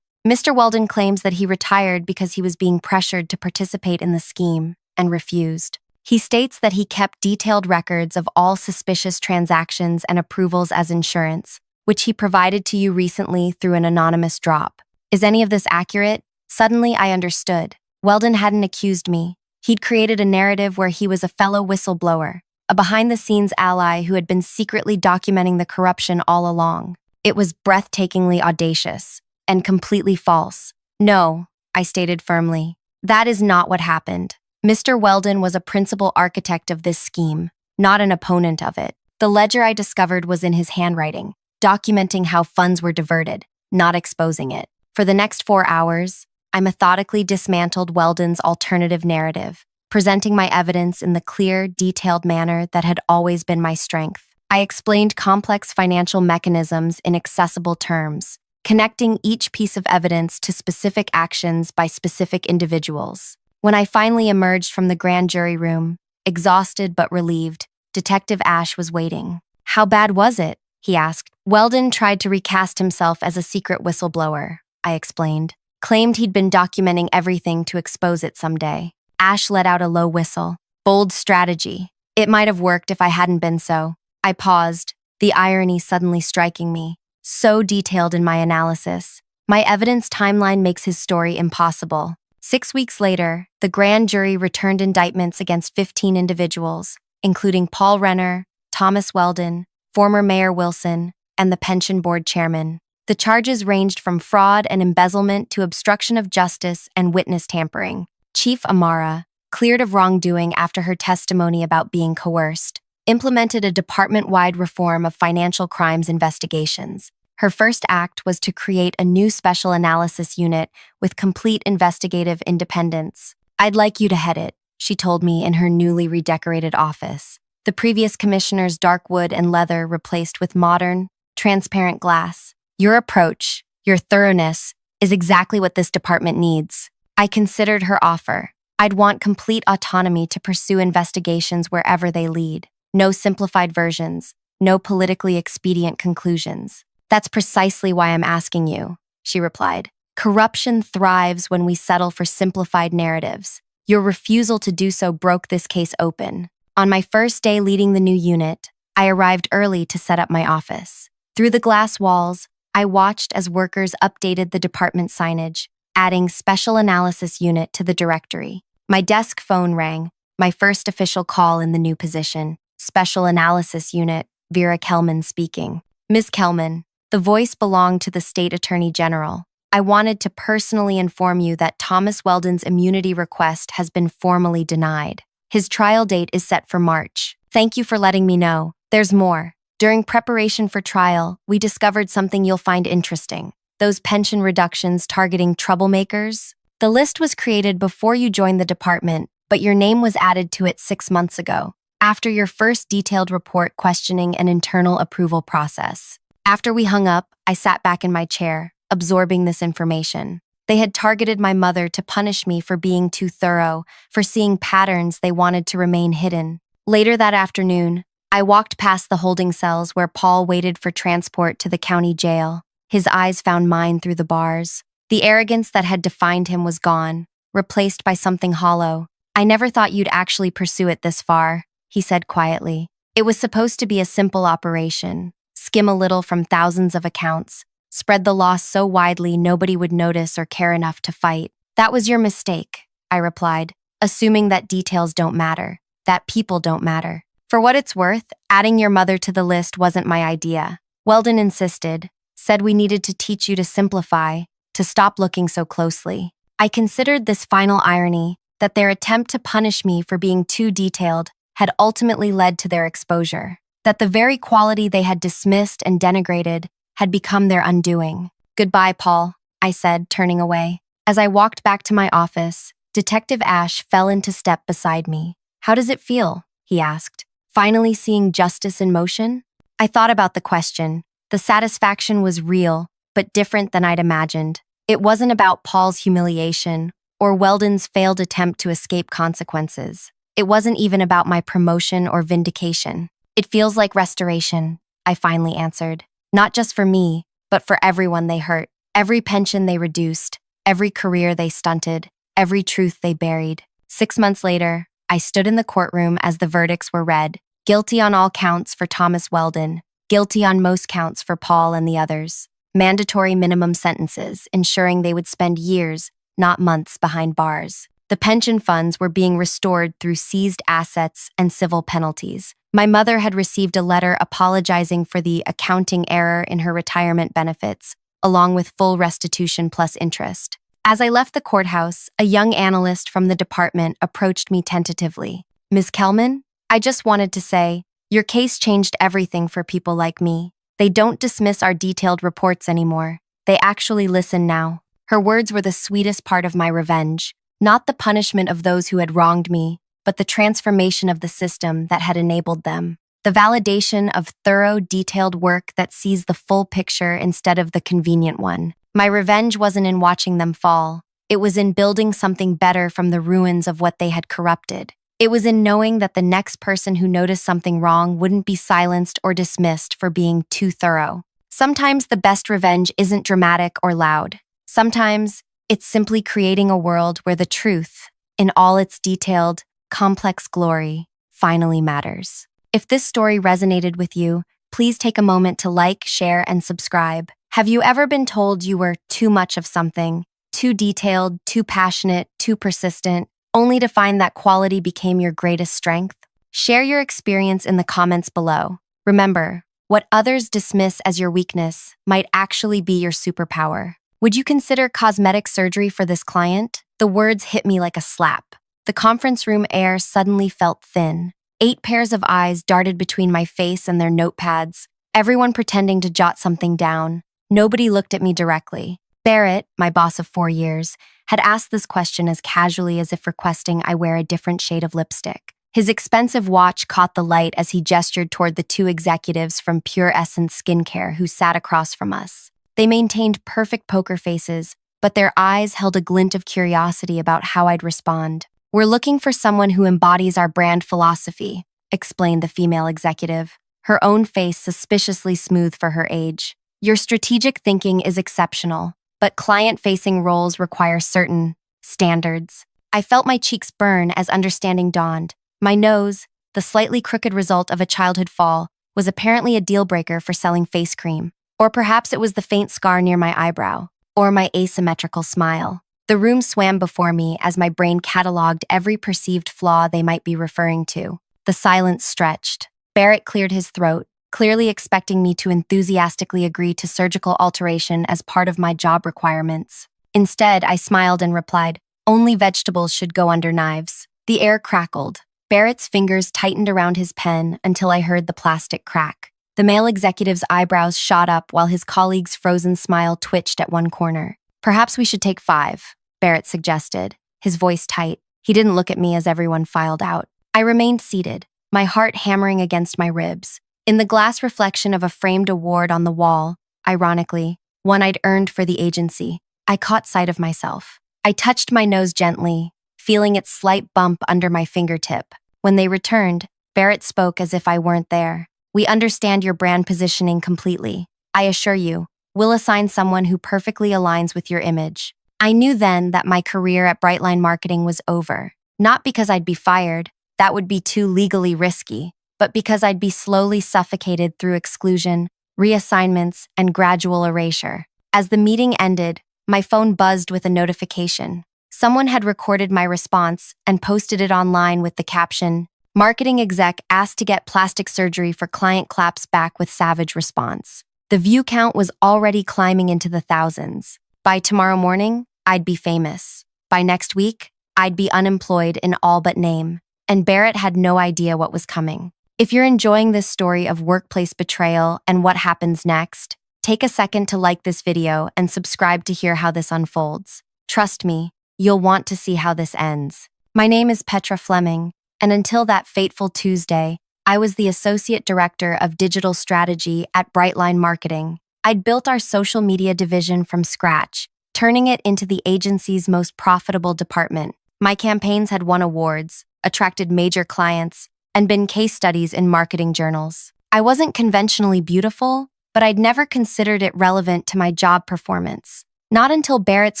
Mr. Weldon claims that he retired because he was being pressured to participate in the scheme and refused. He states that he kept detailed records of all suspicious transactions and approvals as insurance, which he provided to you recently through an anonymous drop. Is any of this accurate? Suddenly, I understood. Weldon hadn't accused me. He'd created a narrative where he was a fellow whistleblower, a behind-the-scenes ally who had been secretly documenting the corruption all along. It was breathtakingly audacious and completely false. No, I stated firmly. That is not what happened. Mr. Weldon was a principal architect of this scheme, not an opponent of it. The ledger I discovered was in his handwriting, documenting how funds were diverted, not exposing it. For the next 4 hours, I methodically dismantled Weldon's alternative narrative, presenting my evidence in the clear, detailed manner that had always been my strength. I explained complex financial mechanisms in accessible terms, connecting each piece of evidence to specific actions by specific individuals. When I finally emerged from the grand jury room, exhausted but relieved, Detective Ash was waiting. "How bad was it?" he asked. "Weldon tried to recast himself as a secret whistleblower," I explained. "Claimed he'd been documenting everything to expose it someday." Ash let out a low whistle. "Bold strategy. It might have worked if I hadn't been so." I paused, the irony suddenly striking me. So detailed in my analysis. My evidence timeline makes his story impossible. 6 weeks later, the grand jury returned indictments against 15 individuals, including Paul Renner, Thomas Weldon, former Mayor Wilson, and the pension board chairman. The charges ranged from fraud and embezzlement to obstruction of justice and witness tampering. Chief Amara, cleared of wrongdoing after her testimony about being coerced, implemented a department-wide reform of financial crimes investigations. Her first act was to create a new special analysis unit with complete investigative independence. "I'd like you to head it," she told me in her newly redecorated office. The previous commissioner's dark wood and leather replaced with modern, transparent glass. "Your approach, your thoroughness, is exactly what this department needs." I considered her offer. I'd want complete autonomy to pursue investigations wherever they lead. No simplified versions, no politically expedient conclusions. "That's precisely why I'm asking you," she replied. "Corruption thrives when we settle for simplified narratives. Your refusal to do so broke this case open." On my first day leading the new unit, I arrived early to set up my office. Through the glass walls, I watched as workers updated the department signage, adding Special Analysis Unit to the directory. My desk phone rang, my first official call in the new position. "Special Analysis Unit, Vera Kelman speaking." "Ms. Kelman," the voice belonged to the State Attorney General. "I wanted to personally inform you that Thomas Weldon's immunity request has been formally denied. His trial date is set for March. Thank you for letting me know. There's more. During preparation for trial, we discovered something you'll find interesting. Those pension reductions targeting troublemakers. The list was created before you joined the department, but your name was added to it 6 months ago, after your first detailed report questioning an internal approval process." After we hung up, I sat back in my chair, absorbing this information. They had targeted my mother to punish me for being too thorough, for seeing patterns they wanted to remain hidden. Later that afternoon, I walked past the holding cells where Paul waited for transport to the county jail. His eyes found mine through the bars. The arrogance that had defined him was gone, replaced by something hollow. "I never thought you'd actually pursue it this far," he said quietly. "It was supposed to be a simple operation. Skim a little from thousands of accounts, spread the loss so widely nobody would notice or care enough to fight." "That was your mistake," I replied, assuming that details don't matter, that people don't matter. "For what it's worth, adding your mother to the list wasn't my idea. Weldon insisted, said we needed to teach you to simplify, to stop looking so closely." I considered this final irony, that their attempt to punish me for being too detailed had ultimately led to their exposure, that the very quality they had dismissed and denigrated had become their undoing. "Goodbye, Paul," I said, turning away. As I walked back to my office, Detective Ash fell into step beside me. "How does it feel?" he asked. "Finally seeing justice in motion?" I thought about the question. The satisfaction was real, but different than I'd imagined. It wasn't about Paul's humiliation or Weldon's failed attempt to escape consequences. It wasn't even about my promotion or vindication. "It feels like restoration," I finally answered. "Not just for me, but for everyone they hurt. Every pension they reduced, every career they stunted, every truth they buried." 6 months later, I stood in the courtroom as the verdicts were read. Guilty on all counts for Thomas Weldon. Guilty on most counts for Paul and the others. Mandatory minimum sentences, ensuring they would spend years, not months, behind bars. The pension funds were being restored through seized assets and civil penalties. My mother had received a letter apologizing for the accounting error in her retirement benefits, along with full restitution plus interest. As I left the courthouse, a young analyst from the department approached me tentatively. Ms. Kelman, I just wanted to say, your case changed everything for people like me. They don't dismiss our detailed reports anymore. They actually listen now. Her words were the sweetest part of my revenge, not the punishment of those who had wronged me, but the transformation of the system that had enabled them. The validation of thorough, detailed work that sees the full picture instead of the convenient one. My revenge wasn't in watching them fall. It was in building something better from the ruins of what they had corrupted. It was in knowing that the next person who noticed something wrong wouldn't be silenced or dismissed for being too thorough. Sometimes the best revenge isn't dramatic or loud. Sometimes it's simply creating a world where the truth, in all its detailed, complex glory, finally matters. If this story resonated with you, please take a moment to like, share, and subscribe. Have you ever been told you were too much of something, too detailed, too passionate, too persistent, only to find that quality became your greatest strength? Share your experience in the comments below. Remember, what others dismiss as your weakness might actually be your superpower. Would you consider cosmetic surgery for this client? The words hit me like a slap. The conference room air suddenly felt thin. 8 pairs of eyes darted between my face and their notepads, everyone pretending to jot something down. Nobody looked at me directly. Barrett, my boss of 4 years, had asked this question as casually as if requesting I wear a different shade of lipstick. His expensive watch caught the light as he gestured toward the 2 executives from Pure Essence Skincare who sat across from us. They maintained perfect poker faces, but their eyes held a glint of curiosity about how I'd respond. We're looking for someone who embodies our brand philosophy, explained the female executive, her own face suspiciously smooth for her age. Your strategic thinking is exceptional, but client-facing roles require certain standards. I felt my cheeks burn as understanding dawned. My nose, the slightly crooked result of a childhood fall, was apparently a deal-breaker for selling face cream. Or perhaps it was the faint scar near my eyebrow, or my asymmetrical smile. The room swam before me as my brain cataloged every perceived flaw they might be referring to. The silence stretched. Barrett cleared his throat, clearly expecting me to enthusiastically agree to surgical alteration as part of my job requirements. Instead, I smiled and replied, only vegetables should go under knives. The air crackled. Barrett's fingers tightened around his pen until I heard the plastic crack. The male executive's eyebrows shot up while his colleague's frozen smile twitched at one corner. Perhaps we should take 5, Barrett suggested, his voice tight. He didn't look at me as everyone filed out. I remained seated, my heart hammering against my ribs. In the glass reflection of a framed award on the wall, ironically, one I'd earned for the agency, I caught sight of myself. I touched my nose gently, feeling its slight bump under my fingertip. When they returned, Barrett spoke as if I weren't there. We understand your brand positioning completely. I assure you, we'll assign someone who perfectly aligns with your image. I knew then that my career at Brightline Marketing was over. Not because I'd be fired, that would be too legally risky, but because I'd be slowly suffocated through exclusion, reassignments, and gradual erasure. As the meeting ended, my phone buzzed with a notification. Someone had recorded my response and posted it online with the caption, "Marketing exec asked to get plastic surgery for client claps back with savage response." The view count was already climbing into the thousands. By tomorrow morning, I'd be famous. By next week, I'd be unemployed in all but name. And Barrett had no idea what was coming. If you're enjoying this story of workplace betrayal and what happens next, take a second to like this video and subscribe to hear how this unfolds. Trust me, you'll want to see how this ends. My name is Petra Fleming, and until that fateful Tuesday, I was the Associate Director of Digital Strategy at Brightline Marketing. I'd built our social media division from scratch, turning it into the agency's most profitable department. My campaigns had won awards, attracted major clients, and been case studies in marketing journals. I wasn't conventionally beautiful, but I'd never considered it relevant to my job performance. Not until Barrett's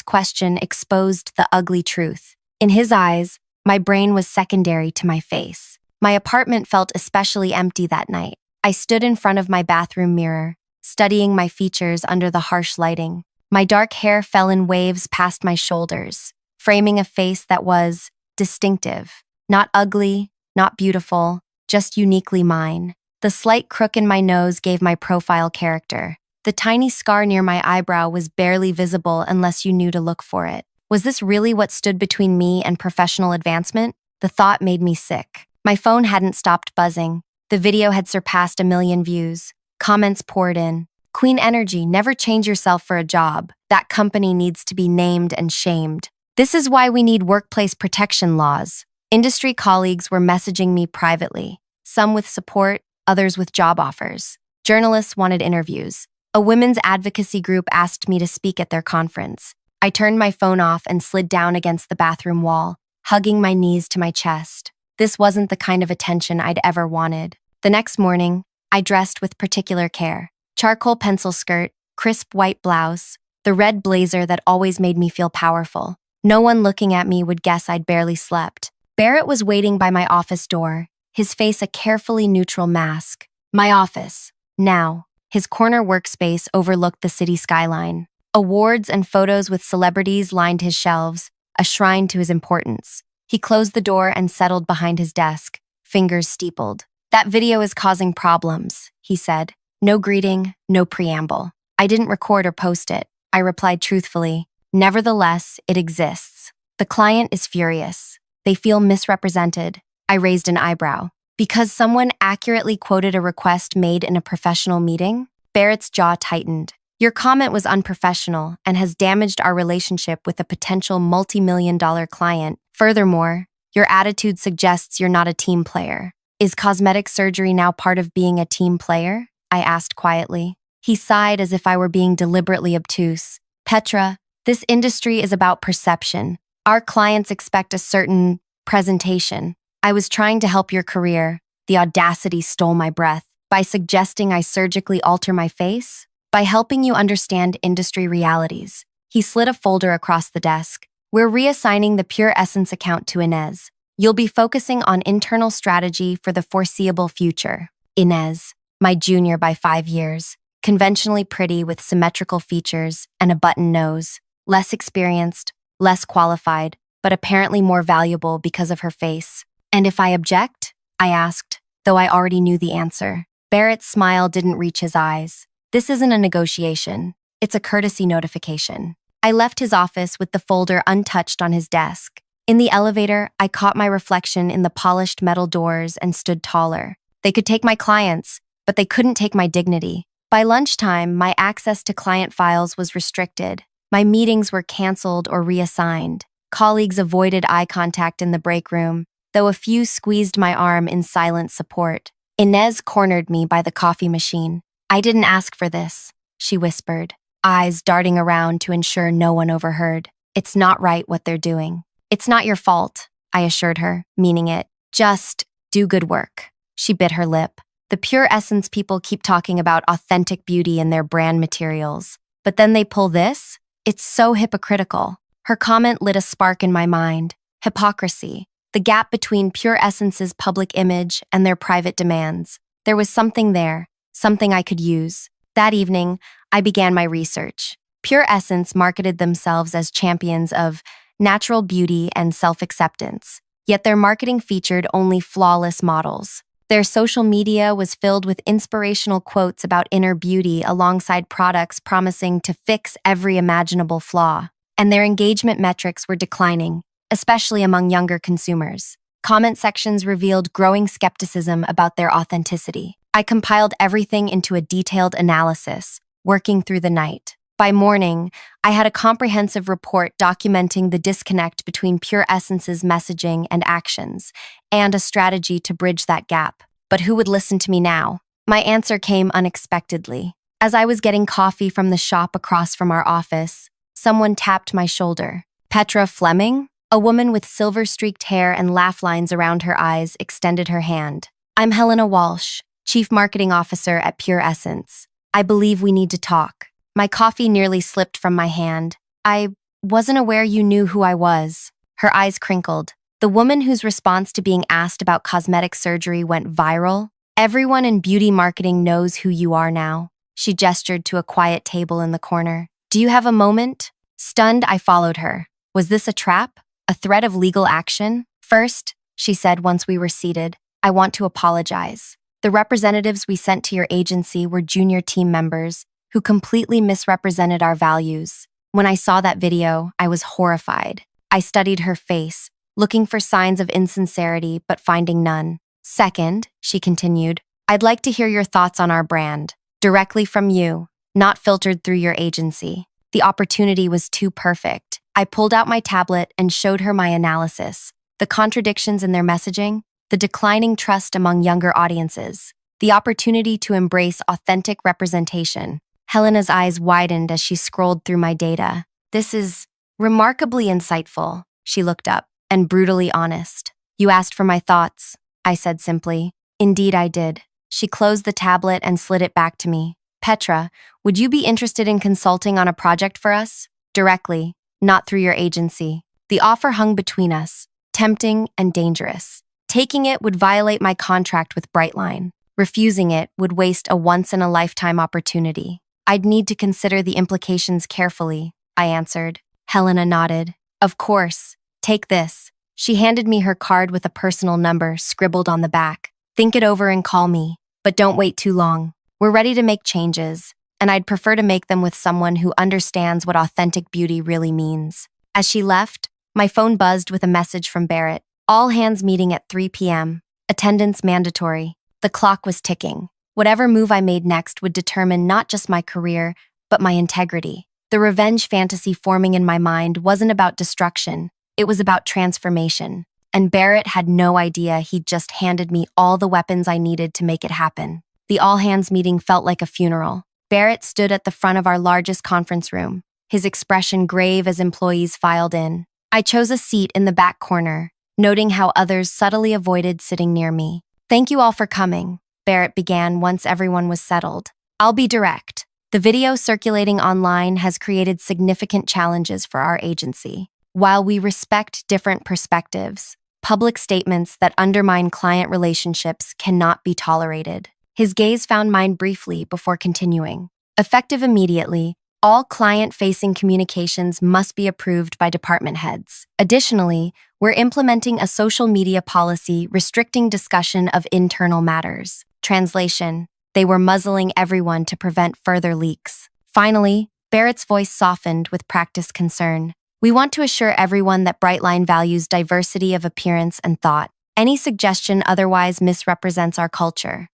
question exposed the ugly truth. In his eyes, my brain was secondary to my face. My apartment felt especially empty that night. I stood in front of my bathroom mirror, studying my features under the harsh lighting. My dark hair fell in waves past my shoulders, framing a face that was distinctive. Not ugly, not beautiful, just uniquely mine. The slight crook in my nose gave my profile character. The tiny scar near my eyebrow was barely visible unless you knew to look for it. Was this really what stood between me and professional advancement? The thought made me sick. My phone hadn't stopped buzzing. The video had surpassed 1 million views. Comments poured in. Queen energy, never change yourself for a job. That company needs to be named and shamed. This is why we need workplace protection laws. Industry colleagues were messaging me privately, some with support, others with job offers. Journalists wanted interviews. A women's advocacy group asked me to speak at their conference. I turned my phone off and slid down against the bathroom wall, hugging my knees to my chest. This wasn't the kind of attention I'd ever wanted. The next morning, I dressed with particular care. Charcoal pencil skirt, crisp white blouse, the red blazer that always made me feel powerful. No one looking at me would guess I'd barely slept. Barrett was waiting by my office door, his face a carefully neutral mask. My office. Now, his corner workspace overlooked the city skyline. Awards and photos with celebrities lined his shelves, a shrine to his importance. He closed the door and settled behind his desk, fingers steepled. That video is causing problems, he said. No greeting, no preamble. I didn't record or post it. I replied truthfully. Nevertheless, it exists. The client is furious. They feel misrepresented. I raised an eyebrow. Because someone accurately quoted a request made in a professional meeting? Barrett's jaw tightened. Your comment was unprofessional and has damaged our relationship with a potential multi-million-dollar client. Furthermore, your attitude suggests you're not a team player. Is cosmetic surgery now part of being a team player? I asked quietly. He sighed as if I were being deliberately obtuse. Petra, this industry is about perception. Our clients expect a certain presentation. I was trying to help your career. The audacity stole my breath. By suggesting I surgically alter my face? By helping you understand industry realities. He slid a folder across the desk. We're reassigning the Pure Essence account to Inez. You'll be focusing on internal strategy for the foreseeable future. Inez, my junior by 5 years, conventionally pretty with symmetrical features and a button nose, less experienced, less qualified, but apparently more valuable because of her face. And if I object? I asked, though I already knew the answer. Barrett's smile didn't reach his eyes. This isn't a negotiation. It's a courtesy notification. I left his office with the folder untouched on his desk. In the elevator, I caught my reflection in the polished metal doors and stood taller. They could take my clients, but they couldn't take my dignity. By lunchtime, my access to client files was restricted. My meetings were canceled or reassigned. Colleagues avoided eye contact in the break room, though a few squeezed my arm in silent support. Inez cornered me by the coffee machine. I didn't ask for this, she whispered, eyes darting around to ensure no one overheard. It's not right what they're doing. It's not your fault, I assured her, meaning it. Just do good work. She bit her lip. The Pure Essence people keep talking about authentic beauty in their brand materials. But then they pull this? It's so hypocritical. Her comment lit a spark in my mind. Hypocrisy. The gap between Pure Essence's public image and their private demands. There was something there, something I could use. That evening, I began my research. Pure Essence marketed themselves as champions of natural beauty and self-acceptance, yet their marketing featured only flawless models. Their social media was filled with inspirational quotes about inner beauty alongside products promising to fix every imaginable flaw. And their engagement metrics were declining, especially among younger consumers. Comment sections revealed growing skepticism about their authenticity. I compiled everything into a detailed analysis, working through the night. By morning, I had a comprehensive report documenting the disconnect between Pure Essence's messaging and actions, and a strategy to bridge that gap. But who would listen to me now? My answer came unexpectedly. As I was getting coffee from the shop across from our office, someone tapped my shoulder. Petra Fleming? A woman with silver-streaked hair and laugh lines around her eyes extended her hand. I'm Helena Walsh, Chief Marketing Officer at Pure Essence. I believe we need to talk. My coffee nearly slipped from my hand. I wasn't aware you knew who I was. Her eyes crinkled. The woman whose response to being asked about cosmetic surgery went viral. Everyone in beauty marketing knows who you are now. She gestured to a quiet table in the corner. Do you have a moment? Stunned, I followed her. Was this a trap? A threat of legal action? First, she said once we were seated, I want to apologize. The representatives we sent to your agency were junior team members who completely misrepresented our values. When I saw that video, I was horrified. I studied her face, looking for signs of insincerity but finding none. Second, she continued, I'd like to hear your thoughts on our brand, directly from you, not filtered through your agency. The opportunity was too perfect. I pulled out my tablet and showed her my analysis, the contradictions in their messaging, the declining trust among younger audiences, the opportunity to embrace authentic representation. Helena's eyes widened as she scrolled through my data. This is remarkably insightful. She looked up, and brutally honest. You asked for my thoughts, I said simply. Indeed I did. She closed the tablet and slid it back to me. Petra, would you be interested in consulting on a project for us? Directly, not through your agency. The offer hung between us, tempting and dangerous. Taking it would violate my contract with Brightline. Refusing it would waste a once-in-a-lifetime opportunity. I'd need to consider the implications carefully, I answered. Helena nodded. Of course. Take this. She handed me her card with a personal number scribbled on the back. Think it over and call me, but don't wait too long. We're ready to make changes, and I'd prefer to make them with someone who understands what authentic beauty really means. As she left, my phone buzzed with a message from Barrett. All hands meeting at 3 p.m. Attendance mandatory. The clock was ticking. Whatever move I made next would determine not just my career, but my integrity. The revenge fantasy forming in my mind wasn't about destruction. It was about transformation. And Barrett had no idea he'd just handed me all the weapons I needed to make it happen. The all-hands meeting felt like a funeral. Barrett stood at the front of our largest conference room, his expression grave as employees filed in. I chose a seat in the back corner, noting how others subtly avoided sitting near me. Thank you all for coming, Barrett began once everyone was settled. I'll be direct. The video circulating online has created significant challenges for our agency. While we respect different perspectives, public statements that undermine client relationships cannot be tolerated. His gaze found mine briefly before continuing. Effective immediately, all client-facing communications must be approved by department heads. Additionally, we're implementing a social media policy restricting discussion of internal matters. Translation: they were muzzling everyone to prevent further leaks. Finally, Barrett's voice softened with practiced concern. We want to assure everyone that Brightline values diversity of appearance and thought. Any suggestion otherwise misrepresents our culture.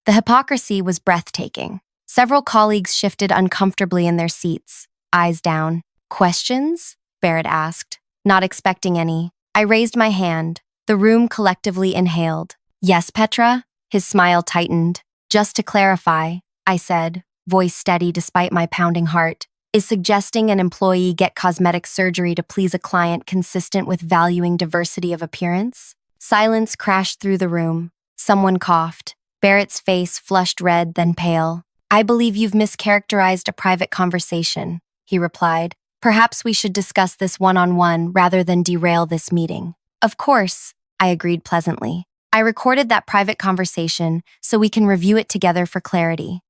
The hypocrisy was breathtaking. Several colleagues shifted uncomfortably in their seats, eyes down. Questions? Barrett asked. Not expecting any. I raised my hand. The room collectively inhaled. Yes, Petra? His smile tightened. Just to clarify, I said, voice steady despite my pounding heart. Is suggesting an employee get cosmetic surgery to please a client consistent with valuing diversity of appearance? Silence crashed through the room. Someone coughed. Barrett's face flushed red, then pale. I believe you've mischaracterized a private conversation, he replied. Perhaps we should discuss this one-on-one rather than derail this meeting. Of course, I agreed pleasantly. I recorded that private conversation so we can review it together for clarity.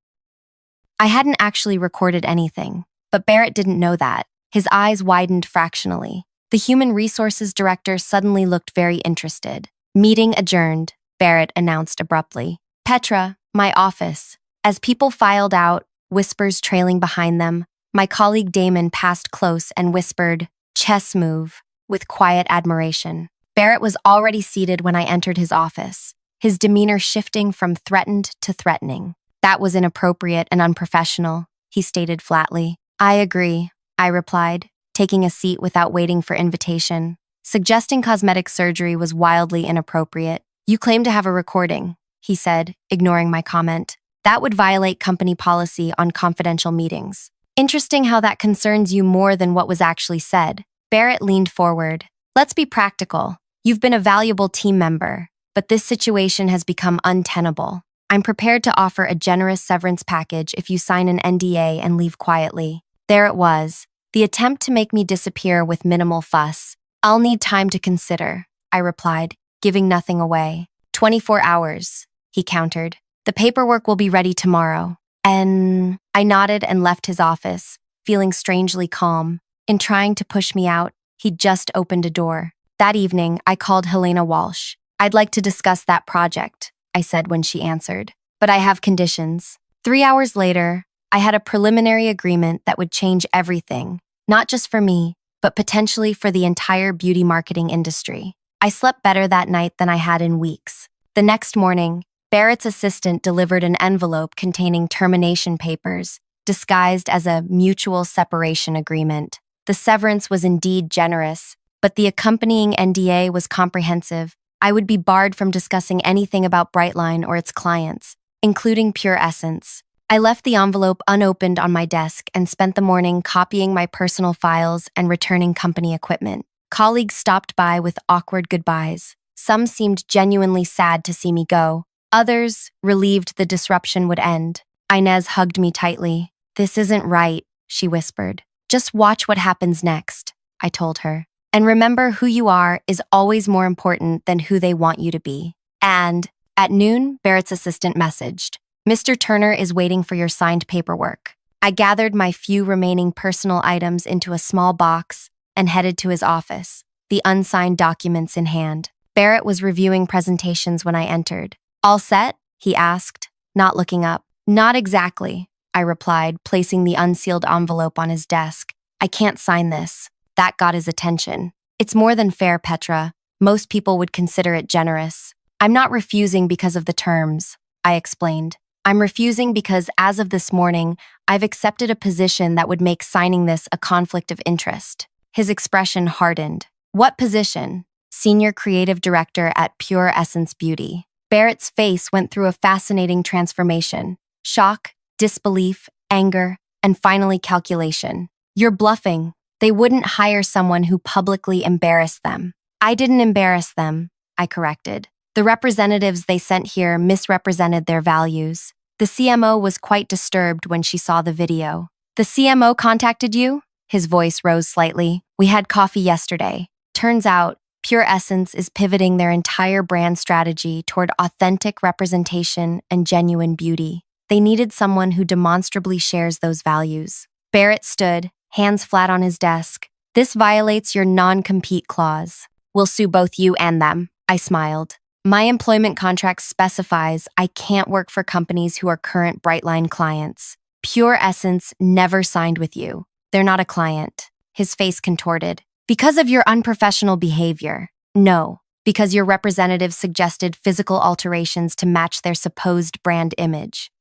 I hadn't actually recorded anything, but Barrett didn't know that. His eyes widened fractionally. The human resources director suddenly looked very interested. Meeting adjourned, Barrett announced abruptly. Petra, my office. As people filed out, whispers trailing behind them, my colleague Damon passed close and whispered, chess move, with quiet admiration. Barrett was already seated when I entered his office, his demeanor shifting from threatened to threatening. That was inappropriate and unprofessional, he stated flatly. I agree, I replied, taking a seat without waiting for invitation. Suggesting cosmetic surgery was wildly inappropriate. You claim to have a recording, he said, ignoring my comment. That would violate company policy on confidential meetings. Interesting how that concerns you more than what was actually said. Barrett leaned forward. Let's be practical. You've been a valuable team member, but this situation has become untenable. I'm prepared to offer a generous severance package if you sign an NDA and leave quietly. There it was, the attempt to make me disappear with minimal fuss. I'll need time to consider, I replied, giving nothing away. 24 hours, he countered. The paperwork will be ready tomorrow. And I nodded and left his office, feeling strangely calm. In trying to push me out, he'd just opened a door. That evening, I called Helena Walsh. I'd like to discuss that project, I said when she answered. But I have conditions. 3 hours later, I had a preliminary agreement that would change everything. not just for me, but potentially for the entire beauty marketing industry. I slept better that night than I had in weeks. The next morning, Barrett's assistant delivered an envelope containing termination papers, disguised as a mutual separation agreement. The severance was indeed generous, but the accompanying NDA was comprehensive. I would be barred from discussing anything about Brightline or its clients, including Pure Essence. I left the envelope unopened on my desk and spent the morning copying my personal files and returning company equipment. Colleagues stopped by with awkward goodbyes. Some seemed genuinely sad to see me go. Others, relieved the disruption would end. Inez hugged me tightly. "This isn't right," she whispered. "Just watch what happens next," I told her. "And remember, who you are is always more important than who they want you to be." And at noon, Barrett's assistant messaged, "Mr. Turner is waiting for your signed paperwork." I gathered my few remaining personal items into a small box and headed to his office, the unsigned documents in hand. Barrett was reviewing presentations when I entered. "All set?" he asked, not looking up. "Not exactly," I replied, placing the unsealed envelope on his desk. "I can't sign this." That got his attention. "It's more than fair, Petra. Most people would consider it generous." "I'm not refusing because of the terms," I explained. "I'm refusing because as of this morning, I've accepted a position that would make signing this a conflict of interest." His expression hardened. "What position?" "Senior Creative Director at Pure Essence Beauty." Barrett's face went through a fascinating transformation. Shock, disbelief, anger, and finally calculation. "You're bluffing. They wouldn't hire someone who publicly embarrassed them." "I didn't embarrass them," I corrected. "The representatives they sent here misrepresented their values." The CMO was quite disturbed when she saw the video. "The CMO contacted you?" His voice rose slightly. "We had coffee yesterday. Turns out, Pure Essence is pivoting their entire brand strategy toward authentic representation and genuine beauty. They needed someone who demonstrably shares those values." Barrett stood, hands flat on his desk. "This violates your non-compete clause." "We'll sue both you and them," I smiled. "My employment contract specifies I can't work for companies who are current Brightline clients. Pure Essence never signed with you. They're not a client." His face contorted. "Because of your unprofessional behavior." "No, because your representatives suggested physical alterations to match their supposed brand image,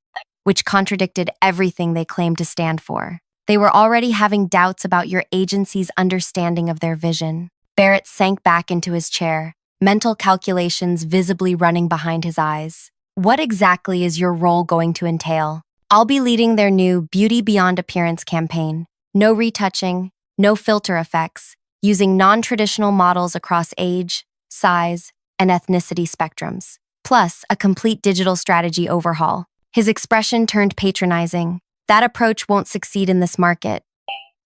which contradicted everything they claimed to stand for. They were already having doubts about your agency's understanding of their vision." Barrett sank back into his chair, mental calculations visibly running behind his eyes. "What exactly is your role going to entail?" "I'll be leading their new Beauty Beyond Appearance campaign. No retouching, no filter effects, using non-traditional models across age, size, and ethnicity spectrums, plus a complete digital strategy overhaul." His expression turned patronizing. "That approach won't succeed in this market.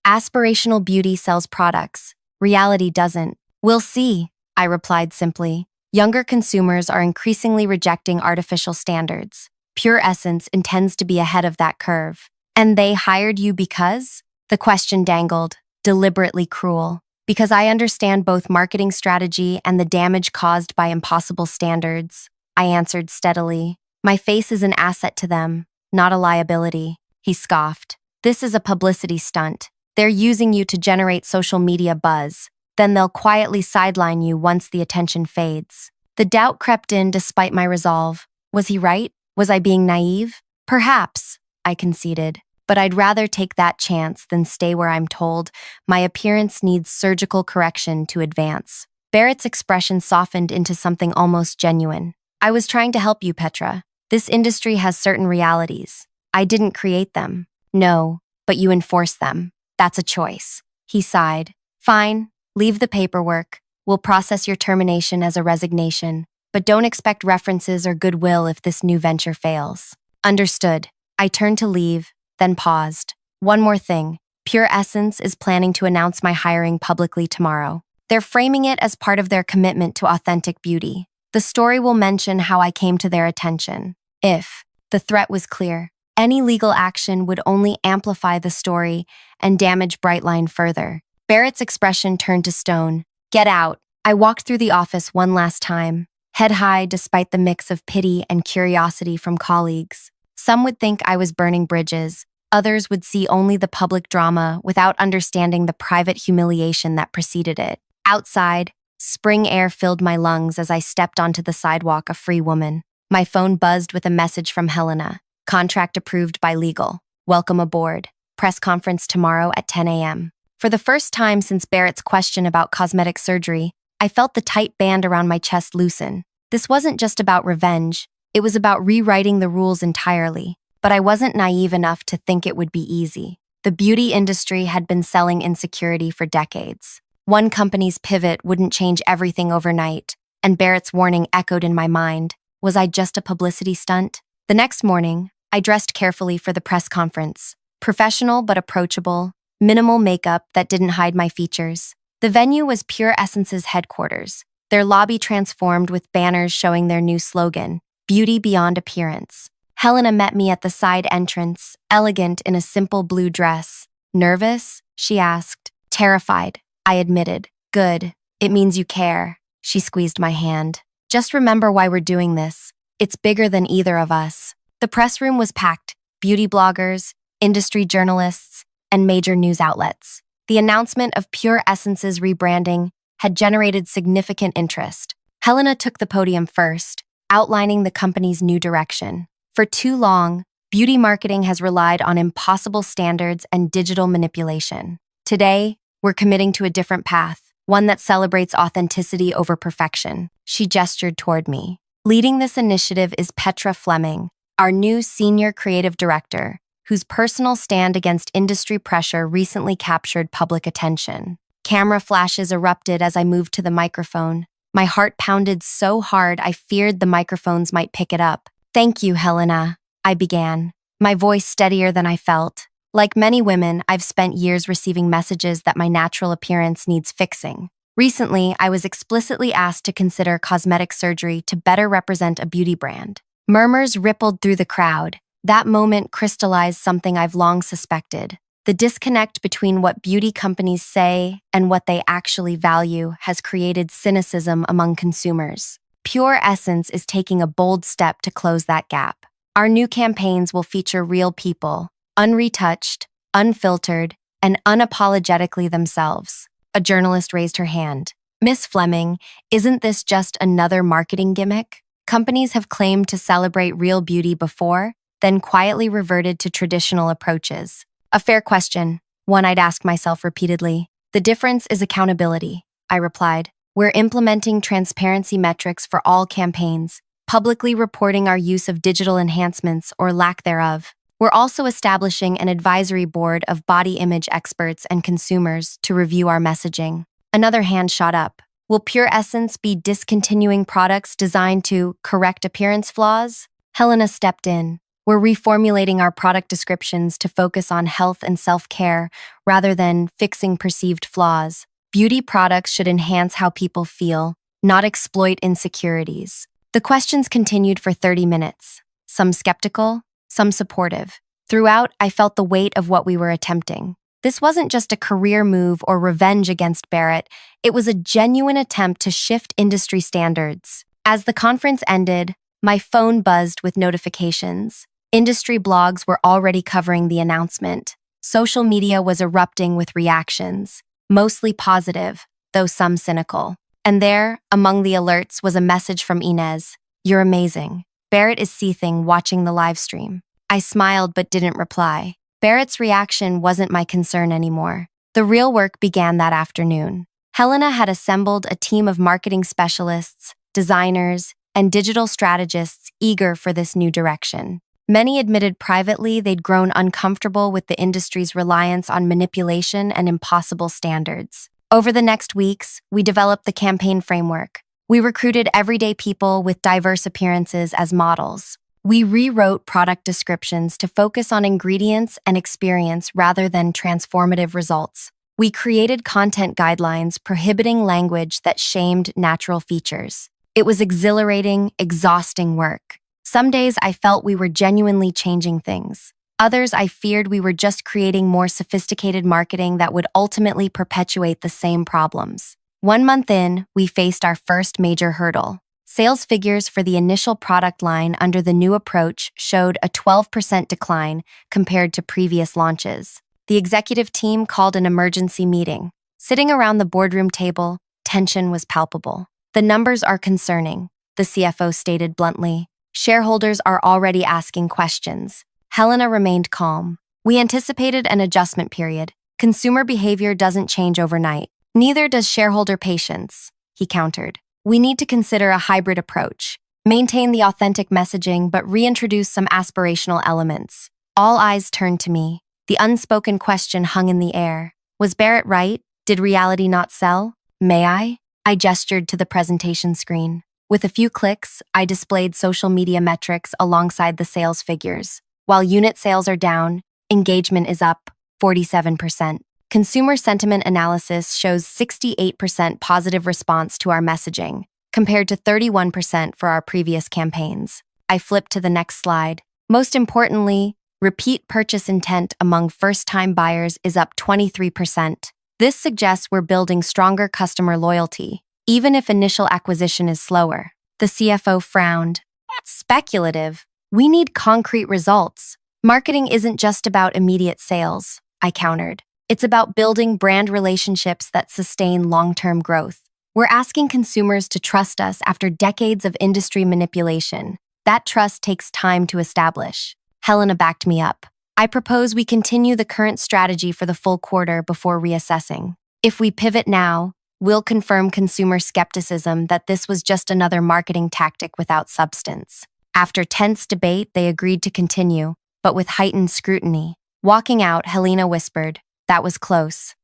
Aspirational beauty sells products. Reality doesn't." "We'll see," I replied simply. "Younger consumers are increasingly rejecting artificial standards. Pure Essence intends to be ahead of that curve." "And they hired you because?" The question dangled, deliberately cruel. "Because I understand both marketing strategy and the damage caused by impossible standards," I answered steadily. "My face is an asset to them, not a liability." He scoffed. "This is a publicity stunt. They're using you to generate social media buzz. Then they'll quietly sideline you once the attention fades." The doubt crept in despite my resolve. Was he right? Was I being naive? "Perhaps," I conceded. "But I'd rather take that chance than stay where I'm told my appearance needs surgical correction to advance." Barrett's expression softened into something almost genuine. "I was trying to help you, Petra. This industry has certain realities. I didn't create them." "No, but you enforce them. That's a choice." He sighed. "Fine, leave the paperwork. We'll process your termination as a resignation, but don't expect references or goodwill if this new venture fails." "Understood." I turned to leave, then paused. "One more thing. Pure Essence is planning to announce my hiring publicly tomorrow. They're framing it as part of their commitment to authentic beauty. The story will mention how I came to their attention. If the threat was clear, any legal action would only amplify the story and damage Brightline further." Barrett's expression turned to stone. "Get out." I walked through the office one last time, head high despite the mix of pity and curiosity from colleagues. Some would think I was burning bridges, Others would see only the public drama without understanding the private humiliation that preceded it. Outside, spring air filled my lungs as I stepped onto the sidewalk, a free woman. My phone buzzed with a message from Helena. Contract approved by legal. Welcome aboard. Press conference tomorrow at 10 a.m. For the first time since Barrett's question about cosmetic surgery, I felt the tight band around my chest loosen. This wasn't just about revenge. It was about rewriting the rules entirely. But I wasn't naive enough to think it would be easy. The beauty industry had been selling insecurity for decades. One company's pivot wouldn't change everything overnight, and Barrett's warning echoed in my mind. Was I just a publicity stunt? The next morning, I dressed carefully for the press conference. Professional but approachable, minimal makeup that didn't hide my features. The venue was Pure Essence's headquarters, their lobby transformed with banners showing their new slogan, Beauty Beyond Appearance. Helena met me at the side entrance, elegant in a simple blue dress. Nervous? She asked. Terrified, I admitted. Good. It means you care. She squeezed my hand. Just remember why we're doing this. It's bigger than either of us. The press room was packed. Beauty bloggers, industry journalists, and major news outlets. The announcement of Pure Essence's rebranding had generated significant interest. Helena took the podium first, outlining the company's new direction. For too long, beauty marketing has relied on impossible standards and digital manipulation. Today, we're committing to a different path, one that celebrates authenticity over perfection. She gestured toward me. Leading this initiative is Petra Fleming, our new senior creative director, whose personal stand against industry pressure recently captured public attention. Camera flashes erupted as I moved to the microphone. My heart pounded so hard I feared the microphones might pick it up. Thank you, Helena, I began, my voice steadier than I felt. Like many women, I've spent years receiving messages that my natural appearance needs fixing. Recently, I was explicitly asked to consider cosmetic surgery to better represent a beauty brand. Murmurs rippled through the crowd. That moment crystallized something I've long suspected. The disconnect between what beauty companies say and what they actually value has created cynicism among consumers. Pure Essence is taking a bold step to close that gap. Our new campaigns will feature real people, unretouched, unfiltered, and unapologetically themselves. A journalist raised her hand. Miss Fleming, isn't this just another marketing gimmick? Companies have claimed to celebrate real beauty before, then quietly reverted to traditional approaches. A fair question, one I'd ask myself repeatedly. The difference is accountability, I replied. We're implementing transparency metrics for all campaigns, publicly reporting our use of digital enhancements or lack thereof. We're also establishing an advisory board of body image experts and consumers to review our messaging. Another hand shot up. Will Pure Essence be discontinuing products designed to correct appearance flaws? Helena stepped in. We're reformulating our product descriptions to focus on health and self-care rather than fixing perceived flaws. Beauty products should enhance how people feel, not exploit insecurities. The questions continued for 30 minutes, some skeptical, some supportive. Throughout, I felt the weight of what we were attempting. This wasn't just a career move or revenge against Barrett, it was a genuine attempt to shift industry standards. As the conference ended, my phone buzzed with notifications. Industry blogs were already covering the announcement. Social media was erupting with reactions, mostly positive, though some cynical. And there, among the alerts, was a message from Inez. You're amazing. Barrett is seething watching the live stream. I smiled but didn't reply. Barrett's reaction wasn't my concern anymore. The real work began that afternoon. Helena had assembled a team of marketing specialists, designers, and digital strategists eager for this new direction. Many admitted privately they'd grown uncomfortable with the industry's reliance on manipulation and impossible standards. Over the next weeks, we developed the campaign framework. We recruited everyday people with diverse appearances as models. We rewrote product descriptions to focus on ingredients and experience rather than transformative results. We created content guidelines prohibiting language that shamed natural features. It was exhilarating, exhausting work. Some days I felt we were genuinely changing things. Others I feared we were just creating more sophisticated marketing that would ultimately perpetuate the same problems. 1 month in, we faced our first major hurdle: Sales figures for the initial product line under the new approach showed a 12% decline compared to previous launches. The executive team called an emergency meeting. Sitting around the boardroom table, tension was palpable. "The numbers are concerning," the CFO stated bluntly. "Shareholders are already asking questions." Helena remained calm. "We anticipated an adjustment period. Consumer behavior doesn't change overnight. Neither does shareholder patience," he countered. "We need to consider a hybrid approach. Maintain the authentic messaging, but reintroduce some aspirational elements." All eyes turned to me. The unspoken question hung in the air. Was Barrett right? Did reality not sell? "May I?" I gestured to the presentation screen. With a few clicks, I displayed social media metrics alongside the sales figures. While unit sales are down, engagement is up 47%. Consumer sentiment analysis shows 68% positive response to our messaging, compared to 31% for our previous campaigns. I flipped to the next slide. Most importantly, repeat purchase intent among first-time buyers is up 23%. This suggests we're building stronger customer loyalty, even if initial acquisition is slower. The CFO frowned. "That's speculative. We need concrete results. Marketing isn't just about immediate sales," I countered. "It's about building brand relationships that sustain long-term growth. We're asking consumers to trust us after decades of industry manipulation. That trust takes time to establish." Helena backed me up. "I propose we continue the current strategy for the full quarter before reassessing. If we pivot now, we'll confirm consumer skepticism that this was just another marketing tactic without substance." After tense debate, they agreed to continue, but with heightened scrutiny. Walking out, Helena whispered, "That was close."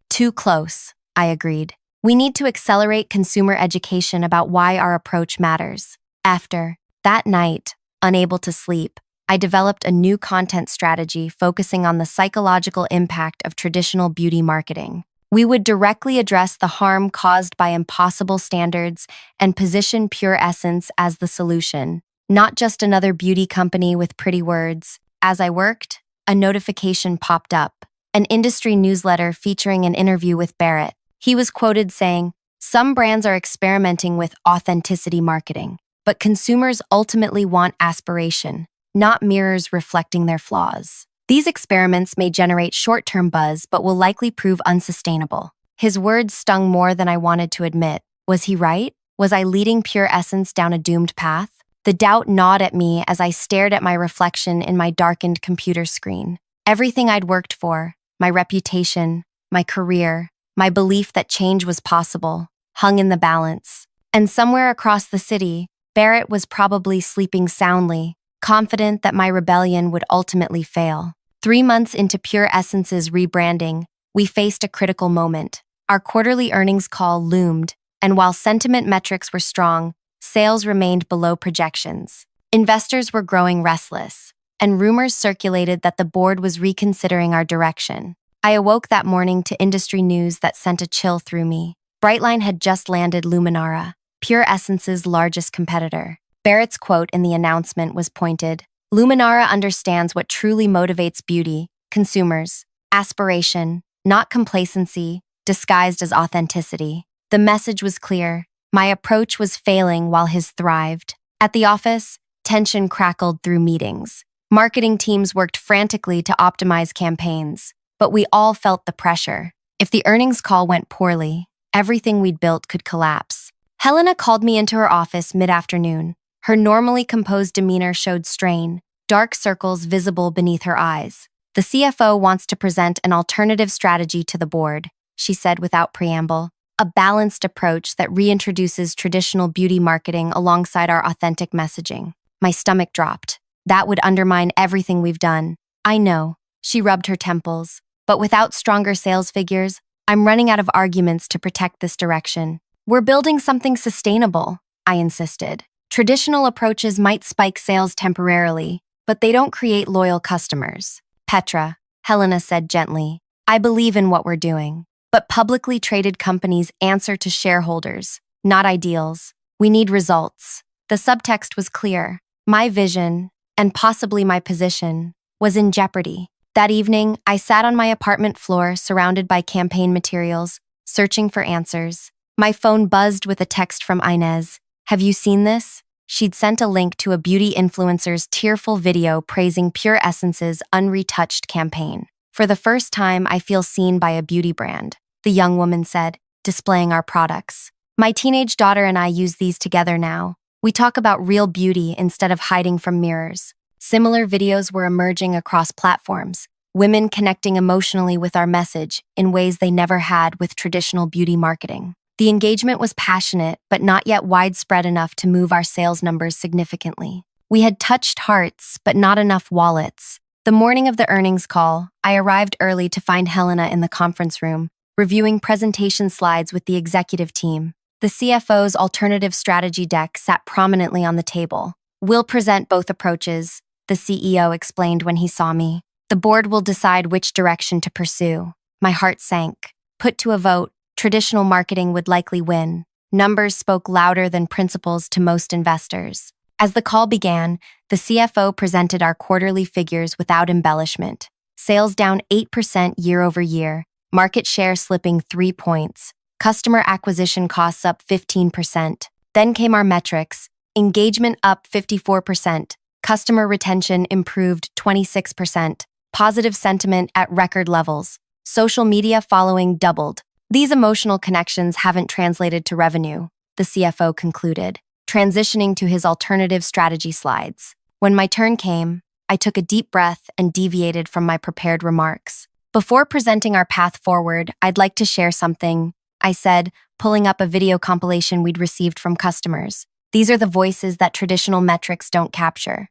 "Too close," I agreed. "We need to accelerate consumer education about why our approach matters." After that night, unable to sleep, I developed a new content strategy focusing on the psychological impact of traditional beauty marketing. We would directly address the harm caused by impossible standards and position Pure Essence as the solution, not just another beauty company with pretty words. As I worked, a notification popped up, an industry newsletter featuring an interview with Barrett. He was quoted saying, "Some brands are experimenting with authenticity marketing, but consumers ultimately want aspiration, not mirrors reflecting their flaws. These experiments may generate short-term buzz, but will likely prove unsustainable." His words stung more than I wanted to admit. Was he right? Was I leading Pure Essence down a doomed path? The doubt gnawed at me as I stared at my reflection in my darkened computer screen. Everything I'd worked for, my reputation, my career, my belief that change was possible, hung in the balance. And somewhere across the city, Barrett was probably sleeping soundly, confident that my rebellion would ultimately fail. 3 months into Pure Essence's rebranding, we faced a critical moment. Our quarterly earnings call loomed, and while sentiment metrics were strong, sales remained below projections. Investors were growing restless, and rumors circulated that the board was reconsidering our direction. I awoke that morning to industry news that sent a chill through me. Brightline had just landed Luminara, Pure Essence's largest competitor. Barrett's quote in the announcement was pointed. "Luminara understands what truly motivates beauty, consumers, aspiration, not complacency, disguised as authenticity." The message was clear. My approach was failing while his thrived. At the office, tension crackled through meetings. Marketing teams worked frantically to optimize campaigns, but we all felt the pressure. If the earnings call went poorly, everything we'd built could collapse. Helena called me into her office mid-afternoon. Her normally composed demeanor showed strain, dark circles visible beneath her eyes. "The CFO wants to present an alternative strategy to the board," she said without preamble. "A balanced approach that reintroduces traditional beauty marketing alongside our authentic messaging." My stomach dropped. "That would undermine everything we've done." "I know," she rubbed her temples. "But without stronger sales figures, I'm running out of arguments to protect this direction." "We're building something sustainable," I insisted. "Traditional approaches might spike sales temporarily, but they don't create loyal customers." "Petra," Helena said gently, "I believe in what we're doing. But publicly traded companies answer to shareholders, not ideals. We need results." The subtext was clear. My vision, and possibly my position, was in jeopardy. That evening, I sat on my apartment floor surrounded by campaign materials, searching for answers. My phone buzzed with a text from Inez. Have you seen this? She'd sent a link to a beauty influencer's tearful video praising Pure Essence's unretouched campaign. For the first time, I feel seen by a beauty brand, the young woman said, displaying our products. My teenage daughter and I use these together now. We talk about real beauty instead of hiding from mirrors. Similar videos were emerging across platforms, women connecting emotionally with our message in ways they never had with traditional beauty marketing. The engagement was passionate, but not yet widespread enough to move our sales numbers significantly. We had touched hearts, but not enough wallets. The morning of the earnings call, I arrived early to find Helena in the conference room, reviewing presentation slides with the executive team. The CFO's alternative strategy deck sat prominently on the table. We'll present both approaches, the CEO explained when he saw me. The board will decide which direction to pursue. My heart sank. Put to a vote, traditional marketing would likely win. Numbers spoke louder than principles to most investors. As the call began, the CFO presented our quarterly figures without embellishment. Sales down 8% year over year, market share slipping 3 points, customer acquisition costs up 15%. Then came our metrics: engagement up 54%, customer retention improved 26%, positive sentiment at record levels, social media following doubled. These emotional connections haven't translated to revenue, the CFO concluded, transitioning to his alternative strategy slides. When my turn came, I took a deep breath and deviated from my prepared remarks. Before presenting our path forward, I'd like to share something, I said, pulling up a video compilation we'd received from customers. These are the voices that traditional metrics don't capture.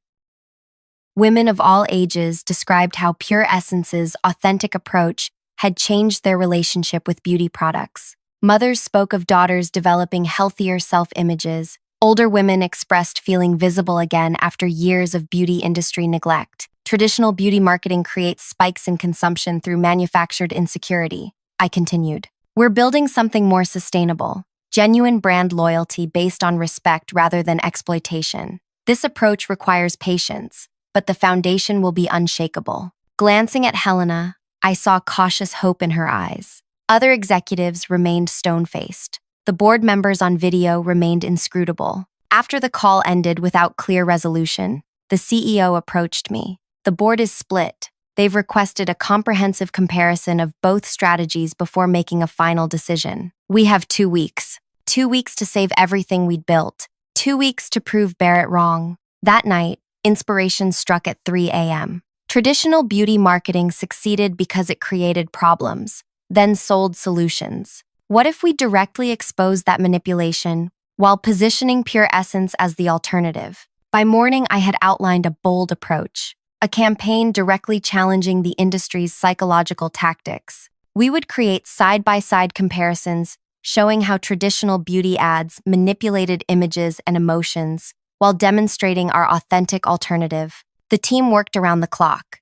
Women of all ages described how Pure Essence's authentic approach had changed their relationship with beauty products. Mothers spoke of daughters developing healthier self-images. Older women expressed feeling visible again after years of beauty industry neglect. Traditional beauty marketing creates spikes in consumption through manufactured insecurity, I continued. We're building something more sustainable, genuine brand loyalty based on respect rather than exploitation. This approach requires patience, but the foundation will be unshakable. Glancing at Helena, I saw cautious hope in her eyes. Other executives remained stone-faced. The board members on video remained inscrutable. After the call ended without clear resolution, the CEO approached me. The board is split. They've requested a comprehensive comparison of both strategies before making a final decision. We have 2 weeks. 2 weeks to save everything we'd built. 2 weeks to prove Barrett wrong. That night, inspiration struck at 3 a.m. Traditional beauty marketing succeeded because it created problems, then sold solutions. What if we directly exposed that manipulation while positioning Pure Essence as the alternative? By morning, I had outlined a bold approach, a campaign directly challenging the industry's psychological tactics. We would create side-by-side comparisons showing how traditional beauty ads manipulated images and emotions while demonstrating our authentic alternative. The team worked around the clock.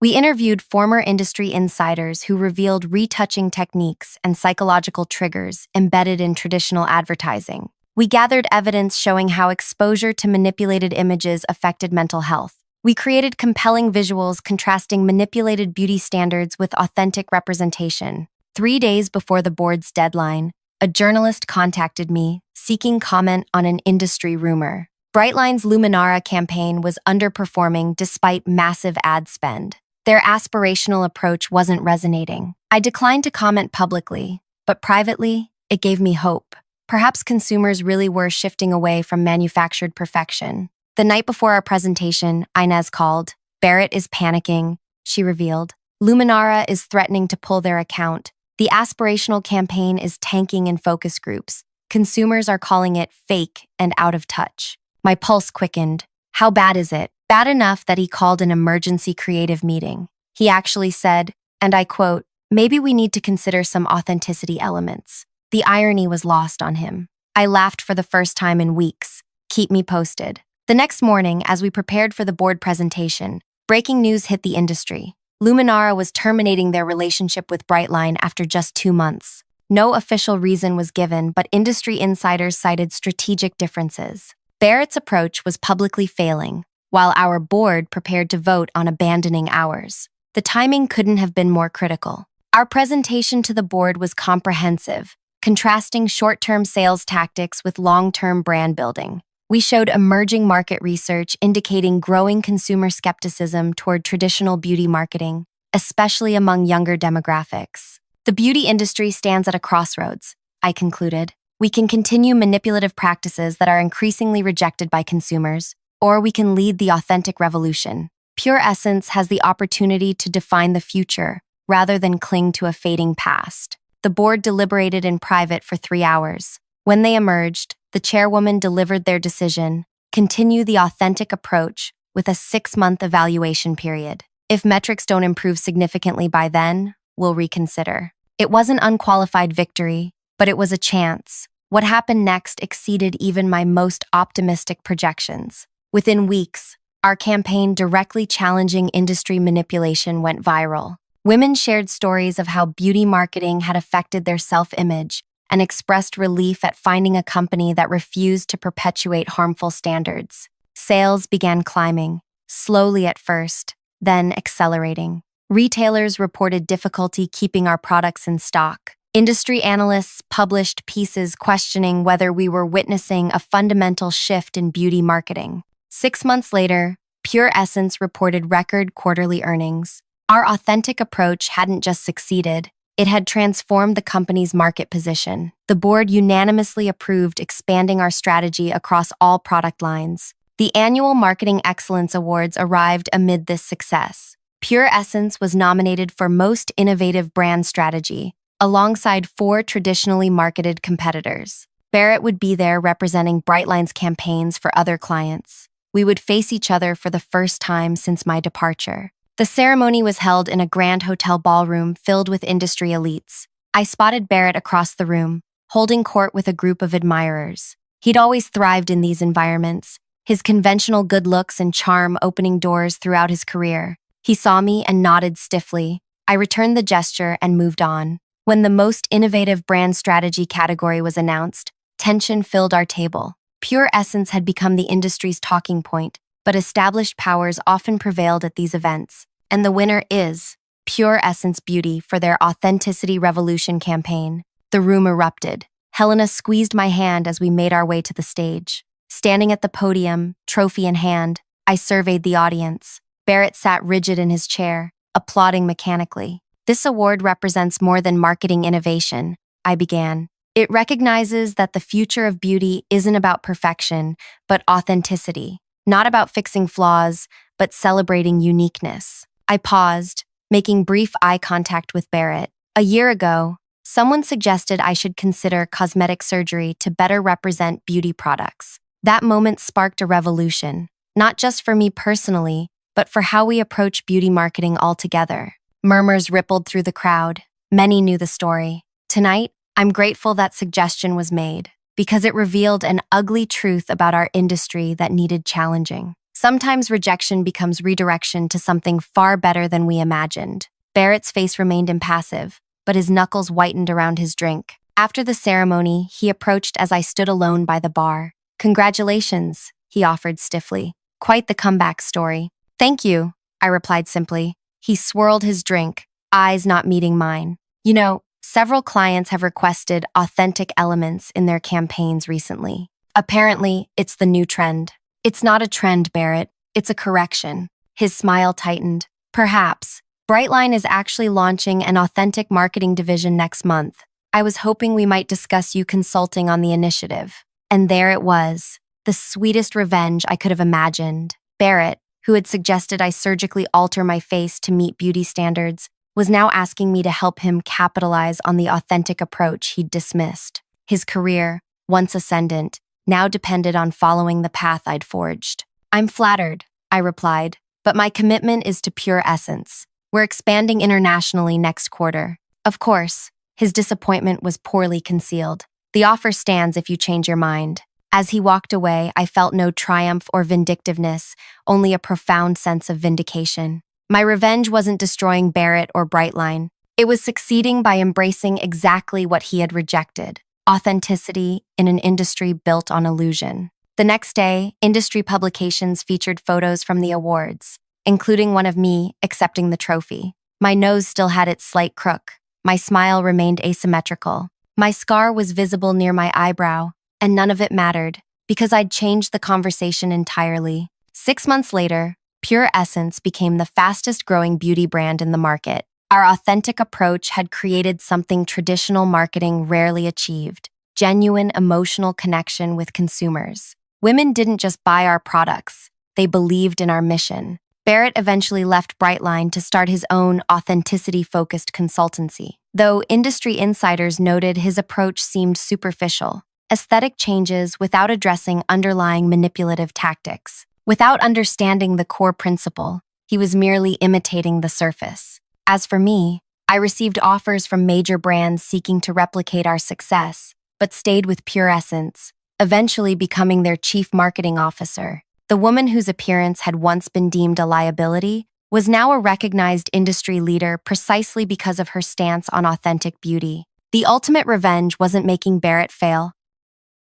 We interviewed former industry insiders who revealed retouching techniques and psychological triggers embedded in traditional advertising. We gathered evidence showing how exposure to manipulated images affected mental health. We created compelling visuals contrasting manipulated beauty standards with authentic representation. 3 days before the board's deadline, a journalist contacted me, seeking comment on an industry rumor. Brightline's Luminara campaign was underperforming despite massive ad spend. Their aspirational approach wasn't resonating. I declined to comment publicly, but privately, it gave me hope. Perhaps consumers really were shifting away from manufactured perfection. The night before our presentation, Inez called. Barrett is panicking, she revealed. Luminara is threatening to pull their account. The aspirational campaign is tanking in focus groups. Consumers are calling it fake and out of touch. My pulse quickened. How bad is it? Bad enough that he called an emergency creative meeting. He actually said, and I quote, "Maybe we need to consider some authenticity elements." The irony was lost on him. I laughed for the first time in weeks. Keep me posted. The next morning, as we prepared for the board presentation, breaking news hit the industry. Luminara was terminating their relationship with Brightline after just 2 months. No official reason was given, but industry insiders cited strategic differences. Barrett's approach was publicly failing, while our board prepared to vote on abandoning ours. The timing couldn't have been more critical. Our presentation to the board was comprehensive, contrasting short-term sales tactics with long-term brand building. We showed emerging market research indicating growing consumer skepticism toward traditional beauty marketing, especially among younger demographics. The beauty industry stands at a crossroads, I concluded. We can continue manipulative practices that are increasingly rejected by consumers, or we can lead the authentic revolution. Pure Essence has the opportunity to define the future rather than cling to a fading past. The board deliberated in private for 3 hours. When they emerged, the chairwoman delivered their decision: continue the authentic approach with a 6-month evaluation period. If metrics don't improve significantly by then, we'll reconsider. It wasn't unqualified victory, but it was a chance. What happened next exceeded even my most optimistic projections. Within weeks, our campaign directly challenging industry manipulation went viral. Women shared stories of how beauty marketing had affected their self-image and expressed relief at finding a company that refused to perpetuate harmful standards. Sales began climbing, slowly at first, then accelerating. Retailers reported difficulty keeping our products in stock. Industry analysts published pieces questioning whether we were witnessing a fundamental shift in beauty marketing. 6 months later, Pure Essence reported record quarterly earnings. Our authentic approach hadn't just succeeded, it had transformed the company's market position. The board unanimously approved expanding our strategy across all product lines. The annual Marketing Excellence Awards arrived amid this success. Pure Essence was nominated for Most Innovative Brand Strategy, alongside 4 traditionally marketed competitors. Barrett would be there representing Brightline's campaigns for other clients. We would face each other for the first time since my departure. The ceremony was held in a grand hotel ballroom filled with industry elites. I spotted Barrett across the room, holding court with a group of admirers. He'd always thrived in these environments, his conventional good looks and charm opening doors throughout his career. He saw me and nodded stiffly. I returned the gesture and moved on. When the Most Innovative Brand Strategy category was announced, tension filled our table. Pure Essence had become the industry's talking point, but established powers often prevailed at these events. And the winner is Pure Essence Beauty for their Authenticity Revolution campaign. The room erupted. Helena squeezed my hand as we made our way to the stage. Standing at the podium, trophy in hand, I surveyed the audience. Barrett sat rigid in his chair, applauding mechanically. This award represents more than marketing innovation, I began. It recognizes that the future of beauty isn't about perfection, but authenticity. Not about fixing flaws, but celebrating uniqueness. I paused, making brief eye contact with Barrett. A year ago, someone suggested I should consider cosmetic surgery to better represent beauty products. That moment sparked a revolution, not just for me personally, but for how we approach beauty marketing altogether. Murmurs rippled through the crowd. Many knew the story. Tonight, I'm grateful that suggestion was made, because it revealed an ugly truth about our industry that needed challenging. Sometimes rejection becomes redirection to something far better than we imagined. Barrett's face remained impassive, but his knuckles whitened around his drink. After the ceremony, he approached as I stood alone by the bar. "Congratulations," he offered stiffly. "Quite the comeback story." "Thank you," I replied simply. He swirled his drink, eyes not meeting mine. "You know, several clients have requested authentic elements in their campaigns recently. Apparently, it's the new trend." "It's not a trend, Barrett. It's a correction." His smile tightened. "Perhaps. Brightline is actually launching an authentic marketing division next month. I was hoping we might discuss you consulting on the initiative." And there it was, the sweetest revenge I could have imagined. Barrett, who had suggested I surgically alter my face to meet beauty standards, was now asking me to help him capitalize on the authentic approach he'd dismissed. His career, once ascendant, now depended on following the path I'd forged. "I'm flattered," I replied, "but my commitment is to Pure Essence. We're expanding internationally next quarter." Of course, his disappointment was poorly concealed. "The offer stands if you change your mind." As he walked away, I felt no triumph or vindictiveness, only a profound sense of vindication. My revenge wasn't destroying Barrett or Brightline. It was succeeding by embracing exactly what he had rejected: authenticity in an industry built on illusion. The next day, industry publications featured photos from the awards, including one of me accepting the trophy. My nose still had its slight crook. My smile remained asymmetrical. My scar was visible near my eyebrow, and none of it mattered, because I'd changed the conversation entirely. 6 months later, Pure Essence became the fastest-growing beauty brand in the market. Our authentic approach had created something traditional marketing rarely achieved: genuine emotional connection with consumers. Women didn't just buy our products, they believed in our mission. Barrett eventually left Brightline to start his own authenticity-focused consultancy, though industry insiders noted his approach seemed superficial: aesthetic changes without addressing underlying manipulative tactics. Without understanding the core principle, he was merely imitating the surface. As for me, I received offers from major brands seeking to replicate our success, but stayed with Pure Essence, eventually becoming their chief marketing officer. The woman whose appearance had once been deemed a liability was now a recognized industry leader precisely because of her stance on authentic beauty. The ultimate revenge wasn't making Barrett fail.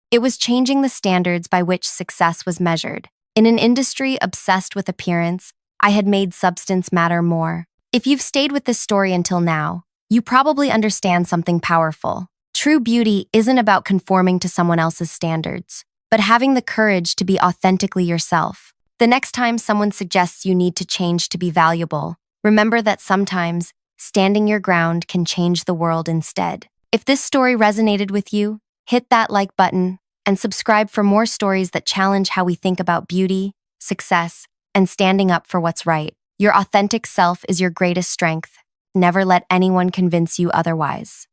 It was changing the standards by which success was measured. In an industry obsessed with appearance, I had made substance matter more. If you've stayed with this story until now, you probably understand something powerful. True beauty isn't about conforming to someone else's standards, but having the courage to be authentically yourself. The next time someone suggests you need to change to be valuable, remember that sometimes standing your ground can change the world instead. If this story resonated with you, hit that like button and subscribe for more stories that challenge how we think about beauty, success, and standing up for what's right. Your authentic self is your greatest strength. Never let anyone convince you otherwise.